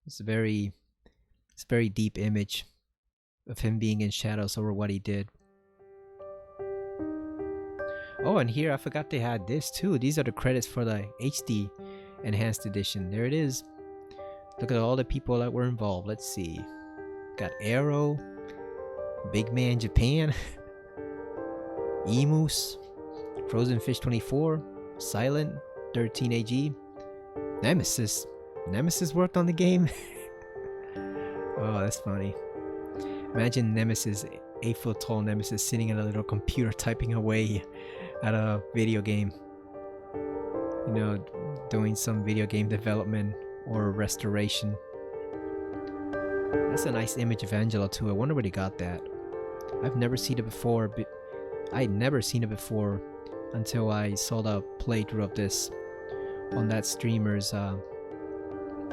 It's a very deep image of him being in shadows over what he did. Oh, and here I forgot they had this too. These are the credits for the HD enhanced edition. There it is. Look at all the people that were involved. Let's see. Got Arrow, Big Man Japan, Emus, Frozen Fish 24, Silent, 13AG, Nemesis. Nemesis worked on the game? Oh, that's funny. Imagine Nemesis, 8-foot tall Nemesis, sitting at a little computer typing away at a video game. You know, doing some video game development or restoration. That's a nice image of Angela too. I wonder where they got that. I've never seen it before, but I'd never seen it before until I saw the playthrough of this on that streamer's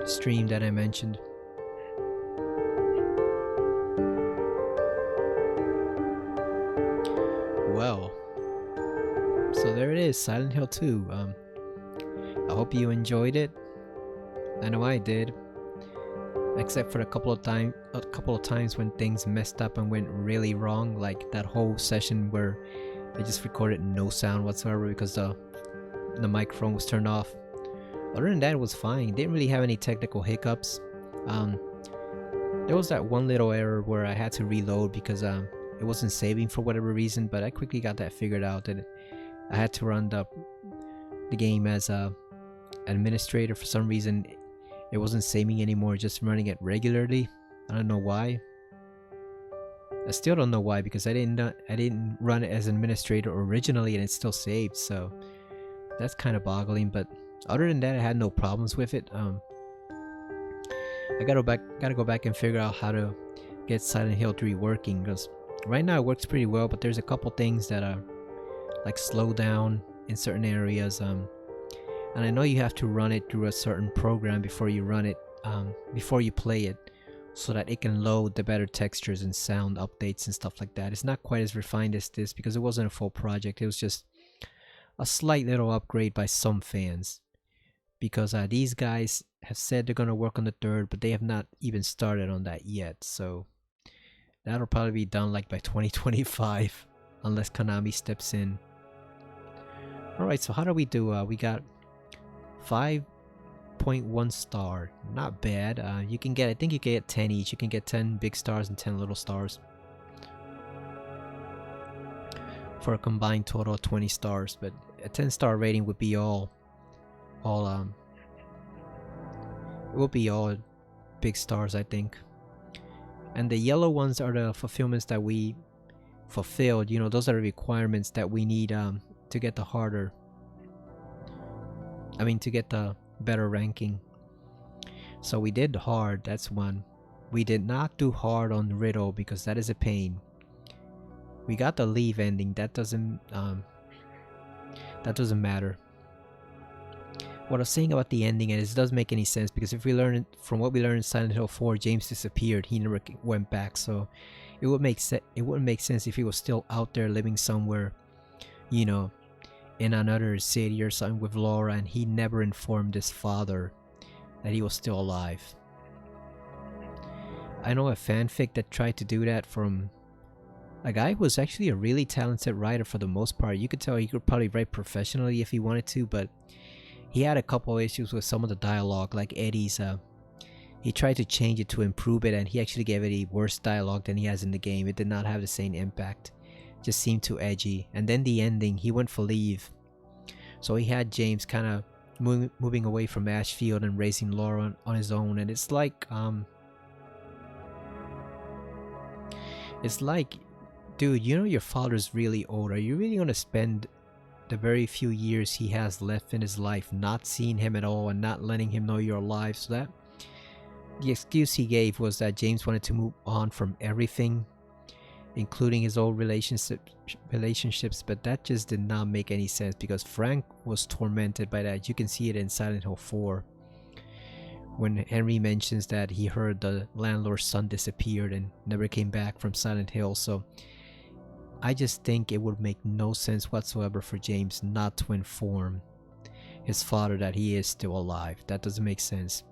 stream that I mentioned. Well, so there it is, Silent Hill 2. I hope you enjoyed it. I know I did, except for a couple of times when things messed up and went really wrong, like that whole session where I just recorded no sound whatsoever because the microphone was turned off. Other than that, it was fine. Didn't really have any technical hiccups. There was that one little error where I had to reload because it wasn't saving for whatever reason, but I quickly got that figured out. That I had to run the game as a administrator. For some reason, it wasn't saving anymore, just running it regularly. I don't know why. I still don't know why, because I didn't run it as an administrator originally and it still saved, so that's kind of boggling. But other than that, I had no problems with it. I gotta go back and figure out how to get Silent Hill 3 working, because right now it works pretty well, but there's a couple things that are like slow down in certain areas. And I know you have to run it through a certain program before you run it, before you play it, so that it can load the better textures and sound updates and stuff like that. It's not quite as refined as this because it wasn't a full project. It was just a slight little upgrade by some fans, because these guys have said they're gonna work on the third, but they have not even started on that yet. So that'll probably be done like by 2025, unless Konami steps in. Alright, so how do we do? We got 5.1 star. Not bad. You can get, I think you get 10 each. You can get 10 big stars and 10 little stars, for a combined total of 20 stars. But a 10-star rating would be all it will be all big stars, I think. And the yellow ones are the fulfillments that we fulfilled. You know, those are the requirements that we need to get the harder, I mean, to get the better ranking. So we did hard, that's one. We did not do hard on Riddle because that is a pain. We got the leave ending. That doesn't matter. What I was saying about the ending is it doesn't make any sense, because if we learn it from what we learned in Silent Hill 4, James disappeared. He never went back. So it would make it wouldn't make sense if he was still out there living somewhere, you know, in another city or something with Laura, and he never informed his father that he was still alive. I know a fanfic that tried to do that from a guy who was actually a really talented writer for the most part. You could tell he could probably write professionally if he wanted to, but he had a couple issues with some of the dialogue, like Eddie's. He tried to change it to improve it, and he actually gave Eddie worse dialogue than he has in the game. It did not have the same impact. Just seemed too edgy. And then the ending, he went for leave. So he had James kind of moving away from Ashfield and raising Laura on his own. And it's like, dude, you know your father's really old. Are you really going to spend the very few years he has left in his life not seeing him at all and not letting him know you're alive? So that the excuse he gave was that James wanted to move on from everything, including his old relationships, but that just did not make any sense, because Frank was tormented by that. You can see it in Silent Hill 4 when Henry mentions that he heard the landlord's son disappeared and never came back from Silent Hill. So I just think it would make no sense whatsoever for James not to inform his father that he is still alive. That doesn't make sense.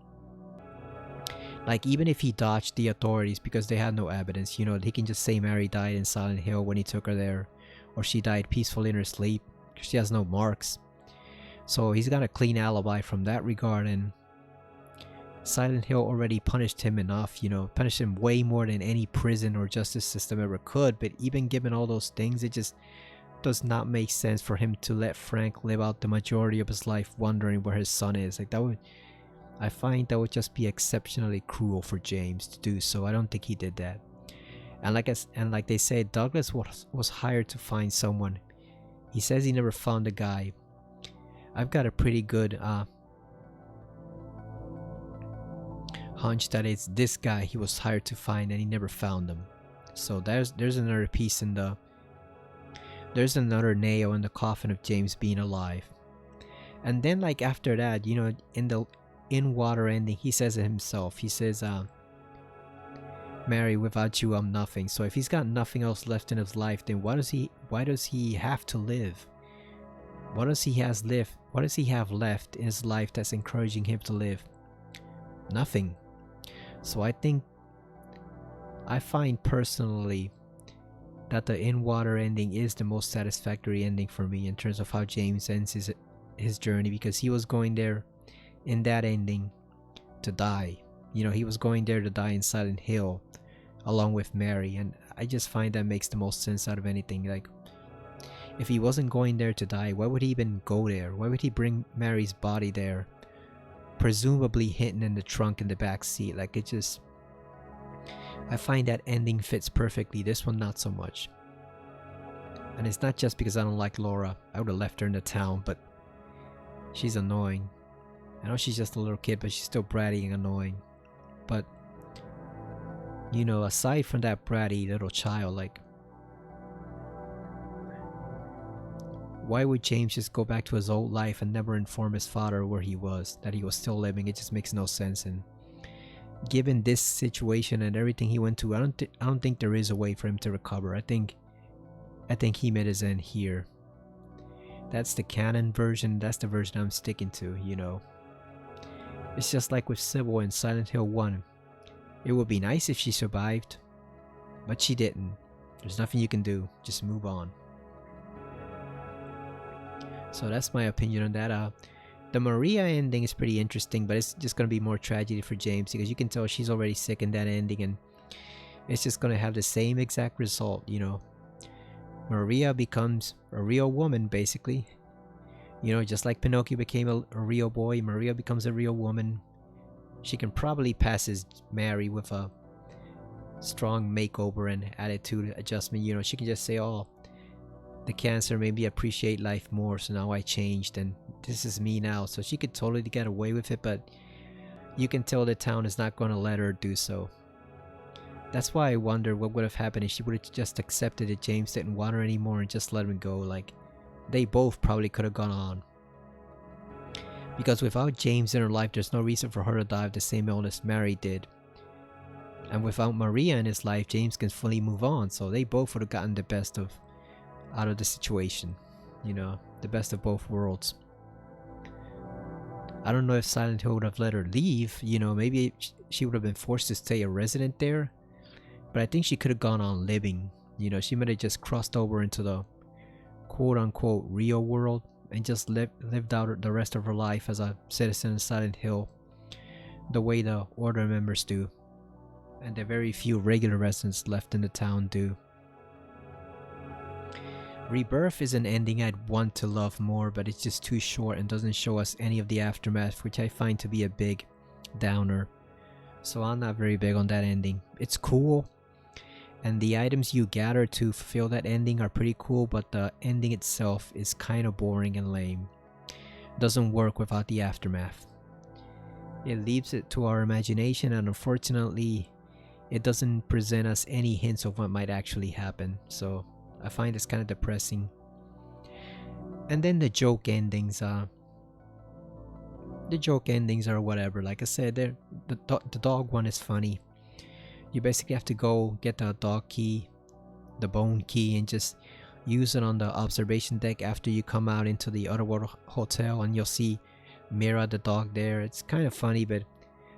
Like, even if he dodged the authorities because they had no evidence, you know, he can just say Mary died in Silent Hill when he took her there, or she died peacefully in her sleep because she has no marks. So he's got a clean alibi from that regard, and Silent Hill already punished him enough, you know, punished him way more than any prison or justice system ever could. But even given all those things, it just does not make sense for him to let Frank live out the majority of his life wondering where his son is. Like, that would, I find that would just be exceptionally cruel for James to do so. I don't think he did that. And like they say, Douglas was hired to find someone. He says he never found a guy. I've got a pretty good hunch that it's this guy he was hired to find, and he never found him. So there's another piece in the, there's another nail in the coffin of James being alive. And then, like, after that, you know, in the in-water ending, he says it himself. He says, Mary, without you I'm nothing. So if he's got nothing else left in his life, then why does he have to live? What does he have left in his life that's encouraging him to live? Nothing. So I find personally that the in-water ending is the most satisfactory ending for me in terms of how James ends his journey, because he was going there in that ending to die. You know, he was going there to die in Silent Hill along with Mary, and I just find that makes the most sense out of anything. Like, if he wasn't going there to die, why would he even go there? Why would he bring Mary's body there, presumably hidden in the trunk in the back seat? Like, it just, I find that ending fits perfectly. This one, not so much. And it's not just because I don't like Laura. I would have left her in the town, but she's annoying. I know she's just a little kid, but she's still bratty and annoying. But, you know, aside from that bratty little child, like, why would James just go back to his old life and never inform his father where he was, that he was still living? It just makes no sense. And given this situation and everything he went to, I don't think there is a way for him to recover. I think he met his end here. That's the canon version. That's the version I'm sticking to, you know. It's just like with Sybil in Silent Hill 1. It would be nice if she survived, but she didn't. There's nothing you can do. Just move on. So that's my opinion on that. The Maria ending is pretty interesting, but it's just going to be more tragedy for James, because you can tell she's already sick in that ending, and it's just going to have the same exact result, you know. Maria becomes a real woman, basically. You know, just like Pinocchio became a real boy, Maria becomes a real woman. She can probably pass as Mary with a strong makeover and attitude adjustment. You know, she can just say, oh, the cancer made me appreciate life more, so now I changed and this is me now. So she could totally get away with it, but you can tell the town is not going to let her do so. That's why I wonder what would have happened if she would have just accepted that James didn't want her anymore and just let him go. Like, they both probably could have gone on. Because without James in her life, there's no reason for her to die of the same illness Mary did. And without Maria in his life, James can fully move on. So they both would have gotten the best out of the situation. You know, the best of both worlds. I don't know if Silent Hill would have let her leave. You know, maybe she would have been forced to stay a resident there. But I think she could have gone on living. You know, she might have just crossed over into the quote-unquote real world and just lived out the rest of her life as a citizen of Silent Hill, the way the Order members do, and the very few regular residents left in the town do. Rebirth is an ending I'd want to love more, but it's just too short and doesn't show us any of the aftermath, which I find to be a big downer. So I'm not very big on that ending. It's cool, and the items you gather to fulfill that ending are pretty cool, but the ending itself is kind of boring and lame. Doesn't work without the aftermath. It leaves it to our imagination, and unfortunately, it doesn't present us any hints of what might actually happen. So I find this kind of depressing. And then the joke endings. The joke endings are whatever. Like I said, the dog one is funny. You basically have to go get the dog key, the bone key, and just use it on the observation deck after you come out into the Otherworld Hotel, and you'll see Mira the dog there. It's kind of funny, but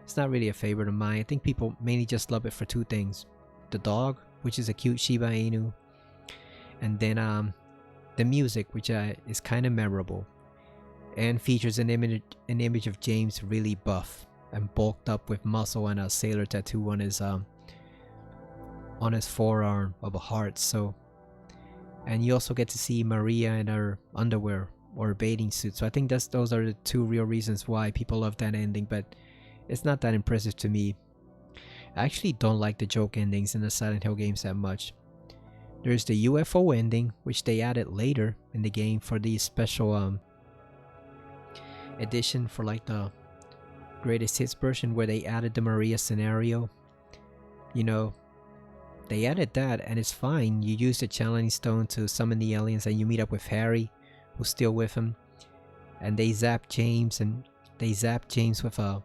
it's not really a favorite of mine. I think people mainly just love it for two things. The dog, which is a cute Shiba Inu, and then the music, which is kind of memorable and features an image of James really buff. and bulked up with muscle and a sailor tattoo on his forearm of a heart. So, and you also get to see Maria in her underwear or bathing suit. So I think those are the two real reasons why people love that ending, but it's not that impressive to me. I actually don't like the joke endings in the Silent Hill games that much. There's the UFO ending, which they added later in the game for the special edition for like the greatest hits version, where they added the Maria scenario. You know, they added that and it's fine. You use the channeling stone to summon the aliens and you meet up with Harry, who's still with him, and they zap James with a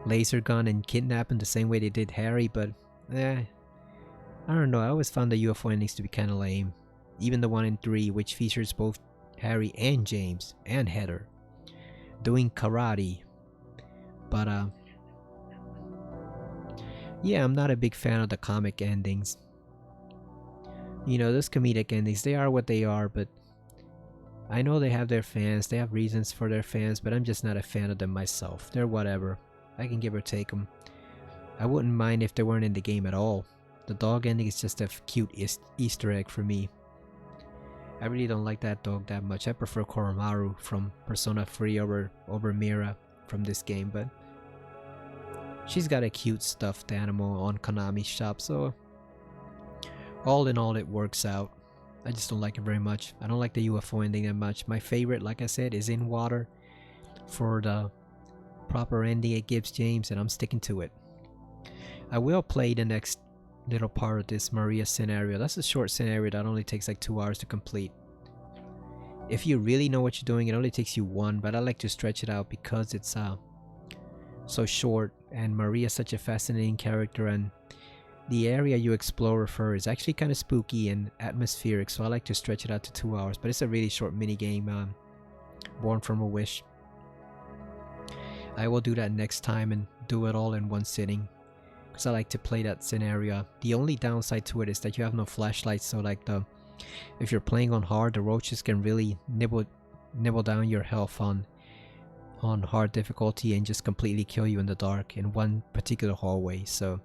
laser gun and kidnap him the same way they did Harry. But I don't know, I always found the UFO endings to be kinda lame. Even the one in 3, which features both Harry and James and Heather doing karate. But yeah, I'm not a big fan of the comic endings. You know, those comedic endings, they are what they are, but I know they have their fans, they have reasons for their fans, but I'm just not a fan of them myself. They're whatever. I can give or take them. I wouldn't mind if they weren't in the game at all. The dog ending is just a cute Easter egg for me. I really don't like that dog that much. I prefer Koromaru from Persona 3 over Mira from this game, but she's got a cute stuffed animal on Konami's shop, so all in all it works out. I just don't like it very much. I don't like the UFO ending that much. My favorite, like I said, is In Water for the proper ending it gives James, and I'm sticking to it. I will play the next little part of this Maria scenario. That's a short scenario that only takes like 2 hours to complete. If you really know what you're doing, it only takes you 1, but I like to stretch it out because it's so short, and Maria's such a fascinating character, and the area you explore with her is actually kind of spooky and atmospheric, so I like to stretch it out to 2 hours. But it's a really short mini game, Born from a Wish. I will do that next time and do it all in one sitting, because I like to play that scenario. The only downside to it is that you have no flashlights, so like if you're playing on hard, the roaches can really nibble down your health on hard difficulty and just completely kill you in the dark in one particular hallway. So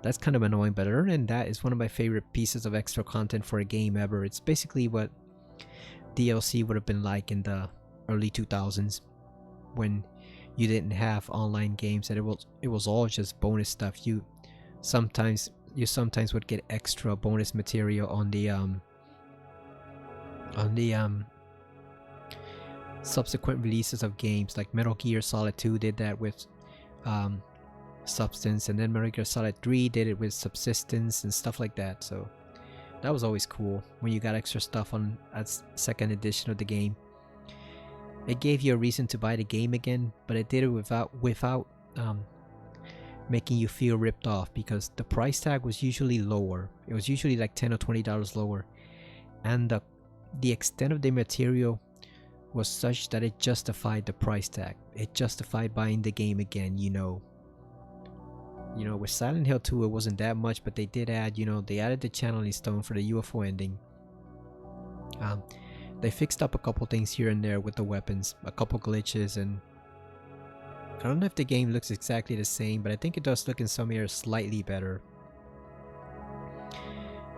that's kind of annoying, but other than that, it's one of my favorite pieces of extra content for a game ever. It's basically what DLC would have been like in the early 2000s when you didn't have online games, and it was all just bonus stuff. You sometimes would get extra bonus material on the subsequent releases of games, like Metal Gear Solid 2 did that with Substance, and then Metal Gear Solid 3 did it with Subsistence and stuff like that. So that was always cool when you got extra stuff on a second edition of the game. It gave you a reason to buy the game again, but it did it without making you feel ripped off, because the price tag was usually lower. It was usually like $10 or $20 lower, and the extent of the material was such that it justified the price tag. It justified buying the game again, you know. With Silent Hill 2 it wasn't that much, but they did add, they added the channeling stone for the UFO ending. They fixed up a couple things here and there with the weapons, a couple glitches, and I don't know if the game looks exactly the same, but I think it does look in some areas slightly better.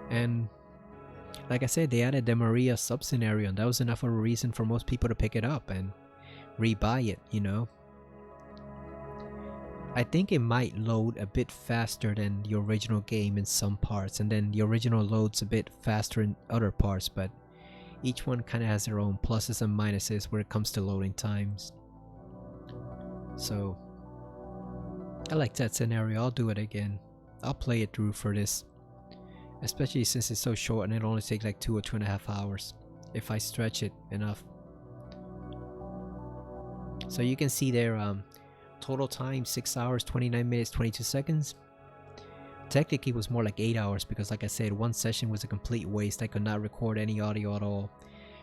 And like I said, they added the Maria sub-scenario, and that was enough of a reason for most people to pick it up and rebuy it, I think it might load a bit faster than the original game in some parts, and then the original loads a bit faster in other parts, but each one kind of has their own pluses and minuses when it comes to loading times. So I like that scenario. I'll do it again. I'll play it through for this, especially since it's so short and it only takes like 2 or 2.5 hours if I stretch it enough. So you can see there, total time 6 hours 29 minutes 22 seconds. Technically it was more like 8 hours, because like I said, one session was a complete waste. I could not record any audio at all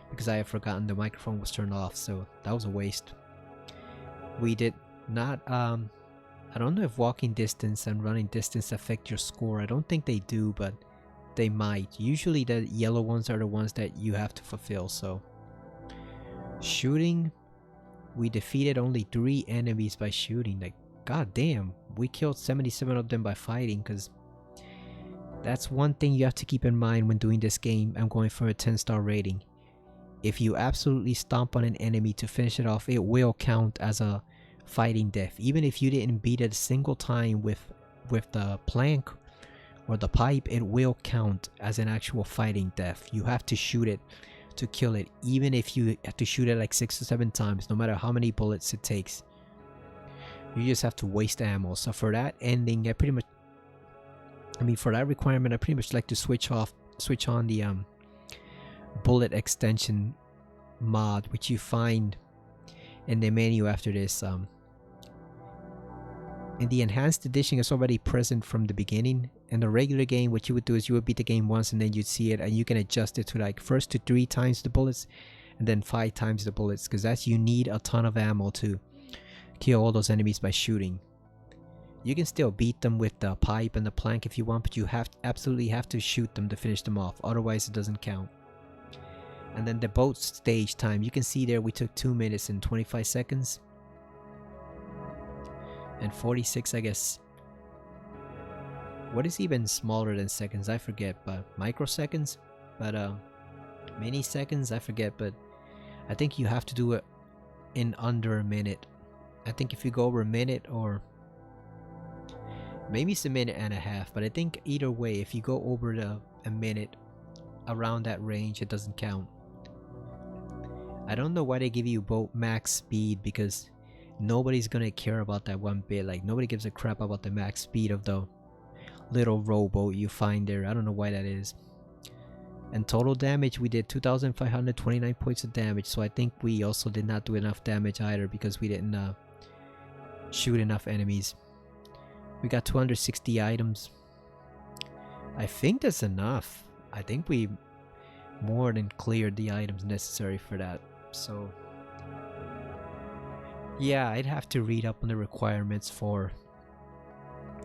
because I had forgotten the microphone was turned off, so that was a waste. We did not I don't know if walking distance and running distance affect your score. I don't think they do, but they might. Usually the yellow ones are the ones that you have to fulfill. So shooting, we defeated only 3 enemies by shooting. Like, god damn, we killed 77 of them by fighting, because that's one thing you have to keep in mind when doing this game. I'm going for a 10-star rating. If you absolutely stomp on an enemy to finish it off, it will count as a fighting death. Even if you didn't beat it a single time with the plank or the pipe, it will count as an actual fighting death. You have to shoot it to kill it, even if you have to shoot it like 6 or 7 times, no matter how many bullets it takes. You just have to waste ammo. So for that ending, for that requirement, I pretty much like to switch on the bullet extension mod, which you find in the menu after this. In the enhanced edition, it's already present from the beginning. In the regular game, what you would do is you would beat the game once and then you'd see it, and you can adjust it to like first to 3 times the bullets and then 5 times the bullets, because that's, you need a ton of ammo to kill all those enemies by shooting. You can still beat them with the pipe and the plank if you want, but you absolutely have to shoot them to finish them off, otherwise it doesn't count. And then the boat stage time, you can see there we took 2 minutes and 25 seconds. And 46, I guess. What is even smaller than seconds? I forget, but microseconds? But milliseconds? I forget, but I think you have to do it in under a minute. I think if you go over a minute, or maybe it's a minute and a half, but I think either way, if you go over a minute, around that range, it doesn't count. I don't know why they give you boat max speed, because nobody's gonna care about that one bit. Like, nobody gives a crap about the max speed of the little rowboat you find there. I don't know why that is. And total damage, we did 2,529 points of damage, so I think we also did not do enough damage either, because we didn't shoot enough enemies. We got 260 items. I think that's enough. I think we more than cleared the items necessary for that. So yeah, I'd have to read up on the requirements for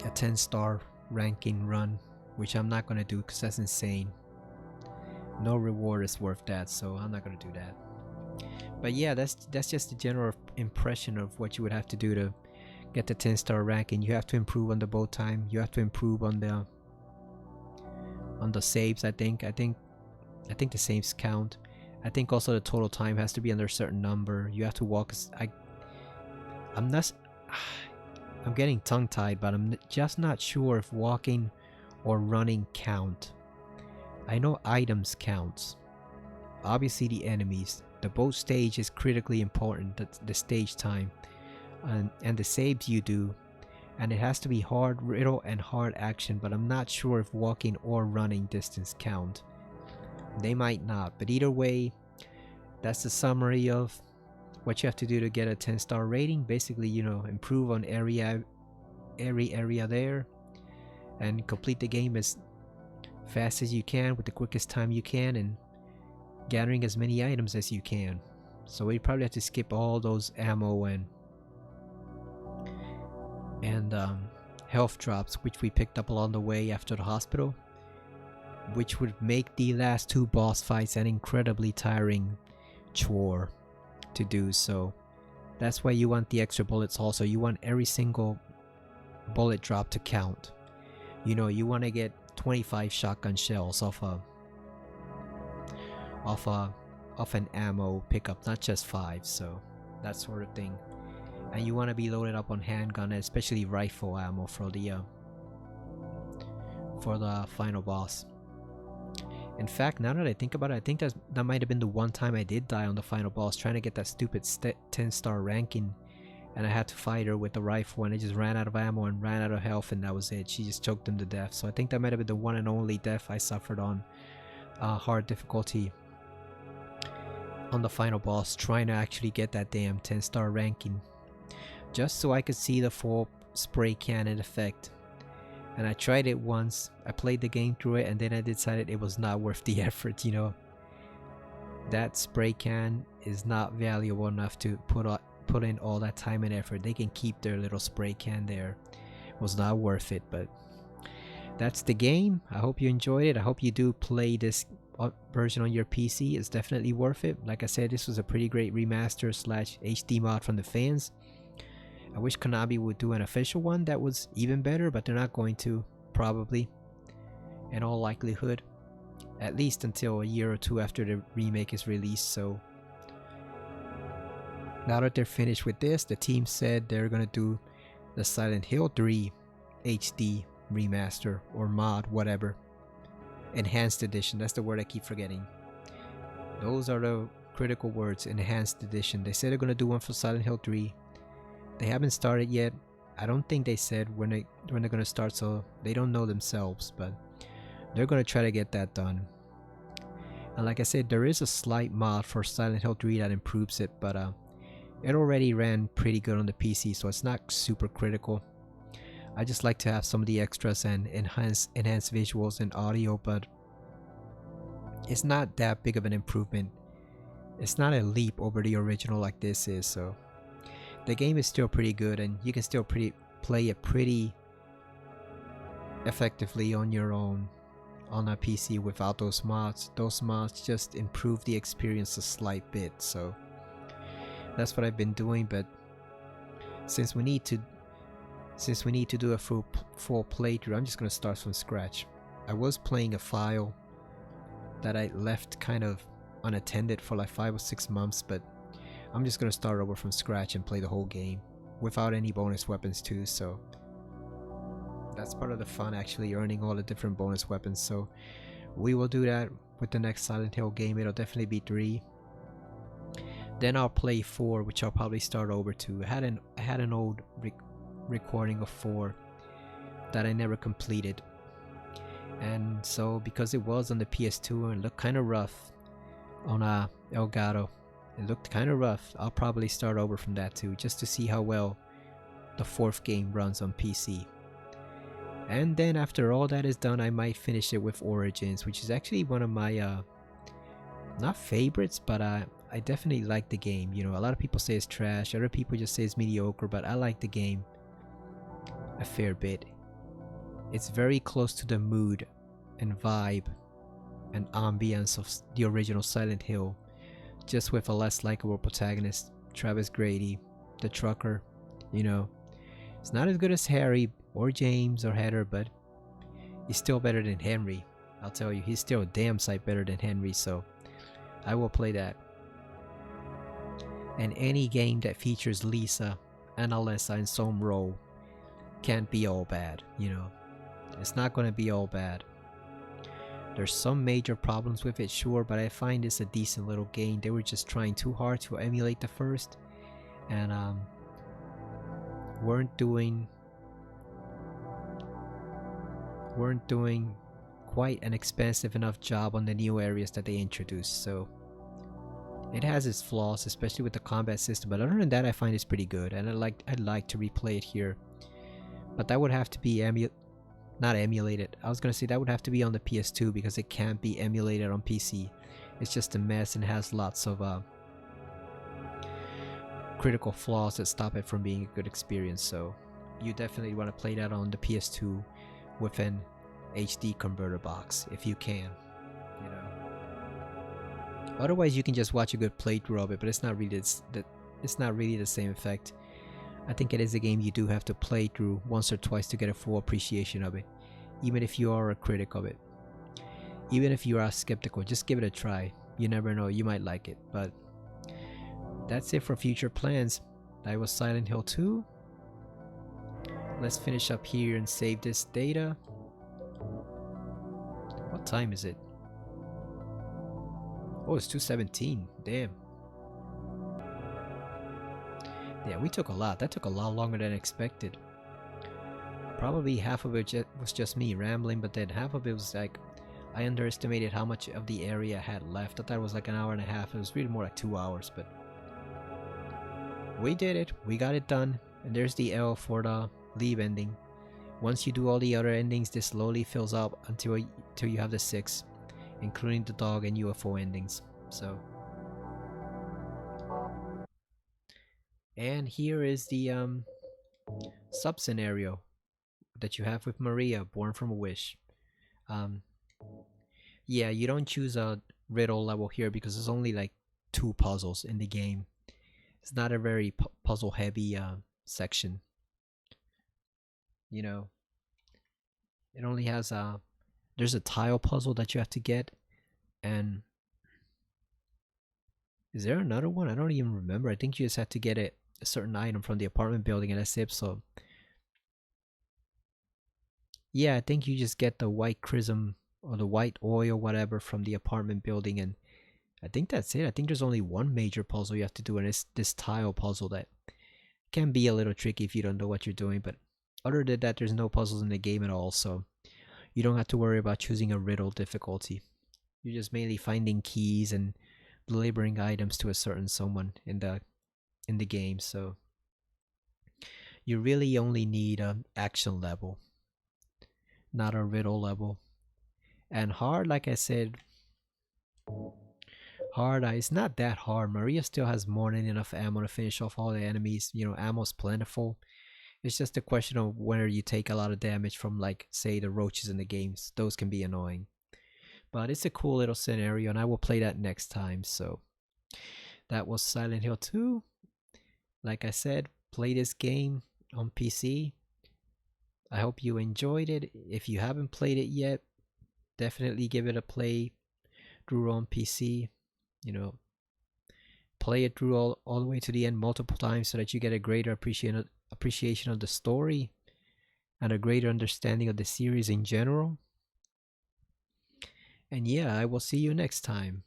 a 10-star ranking run, which I'm not gonna do because that's insane. No reward is worth that, so I'm not gonna do that. But yeah, that's just the general impression of what you would have to do to get the 10-star ranking. You have to improve on the boat time. You have to improve on the saves. I think the saves count. I think also the total time has to be under a certain number. You have to walk. I'm getting tongue-tied, but I'm just not sure if walking or running count. I know items counts. Obviously the enemies. The boat stage is critically important, the stage time. And the saves you do. And it has to be hard riddle and hard action, but I'm not sure if walking or running distance count. They might not, but either way, that's the summary of what you have to do to get a 10-star rating. Basically, you know, improve on every area there, and complete the game as fast as you can with the quickest time you can, and gathering as many items as you can. So we probably have to skip all those ammo and health drops, which we picked up along the way after the hospital, which would make the last 2 boss fights an incredibly tiring chore to do. So that's why you want the extra bullets. Also, you want every single bullet drop to count. You know, you want to get 25 shotgun shells off an ammo pickup, not just 5. So that sort of thing. And you want to be loaded up on handgun, especially rifle ammo for the final boss. In fact, now that I think about it, I think that might have been the one time I did die on the final boss, trying to get that stupid 10-star ranking, and I had to fight her with the rifle, and I just ran out of ammo and ran out of health, and that was it. She just choked him to death. So I think that might have been the one and only death I suffered on hard difficulty on the final boss, trying to actually get that damn 10-star ranking, just so I could see the full spray cannon effect. And I tried it once, I played the game through it, and then I decided it was not worth the effort, you know. That spray can is not valuable enough to put in all that time and effort. They can keep their little spray can there. It was not worth it, but that's the game. I hope you enjoyed it. I hope you do play this version on your PC is definitely worth it. Like I said, this was a pretty great remaster slash HD mod from the fans. I wish Konami would do an official one that was even better, but they're not going to, probably, in all likelihood, at least until a year or two after the remake is released. So now that they're finished with this, the team said they're gonna do the Silent Hill 3 HD remaster or mod, whatever. Enhanced edition, that's the word I keep forgetting. Those are the critical words, enhanced edition. They said they're gonna do one for Silent Hill 3. They haven't started yet. I don't think they said when they're gonna start, so they don't know themselves, but they're gonna try to get that done. And like I said, there is a slight mod for Silent Hill 3 that improves it, but it already ran pretty good on the PC, so it's not super critical. I just like to have some of the extras and enhanced visuals and audio, but it's not that big of an improvement. It's not a leap over the original like this is, so the game is still pretty good, and you can still play it pretty effectively on your own on a PC without those mods. Those mods just improve the experience a slight bit, so that's what I've been doing. But since we need to do a full playthrough, I'm just gonna start from scratch. I was playing a file that I left kind of unattended for like 5 or 6 months, but I'm just gonna start over from scratch and play the whole game without any bonus weapons too. So that's part of the fun, actually, earning all the different bonus weapons. So we will do that with the next Silent Hill game. It'll definitely be 3. Then I'll play 4, which I'll probably start over to. I had an old recording of 4 that I never completed, and so because it was on the PS2 and looked kind of rough on Elgato, it looked kind of rough. I'll probably start over from that too, just to see how well the 4th game runs on PC. And then after all that is done, I might finish it with Origins, which is actually one of my not favorites, but I definitely like the game. You know, a lot of people say it's trash, other people just say it's mediocre, but I like the game a fair bit. It's very close to the mood and vibe and ambience of the original Silent Hill, just with a less likable protagonist, Travis Grady, the trucker. You know, it's not as good as Harry or James or Heather, but he's still better than Henry. I'll tell you, he's still a damn sight better than Henry, so I will play that. And any game that features Lisa and Alessa in some role can't be all bad, you know. It's not gonna be all bad. There's some major problems with it, sure, but I find it's a decent little game. They were just trying too hard to emulate the first, and weren't doing quite an expansive enough job on the new areas that they introduced. So it has its flaws, especially with the combat system, but other than that, I find it's pretty good, and I'd like to replay it here. But that would have to be not emulated. I was gonna say that would have to be on the PS2 because it can't be emulated on PC. It's just a mess and has lots of critical flaws that stop it from being a good experience. So you definitely want to play that on the PS2 with an HD converter box if you can, you know. Otherwise, you can just watch a good playthrough of it, but it's not really the same effect. I think it is a game you do have to play through once or twice to get a full appreciation of it, even if you are a critic of it. Even if you are skeptical, just give it a try. You never know, you might like it. But that's it for future plans. That was Silent Hill 2. Let's finish up here and save this data. What time is it? Oh, it's 2:17. Damn. Yeah, we took a lot. That took a lot longer than expected. Probably half of it was just me rambling, but then half of it was like I underestimated how much of the area I had left. I thought it was like an hour and a half. It was really more like 2 hours, but we did it. We got it done. And there's the L for the leave ending. Once you do all the other endings, this slowly fills up until you have the 6, including the dog and UFO endings. So, and here is the sub scenario that you have with Maria, born from a wish. Yeah, you don't choose a riddle level here because there's only like 2 puzzles in the game. It's not a very puzzle heavy section. You know, it only has a there's a tile puzzle that you have to get, and is there another one? I don't even remember. I think you just have to get it a certain item from the apartment building, and that's it. So yeah, I think you just get the white chrism or the white oil, whatever, from the apartment building, and I think that's it. I think there's only one major puzzle you have to do, and it's this tile puzzle that can be a little tricky if you don't know what you're doing. But other than that, there's no puzzles in the game at all, so you don't have to worry about choosing a riddle difficulty. You're just mainly finding keys and delivering items to a certain someone in the game. So you really only need an action level, not a riddle level. And hard, like I said, hard, it's not that hard. Maria still has more than enough ammo to finish off all the enemies. You know, ammo's plentiful. It's just a question of whether you take a lot of damage from, like, say, the roaches in the games. Those can be annoying. But it's a cool little scenario, and I will play that next time. So that was Silent Hill 2. Like I said, play this game on PC. I hope you enjoyed it. If you haven't played it yet, definitely give it a play through on PC. You know, play it through all the way to the end multiple times so that you get a greater appreciation of the story and a greater understanding of the series in general. And yeah, I will see you next time.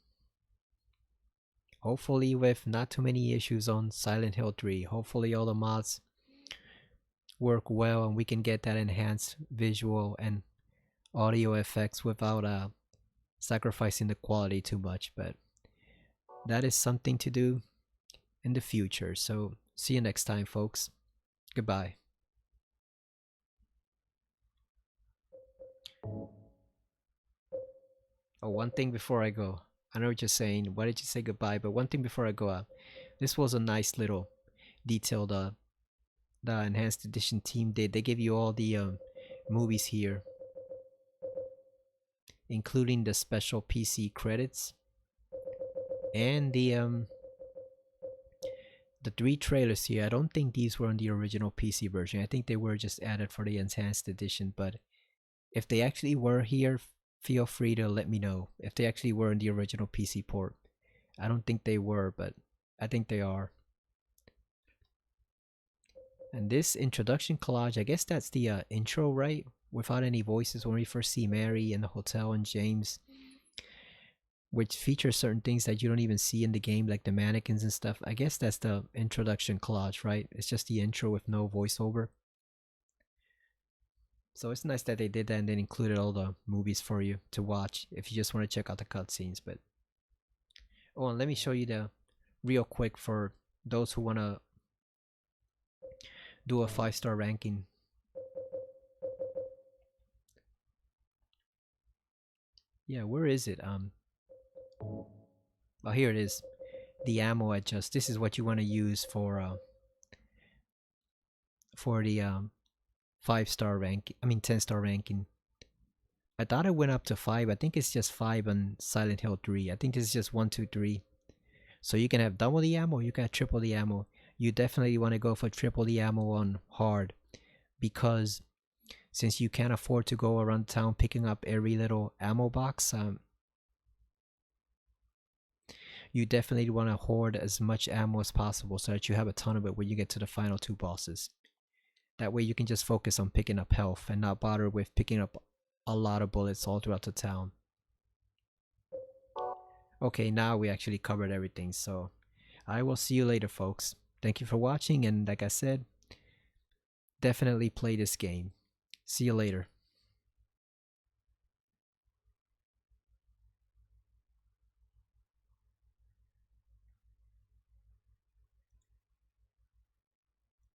Hopefully with not too many issues on Silent Hill 3. Hopefully all the mods work well and we can get that enhanced visual and audio effects without sacrificing the quality too much. But that is something to do in the future. So see you next time, folks. Goodbye. Oh, one thing before I go. I know what you're saying. Why did you say goodbye? But one thing before I go, this was a nice little detail the enhanced edition team did. They give you all the movies here, including the special PC credits and the 3 trailers here. I don't think these were on the original PC version. I think they were just added for the enhanced edition. But if they actually were here, feel free to let me know if they actually were in the original PC port. I don't think they were, but I think they are. And this introduction collage, I guess that's the intro, right? Without any voices, when we first see Mary in the hotel and James, which features certain things that you don't even see in the game, like the mannequins and stuff. I guess that's the introduction collage, right? It's just the intro with no voiceover. So it's nice that they did that and then included all the movies for you to watch if you just want to check out the cutscenes. But oh, and let me show you the real quick for those who want to do a 5-star ranking. Yeah, where is it? Oh, here it is. The ammo adjust. This is what you want to use for the 5-star rank. I mean 10-star ranking. I thought it went up to 5. I think it's just 5 on Silent Hill 3. I think this is just 1, 2, 3. So you can have double the ammo, you can have triple the ammo. You definitely want to go for triple the ammo on hard, because since you can't afford to go around town picking up every little ammo box, you definitely want to hoard as much ammo as possible so that you have a ton of it when you get to the final 2 bosses. That way you can just focus on picking up health and not bother with picking up a lot of bullets all throughout the town. Okay, now we actually covered everything, so I will see you later, folks. Thank you for watching, and like I said, definitely play this game. See you later.